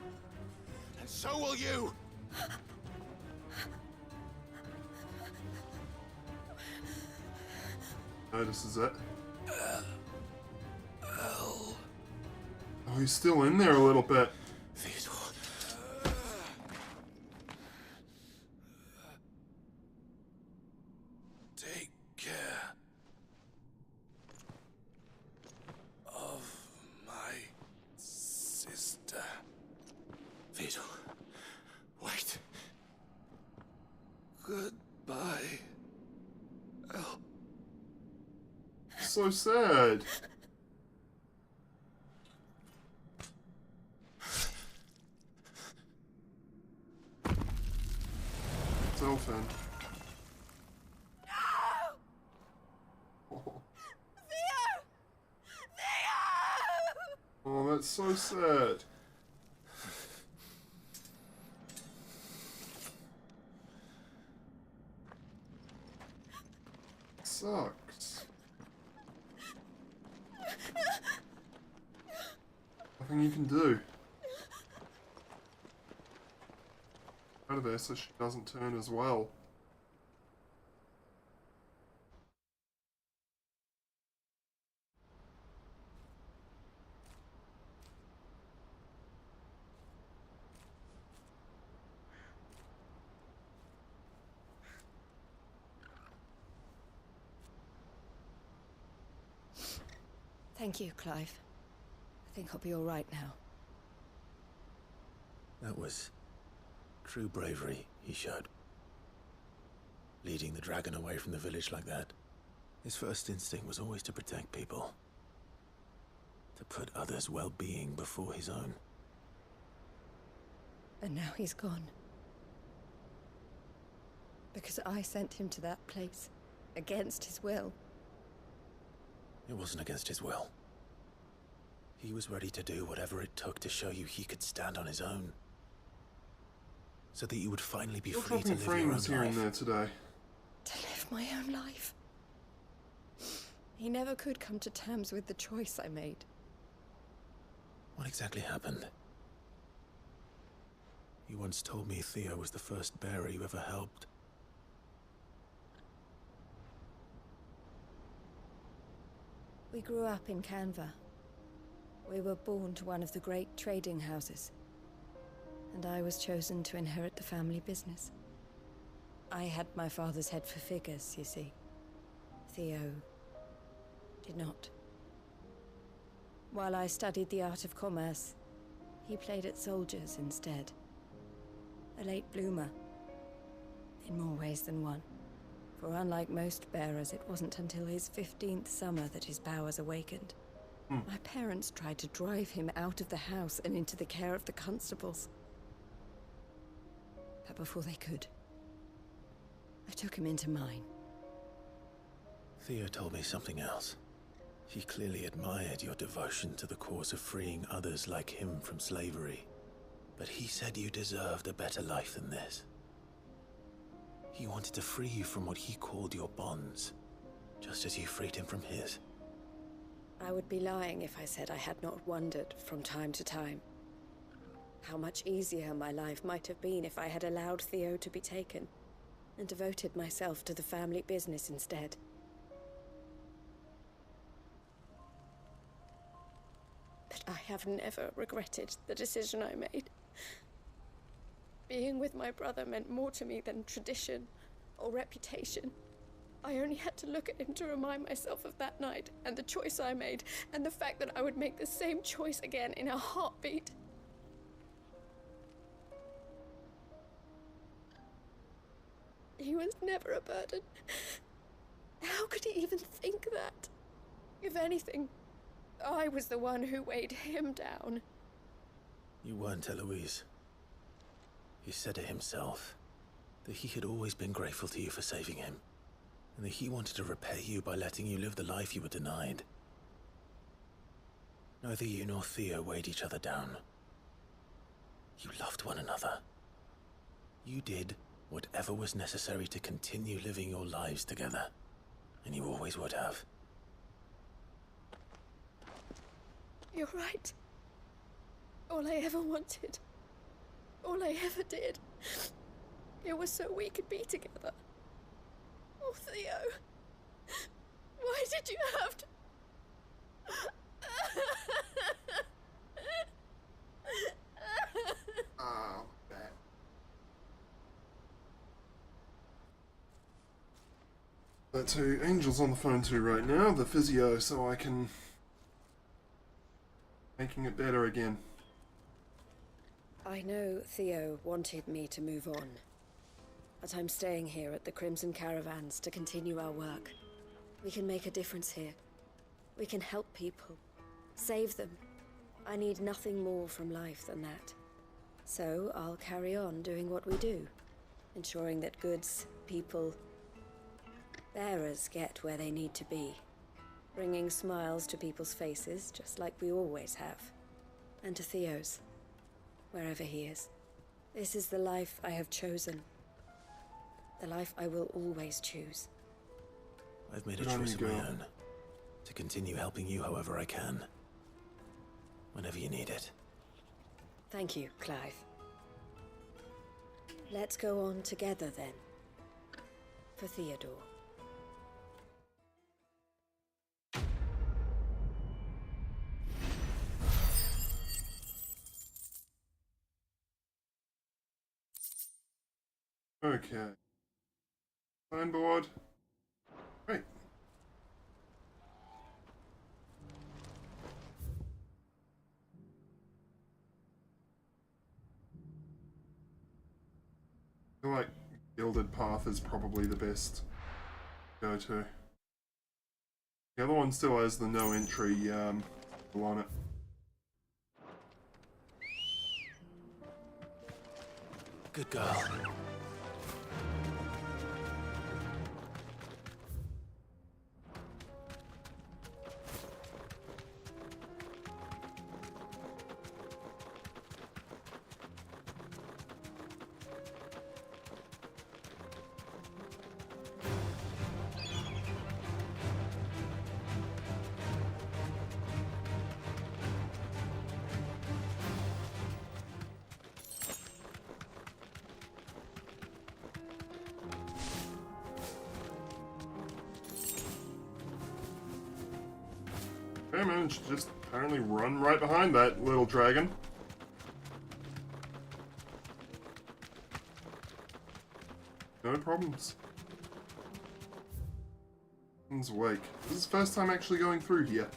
And so will you! No, this is it. Elle. Oh, he's still in there a little bit. Theodore. Take care of my sister. Theodore, wait. Goodbye, Elle. so sad. It's Elfin. Oh, that's so sad. Sucks. Nothing you can do. Out of there so she doesn't turn as well. Thank you, Clive. I think I'll be all right now. That was true bravery he showed. Leading the dragon away from the village like that. His first instinct was always to protect people. To put others' well-being before his own. And now he's gone. Because I sent him to that place, against his will. It wasn't against his will. He was ready to do whatever it took to show you he could stand on his own. So that you would finally be You're free to dropping live your own frames here and life. there today. To live my own life. He never could come to terms with the choice I made. What exactly happened? You once told me Theo was the first bearer you ever helped. We grew up in Canva. We were born to one of the great trading houses. And I was chosen to inherit the family business. I had my father's head for figures, you see. Theo did not. While I studied the art of commerce, he played at soldiers instead. A late bloomer. In more ways than one. For unlike most bearers, it wasn't until his 15th summer that his powers awakened. My parents tried to drive him out of the house and into the care of the constables. But before they could, I took him into mine. Theo told me something else. He clearly admired your devotion to the cause of freeing others like him from slavery. But he said you deserved a better life than this. He wanted to free you from what he called your bonds, just as you freed him from his. I would be lying if I said I had not wondered from time to time how much easier my life might have been if I had allowed Theo to be taken and devoted myself to the family business instead. But I have never regretted the decision I made. Being with my brother meant more to me than tradition or reputation. I only had to look at him to remind myself of that night, and the choice I made, and the fact that I would make the same choice again in a heartbeat. He was never a burden. How could he even think that? If anything, I was the one who weighed him down. You weren't, Eloise. He said it himself, that he had always been grateful to you for saving him, and that he wanted to repay you by letting you live the life you were denied. Neither you nor Theo weighed each other down. You loved one another. You did whatever was necessary to continue living your lives together, and you always would have. You're right. All I ever wanted, all I ever did, it was so we could be together. Oh, Theo, why did you have to... Oh, that. That's who Angel's on the phone to right now, the physio, so I can... making it better again. I know Theo wanted me to move on, but I'm staying here at the Crimson Caravans to continue our work. We can make a difference here, We can help people. Save them. I need nothing more from life than that. So I'll carry on doing what we do. Ensuring that goods, people, bearers get where they need to be. Bringing smiles to people's faces, just like we always have. And to Theo's, wherever he is. This is the life I have chosen. The life I will always choose. I've made a choice of my own. To continue helping you however I can. Whenever you need it. Thank you, Clive. Let's go on together then. For Theodore. Okay. Signboard. Great. I feel like Gilded Path is probably the best go-to. The other one still has the no entry on it. Good girl. I managed to just apparently run right behind that little dragon. No problems. He's awake. This is the first time actually going through here.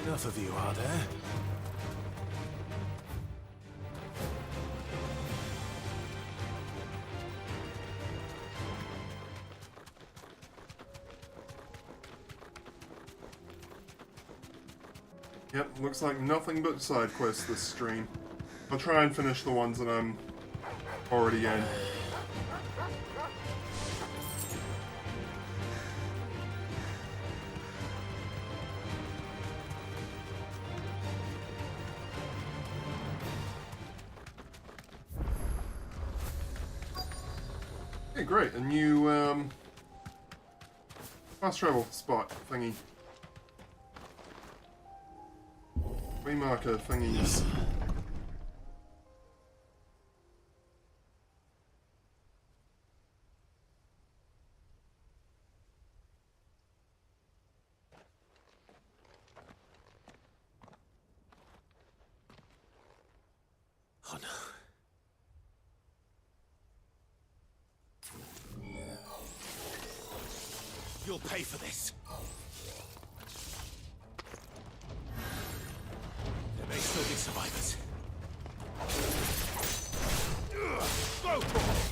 Enough of you, are there? Yep, looks like nothing but side quests this stream. I'll try and finish the ones that I'm already in. Hey, great, a new fast travel spot thingy. Remarker thingies. Oh no. You'll pay for this. There may still be survivors. Go for it!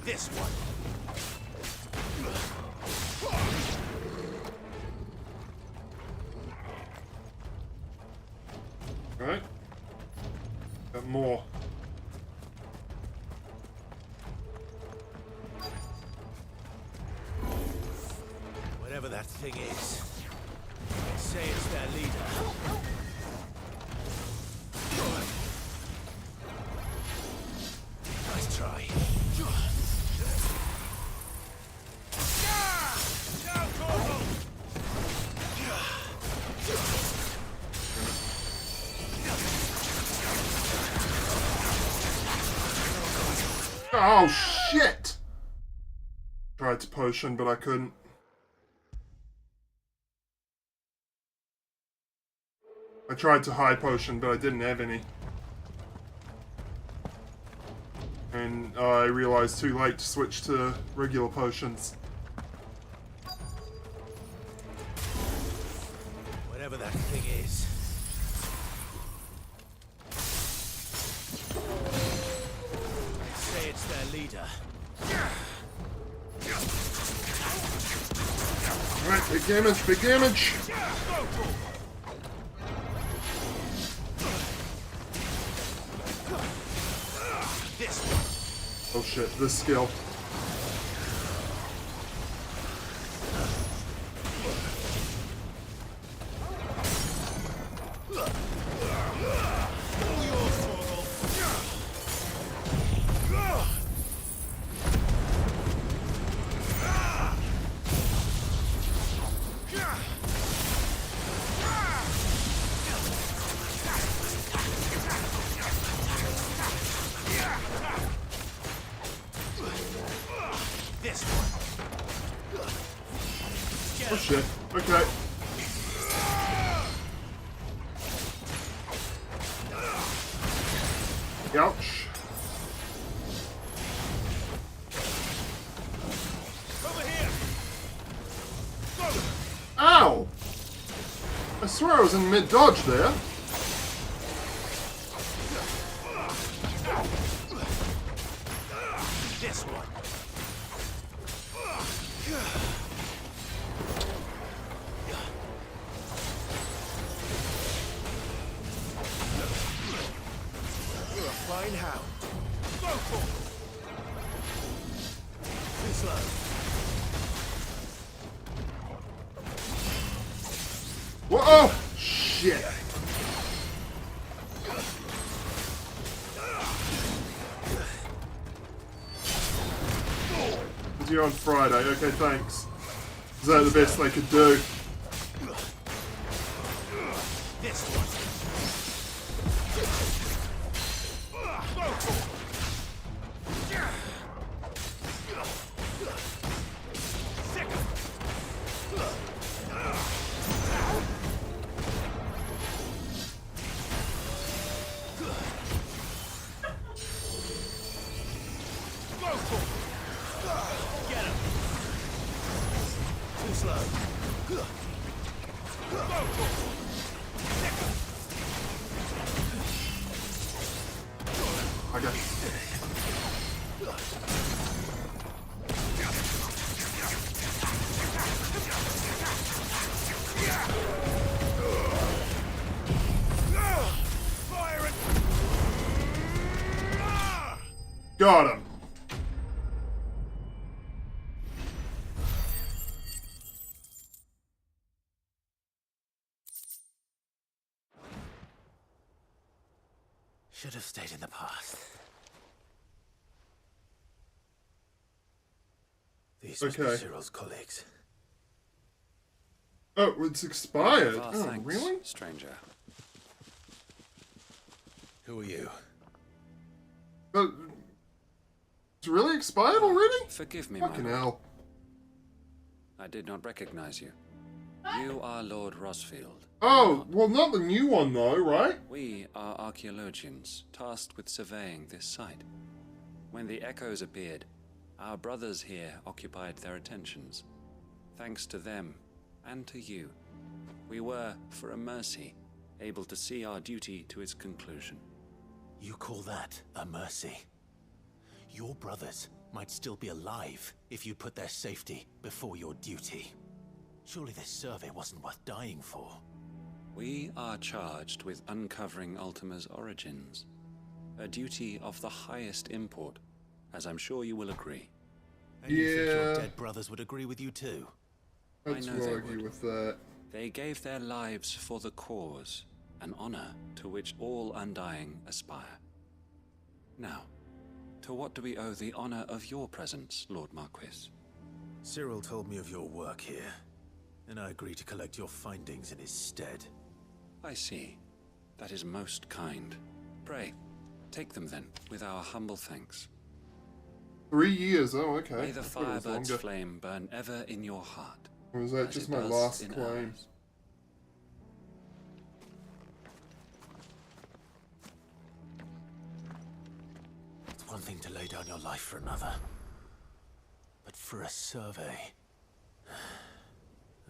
This one. Right. Got more. Whatever that thing is, say it's their leader. Nice try. Oh shit! Tried to potion, but I couldn't. I tried to high potion, but I didn't have any. And I realised too late to switch to regular potions. Whatever that thing is. I'd say it's their leader. Alright, big damage, big damage! Oh shit, this skill. Oh shit, okay. Ouch. Ow! I swear I was in mid-dodge there. This one. You're a flying hound. Go for it. Too slow. Whoa! Oh, shit! You're on Friday. Okay, thanks. Is that the best they could do? This one. Get him. Too slow. Okay. Got him. Should have stayed in the past. These must be Okay. Cyril's colleagues. Oh, it's expired. Our Oh, thanks, really? stranger. Who are you? It's really expired already? Forgive me, Fucking my hell. lord. I did not recognize you. You are Lord Rosfield. Oh, well, not the new one though, right? We are archaeologians, tasked with surveying this site. When the echoes appeared, our brothers here occupied their attentions. Thanks to them, and to you, we were, for a mercy, able to see our duty to its conclusion. You call that a mercy? Your brothers might still be alive if you put their safety before your duty. Surely this survey wasn't worth dying for. We are charged with uncovering Ultima's origins, a duty of the highest import, as I'm sure you will agree. And you think your dead brothers would agree with you too? Let's I know they argue would. with that. They gave their lives for the cause, an honor to which all undying aspire. Now, to what do we owe the honor of your presence, Lord Marquis? Cyril told me of your work here, and I agreed to collect your findings in his stead. I see. That is most kind. Pray, take them then, with our humble thanks. 3 years, oh, okay. May the I thought it was Firebird's longer. flame burn ever in your heart. Or was that as just it my does last in claim? ours. It's one thing to lay down your life for another. But for a survey...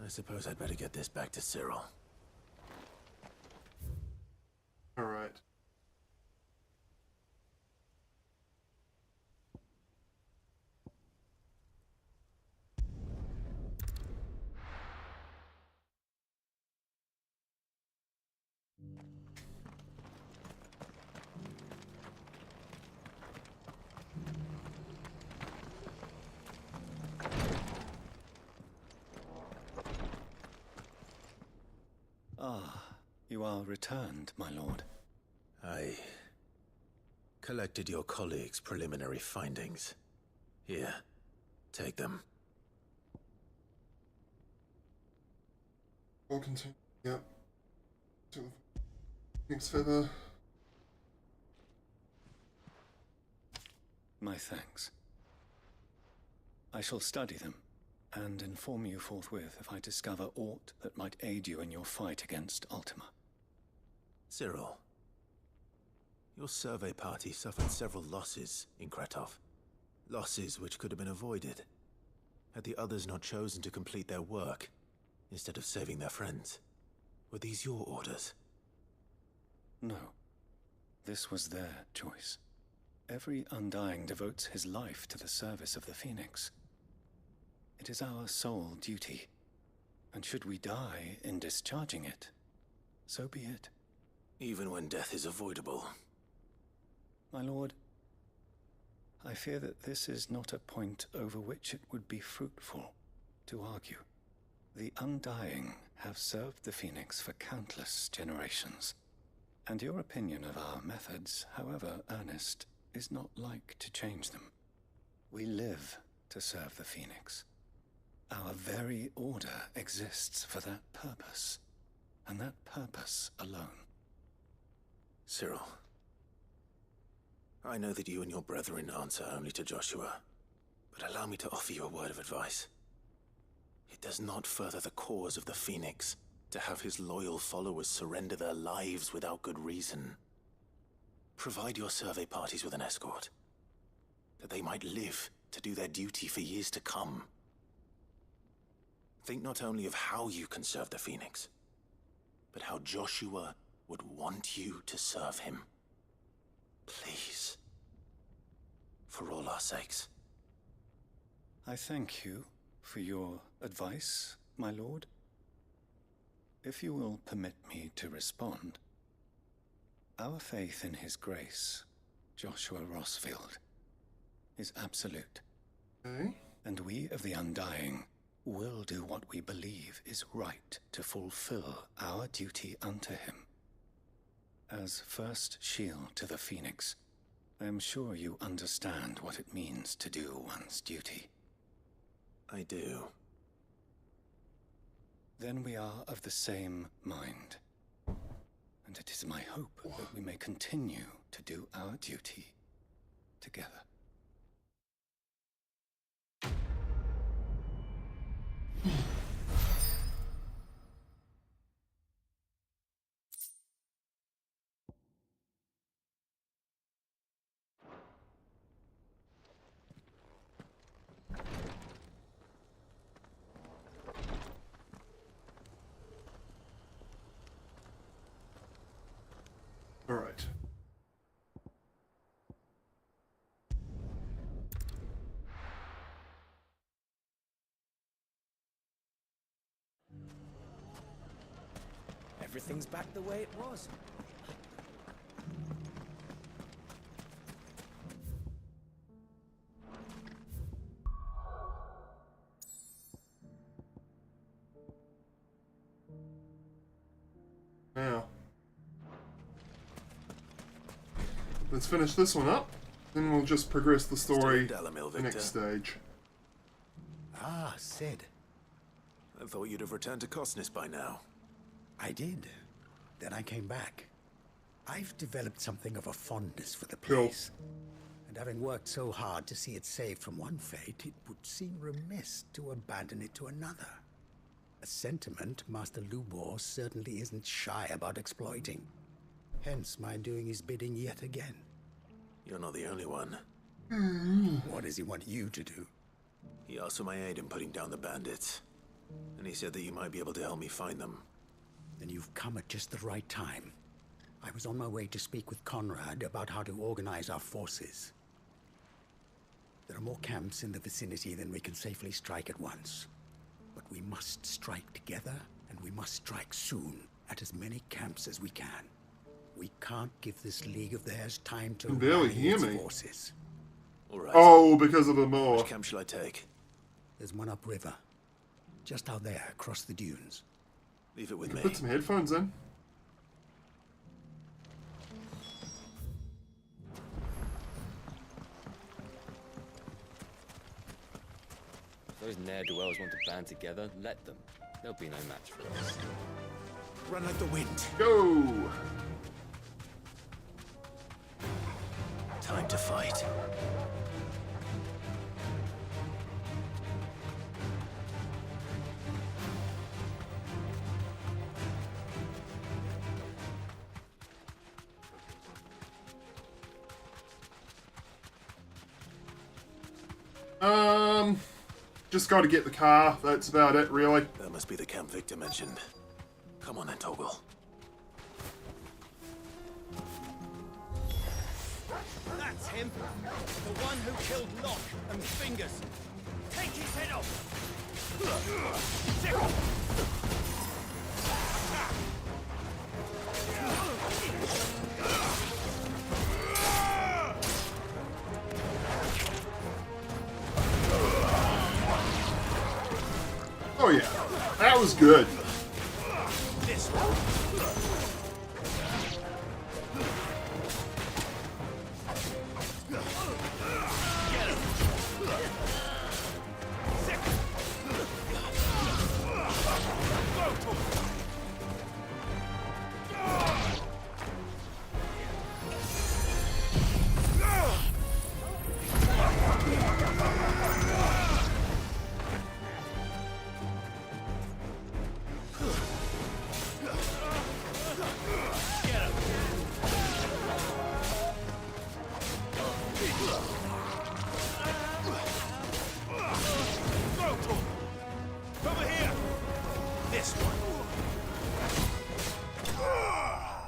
I suppose I'd better get this back to Cyril. Alright. Ah, you are returned, my lord. I collected your colleagues' preliminary findings. Here, take them. We'll continue. Yep. Thanks, Feather. My thanks. I shall study them and inform you forthwith if I discover aught that might aid you in your fight against Ultima. Cyril, your survey party suffered several losses in Kretov. Losses which could have been avoided had the others not chosen to complete their work instead of saving their friends. Were these your orders? No. This was their choice. Every Undying devotes his life to the service of the Phoenix. It is our sole duty, and should we die in discharging it, so be it. Even when death is avoidable. My lord, I fear that this is not a point over which it would be fruitful to argue. The Undying have served the Phoenix for countless generations, and your opinion of our methods, however earnest, is not like to change them. We live to serve the Phoenix. Our very order exists for that purpose, and that purpose alone. Cyril, I know that you and your brethren answer only to Joshua, but allow me to offer you a word of advice. It does not further the cause of the Phoenix to have his loyal followers surrender their lives without good reason. Provide your survey parties with an escort, that they might live to do their duty for years to come. Think not only of how you can serve the Phoenix, but how Joshua would want you to serve him. Please. For all our sakes. I thank you for your advice, my lord. If you will permit me to respond, our faith in his grace, Joshua Rosfield, is absolute. And we of the Undying will do what we believe is right to fulfill our duty unto him. As first shield to the Phoenix, I am sure you understand what it means to do one's duty. I do. Then we are of the same mind. And it is my hope that we may continue to do our duty together. All right. Everything's back the way it was. Now, let's finish this one up, then we'll just progress the story the next stage. Ah, Sid. I thought you'd have returned to Cosnus by now. I did. Then I came back. I've developed something of a fondness for the place. And having worked so hard to see it saved from one fate, it would seem remiss to abandon it to another. A sentiment Master Lubor certainly isn't shy about exploiting. Hence my doing his bidding yet again. You're not the only one. What does he want you to do? He asked for my aid in putting down the bandits. And he said that you might be able to help me find them. Then you've come at just the right time. I was on my way to speak with Conrad about how to organize our forces. There are more camps in the vicinity than we can safely strike at once. But we must strike together, and we must strike soon at as many camps as we can. We can't give this league of theirs time to barely rally hear its me. forces. All right. Oh, because of the moor. Which camp shall I take? There's one upriver. Just out there, across the dunes. Leave it with me. Put some headphones in. If those ne'er-do-wells want to band together, let them. There'll be no match for us. Run like the wind. Go! Time to fight. Just got to get the car. That's about it, really. That must be the camp Victor mentioned. Come on then, Toggle. That's him. The one who killed Locke and Fingers. Take his head off. Oh yeah, that was good. This one.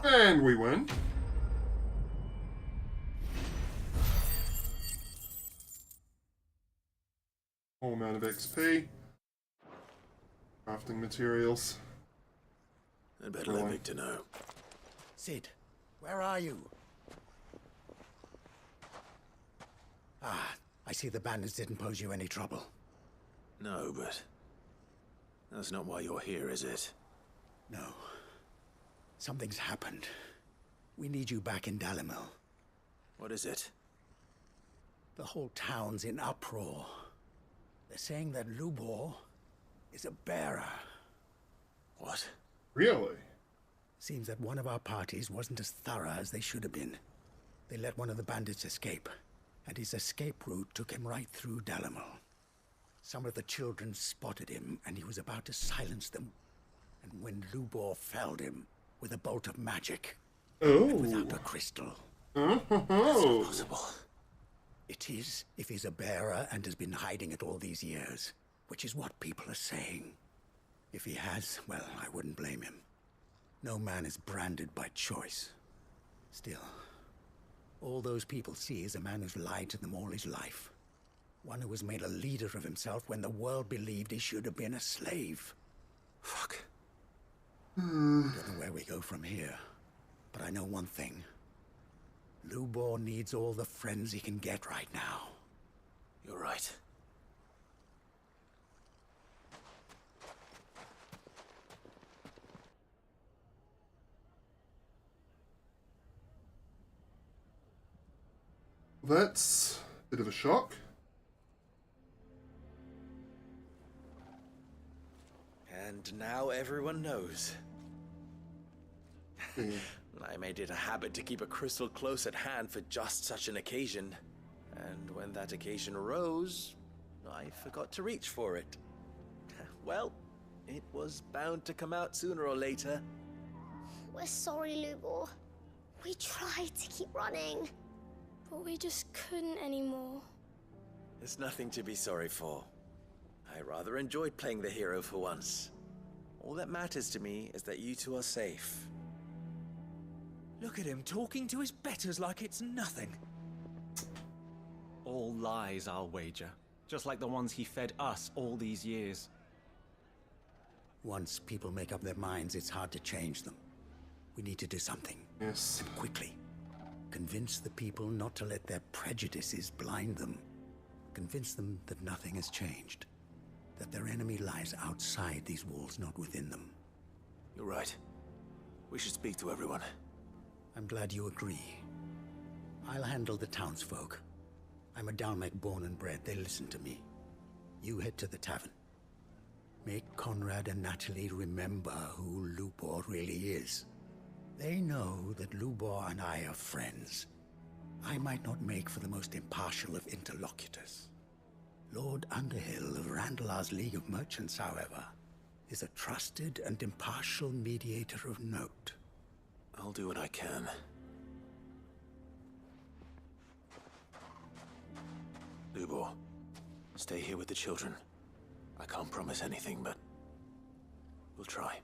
And we win. Whole amount of XP. Crafting materials. I'd better let Victor know. Sid, where are you? Ah, I see the bandits didn't pose you any trouble. No, but that's not why you're here, is it? No. Something's happened. We need you back in Dalimil. What is it? The whole town's in uproar. They're saying that Lubor is a bearer. What? Really? Seems that one of our parties wasn't as thorough as they should have been. They let one of the bandits escape, and his escape route took him right through Dalimil. Some of the children spotted him, and he was about to silence them. And when Lubor felled him with a bolt of magic, and without a crystal. That's not possible. It is, if he's a bearer and has been hiding it all these years, which is what people are saying. If he has, well, I wouldn't blame him. No man is branded by choice. Still, all those people see is a man who's lied to them all his life. One who was made a leader of himself when the world believed he should have been a slave. Fuck. I don't know where we go from here, but I know one thing. Lubor needs all the friends he can get right now. You're right. That's a bit of a shock. And now everyone knows. I made it a habit to keep a crystal close at hand for just such an occasion. And when that occasion arose, I forgot to reach for it. Well, it was bound to come out sooner or later. We're sorry, Lubor. We tried to keep running. But we just couldn't anymore. There's nothing to be sorry for. I rather enjoyed playing the hero for once. All that matters to me is that you two are safe. Look at him talking to his betters like it's nothing. All lies, I'll wager. Just like the ones he fed us all these years. Once people make up their minds, it's hard to change them. We need to do something. Yes. And quickly. Convince the people not to let their prejudices blind them. Convince them that nothing has changed. That their enemy lies outside these walls, not within them. You're right. We should speak to everyone. I'm glad you agree. I'll handle the townsfolk. I'm a Dalmec born and bred. They listen to me. You head to the tavern. Make Conrad and Natalie remember who Lubor really is. They know that Lubor and I are friends. I might not make for the most impartial of interlocutors. Lord Underhill of Randalar's League of Merchants, however, is a trusted and impartial mediator of note. I'll do what I can. Lubor, stay here with the children. I can't promise anything, but we'll try.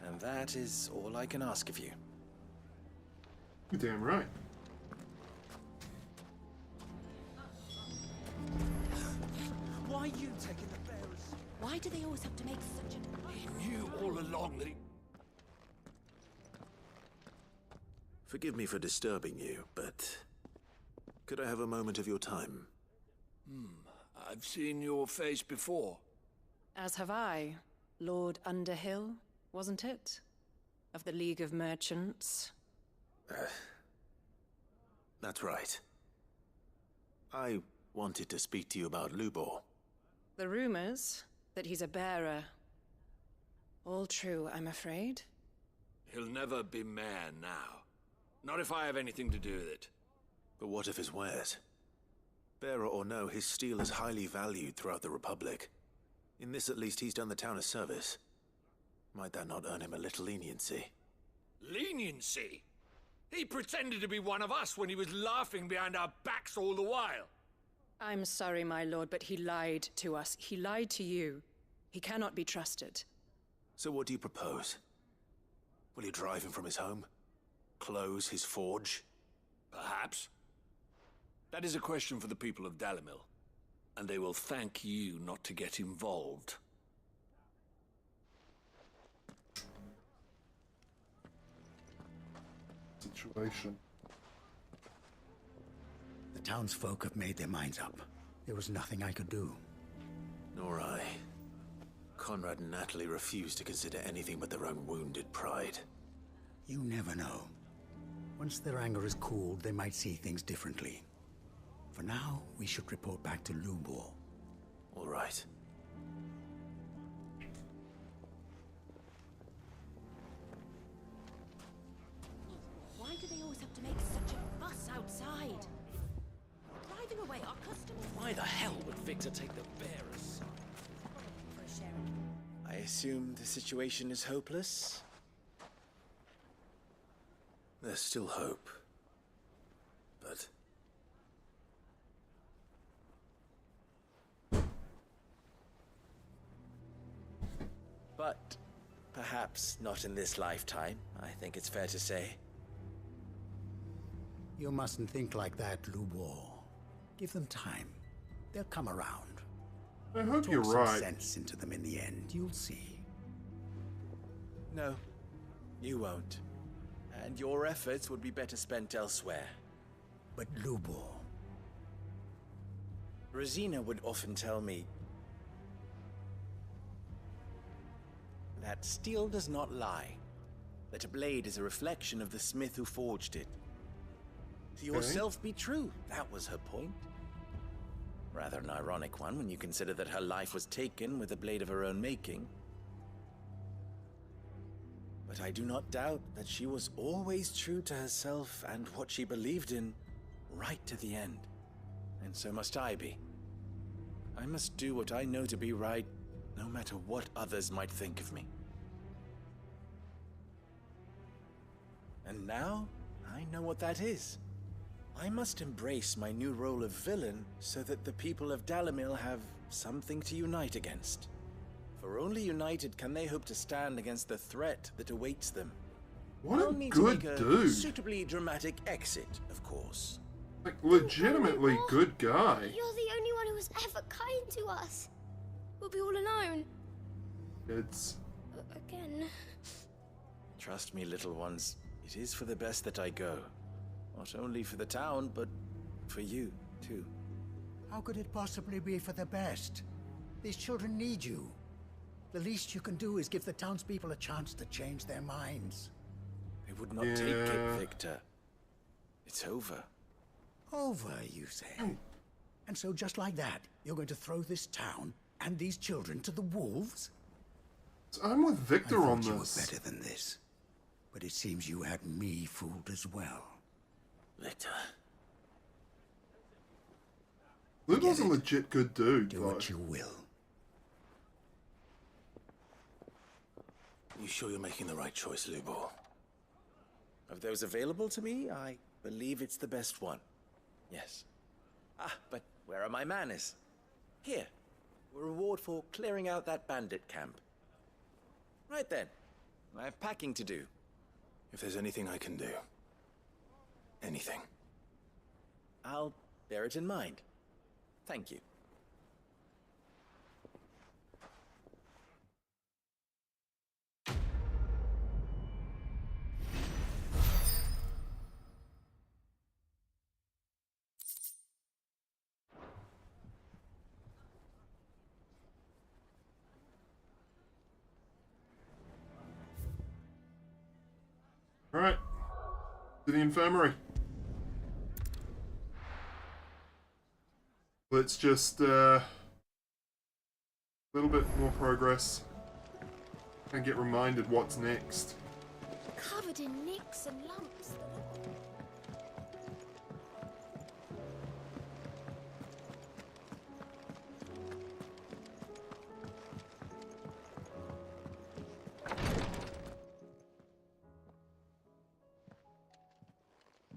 And that is all I can ask of you. You're damn right. Why are you taking the bearers? Why do they always have to make such a... He knew all along that he... Forgive me for disturbing you, but could I have a moment of your time? I've seen your face before. As have I, Lord Underhill, wasn't it? Of the League of Merchants. That's right. I wanted to speak to you about Lubor. The rumors that he's a bearer. All true, I'm afraid. He'll never be mayor now. Not if I have anything to do with it. But what of his wares? Bearer or no, his steel is highly valued throughout the Republic. In this, at least, he's done the town a service. Might that not earn him a little leniency? Leniency? He pretended to be one of us when he was laughing behind our backs all the while. I'm sorry, my lord, but he lied to us. He lied to you. He cannot be trusted. So what do you propose? Will you drive him from his home? Close his forge? Perhaps. That is a question for the people of Dalimil, and they will thank you not to get involved. Situation. The townsfolk have made their minds up. There was nothing I could do. Nor I. Conrad and Natalie refused to consider anything but their own wounded pride. You never know. Once their anger is cooled, they might see things differently. For now, we should report back to Lubor. All right. Why do they always have to make such a fuss outside? Driving away our customers. Why the hell would Victor take the bearer's side? For a share. I assume the situation is hopeless? There's still hope. But... But perhaps not in this lifetime, I think it's fair to say. You mustn't think like that, Lubor. Give them time. They'll come around. I hope Talk you're some right. sense into them in the end. You'll see. No, you won't. And your efforts would be better spent elsewhere. But Lubor... Rosina would often tell me that steel does not lie. That a blade is a reflection of the smith who forged it. To yourself be true, that was her point. Rather an ironic one when you consider that her life was taken with a blade of her own making. But I do not doubt that she was always true to herself and what she believed in, right to the end. And so must I be. I must do what I know to be right, no matter what others might think of me. And now, I know what that is. I must embrace my new role of villain so that the people of Dalimil have something to unite against. For only united can they hope to stand against the threat that awaits them. What I'll a need good to make a dude. suitably dramatic exit, of course. Like, legitimately good guy. You're the only one who was ever kind to us. We'll be all alone. It's... Again. Trust me, little ones. It is for the best that I go. Not only for the town, but for you, too. How could it possibly be for the best? These children need you. The least you can do is give the townspeople a chance to change their minds. They would not take it, Victor. It's over. Over, you say? And so just like that, you're going to throw this town and these children to the wolves? So I'm with Victor on you this. were better than this. But it seems you had me fooled as well. Victor. Ludo's a legit good dude. Do what you will. You sure you're making the right choice, Lubo? Of those available to me, I believe it's the best one. Yes. Ah, but where are my manners? Here. A reward for clearing out that bandit camp. Right then. I have packing to do. If there's anything I can do. Anything. I'll bear it in mind. Thank you. Alright. To the infirmary. Let's just, a little bit more progress. And get reminded what's next. Covered in nicks and lumps.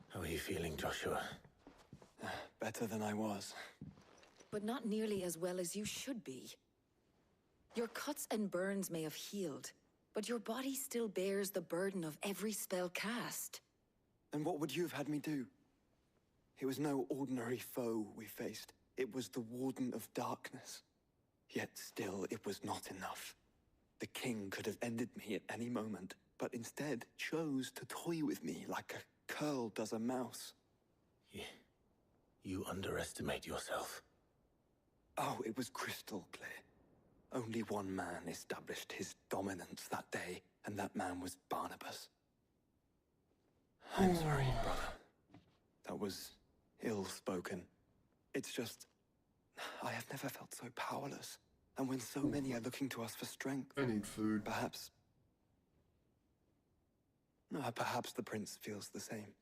How are you feeling, Joshua? Better than I was. But not nearly as well as you should be. Your cuts and burns may have healed, but your body still bears the burden of every spell cast. And what would you have had me do? It was no ordinary foe we faced. It was the Warden of Darkness. Yet still, it was not enough. The king could have ended me at any moment, but instead chose to toy with me like a curl does a mouse. You underestimate yourself. Oh, it was crystal clear. Only one man established his dominance that day, and that man was Barnabas. I'm sorry, brother. That was ill-spoken. It's just, I have never felt so powerless. And when so many are looking to us for strength... I need food. Perhaps the prince feels the same.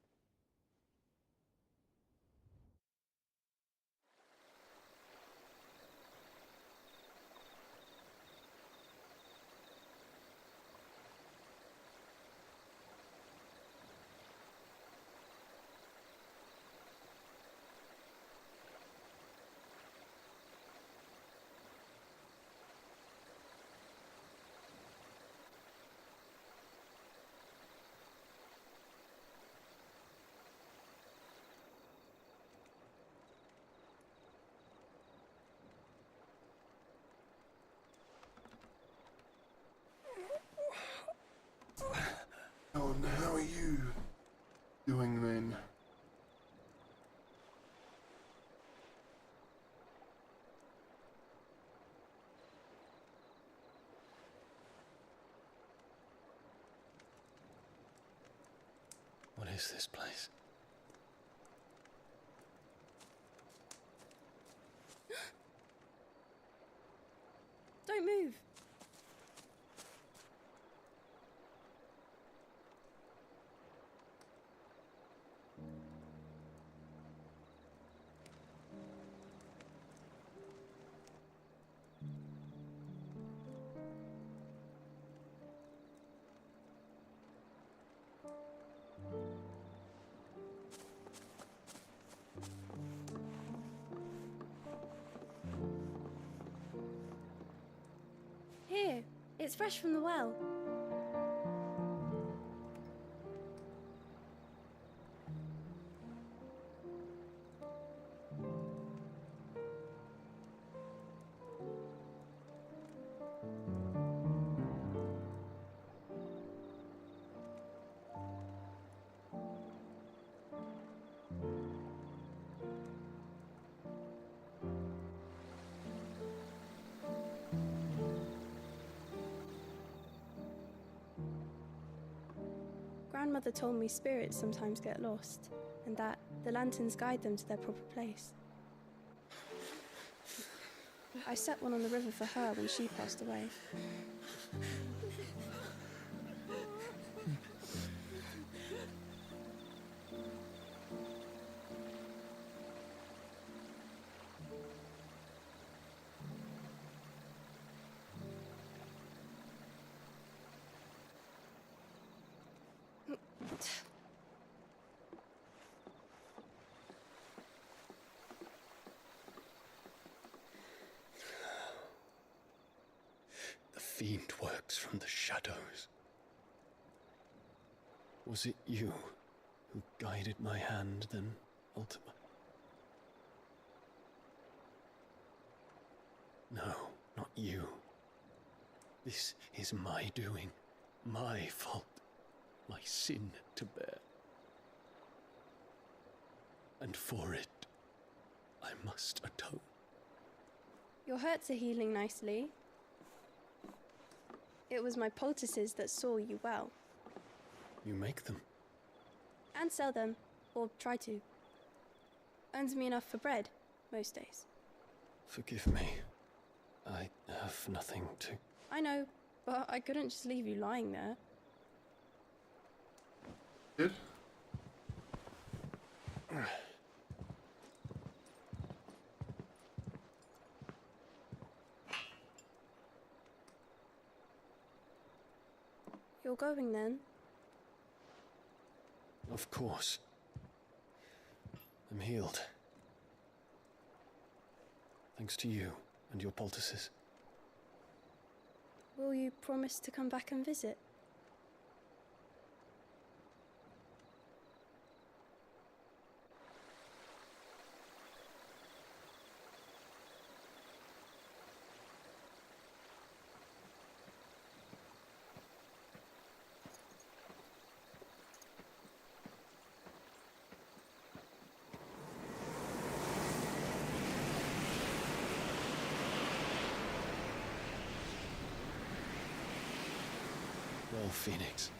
Oh, and how are you doing then? What is this place? Don't move. It's fresh from the well. Grandmother told me spirits sometimes get lost, and that the lanterns guide them to their proper place. I set one on the river for her when she passed away. The fiend works from the shadows. Was it you who guided my hand then, Ultima? No, not you. This is my doing, my fault, my sin to bear. And for it, I must atone. Your hurts are healing nicely. It was my poultices that saw you well. You make them? And sell them, or try to. Earns me enough for bread, most days. Forgive me. I have nothing to... I know, but I couldn't just leave you lying there. Good. You're going then? Of course. I'm healed. Thanks to you and your poultices. Will you promise to come back and visit? Well, Phoenix,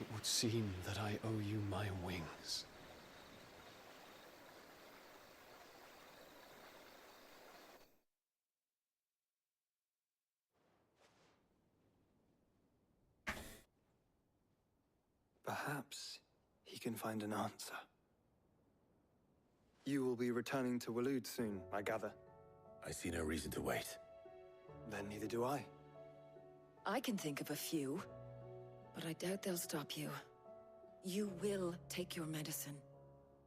it would seem that I owe you my wings. Perhaps he can find an answer. You will be returning to Waloed soon, I gather. I see no reason to wait. Then neither do I. I can think of a few, but I doubt they'll stop you. You will take your medicine.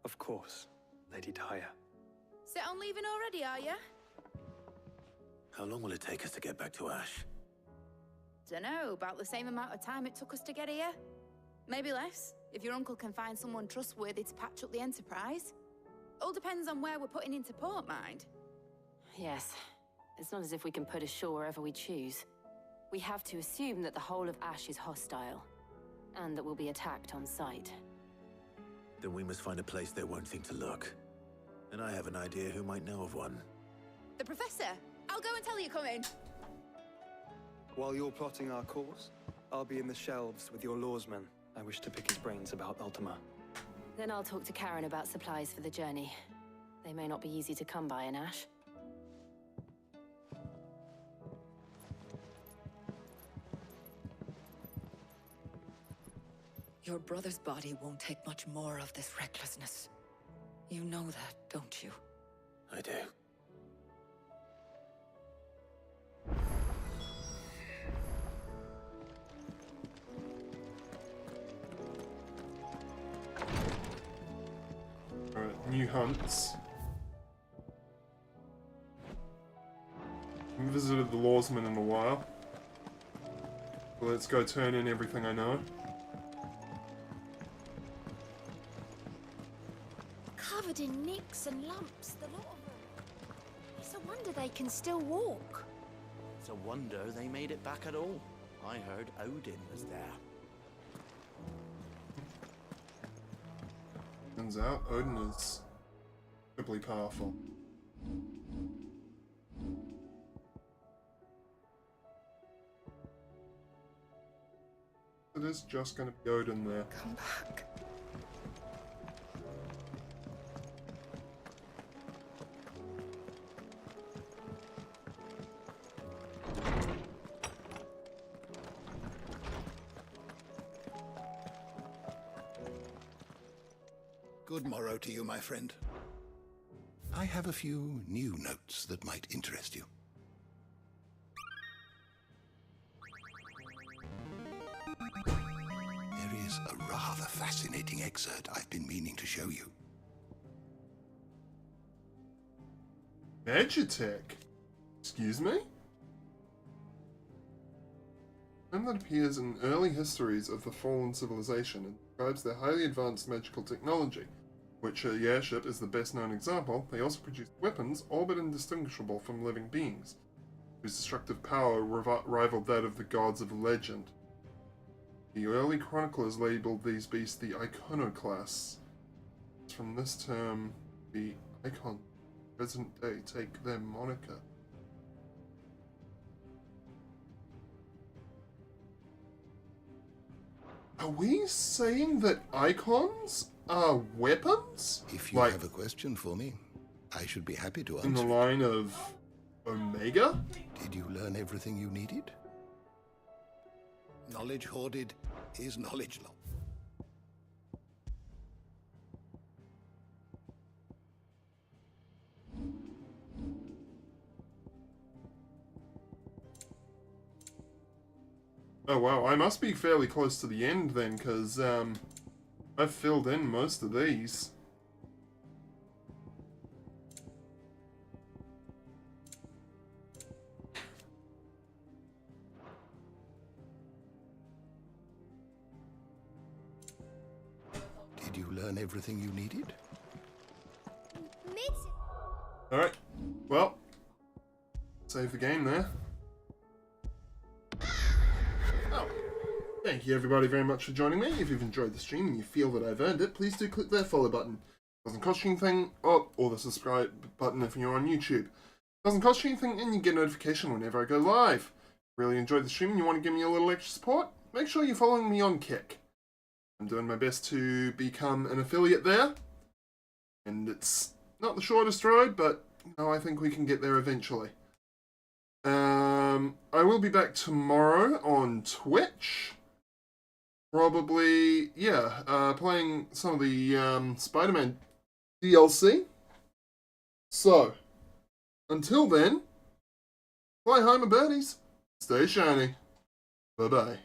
Of course, Lady Daya. Set on leaving already, are you? How long will it take us to get back to Ash? Dunno, about the same amount of time it took us to get here. Maybe less, if your uncle can find someone trustworthy to patch up the Enterprise. All depends on where we're putting into port, mind. Yes. It's not as if we can put ashore wherever we choose. We have to assume that the whole of Ash is hostile, and that we'll be attacked on sight. Then we must find a place they won't think to look. And I have an idea who might know of one. The Professor! I'll go and tell you come in. While you're plotting our course, I'll be in the shelves with your lawsman. I wish to pick his brains about Ultima. Then I'll talk to Karen about supplies for the journey. They may not be easy to come by in Ash. Your brother's body won't take much more of this recklessness. You know that, don't you? I do. Alright, new hunts. Haven't visited the lawsman in a while. Let's go turn in everything I know. Covered in nicks and lumps, the lot of them. It's a wonder they can still walk. It's a wonder they made it back at all. I heard Odin was there. Turns out Odin is incredibly powerful. It is just going to be Odin there. Come back. Good morrow to you, my friend. I have a few new notes that might interest you. There is a rather fascinating excerpt I've been meaning to show you. Magitech? Excuse me? One that appears in early histories of the fallen civilization and describes their highly advanced magical technology, which a airship is the best known example. They also produce weapons all but indistinguishable from living beings, whose destructive power rivaled that of the gods of legend. The early chroniclers labeled these beasts the iconoclasts. From this term, the icon, present day, take their moniker. Are we saying that icons are weapons? If you have a question for me, I should be happy to answer. In the line of Omega? Did you learn everything you needed? Knowledge hoarded is knowledge lost. Oh wow, I must be fairly close to the end then, because I've filled in most of these. Did you learn everything you needed? Alright, well, save the game there. Oh, thank you everybody very much for joining me. If you've enjoyed the stream and you feel that I've earned it, please do click that follow button. Doesn't cost you anything, or the subscribe button if you're on YouTube. Doesn't cost you anything and you get a notification whenever I go live. Really enjoyed the stream and you want to give me a little extra support? Make sure you're following me on Kick. I'm doing my best to become an affiliate there. And it's not the shortest road, but you know, I think we can get there eventually. I will be back tomorrow on Twitch. Probably, yeah, playing some of the Spider-Man DLC. So, until then, fly home, my birdies. Stay shiny. Bye-bye.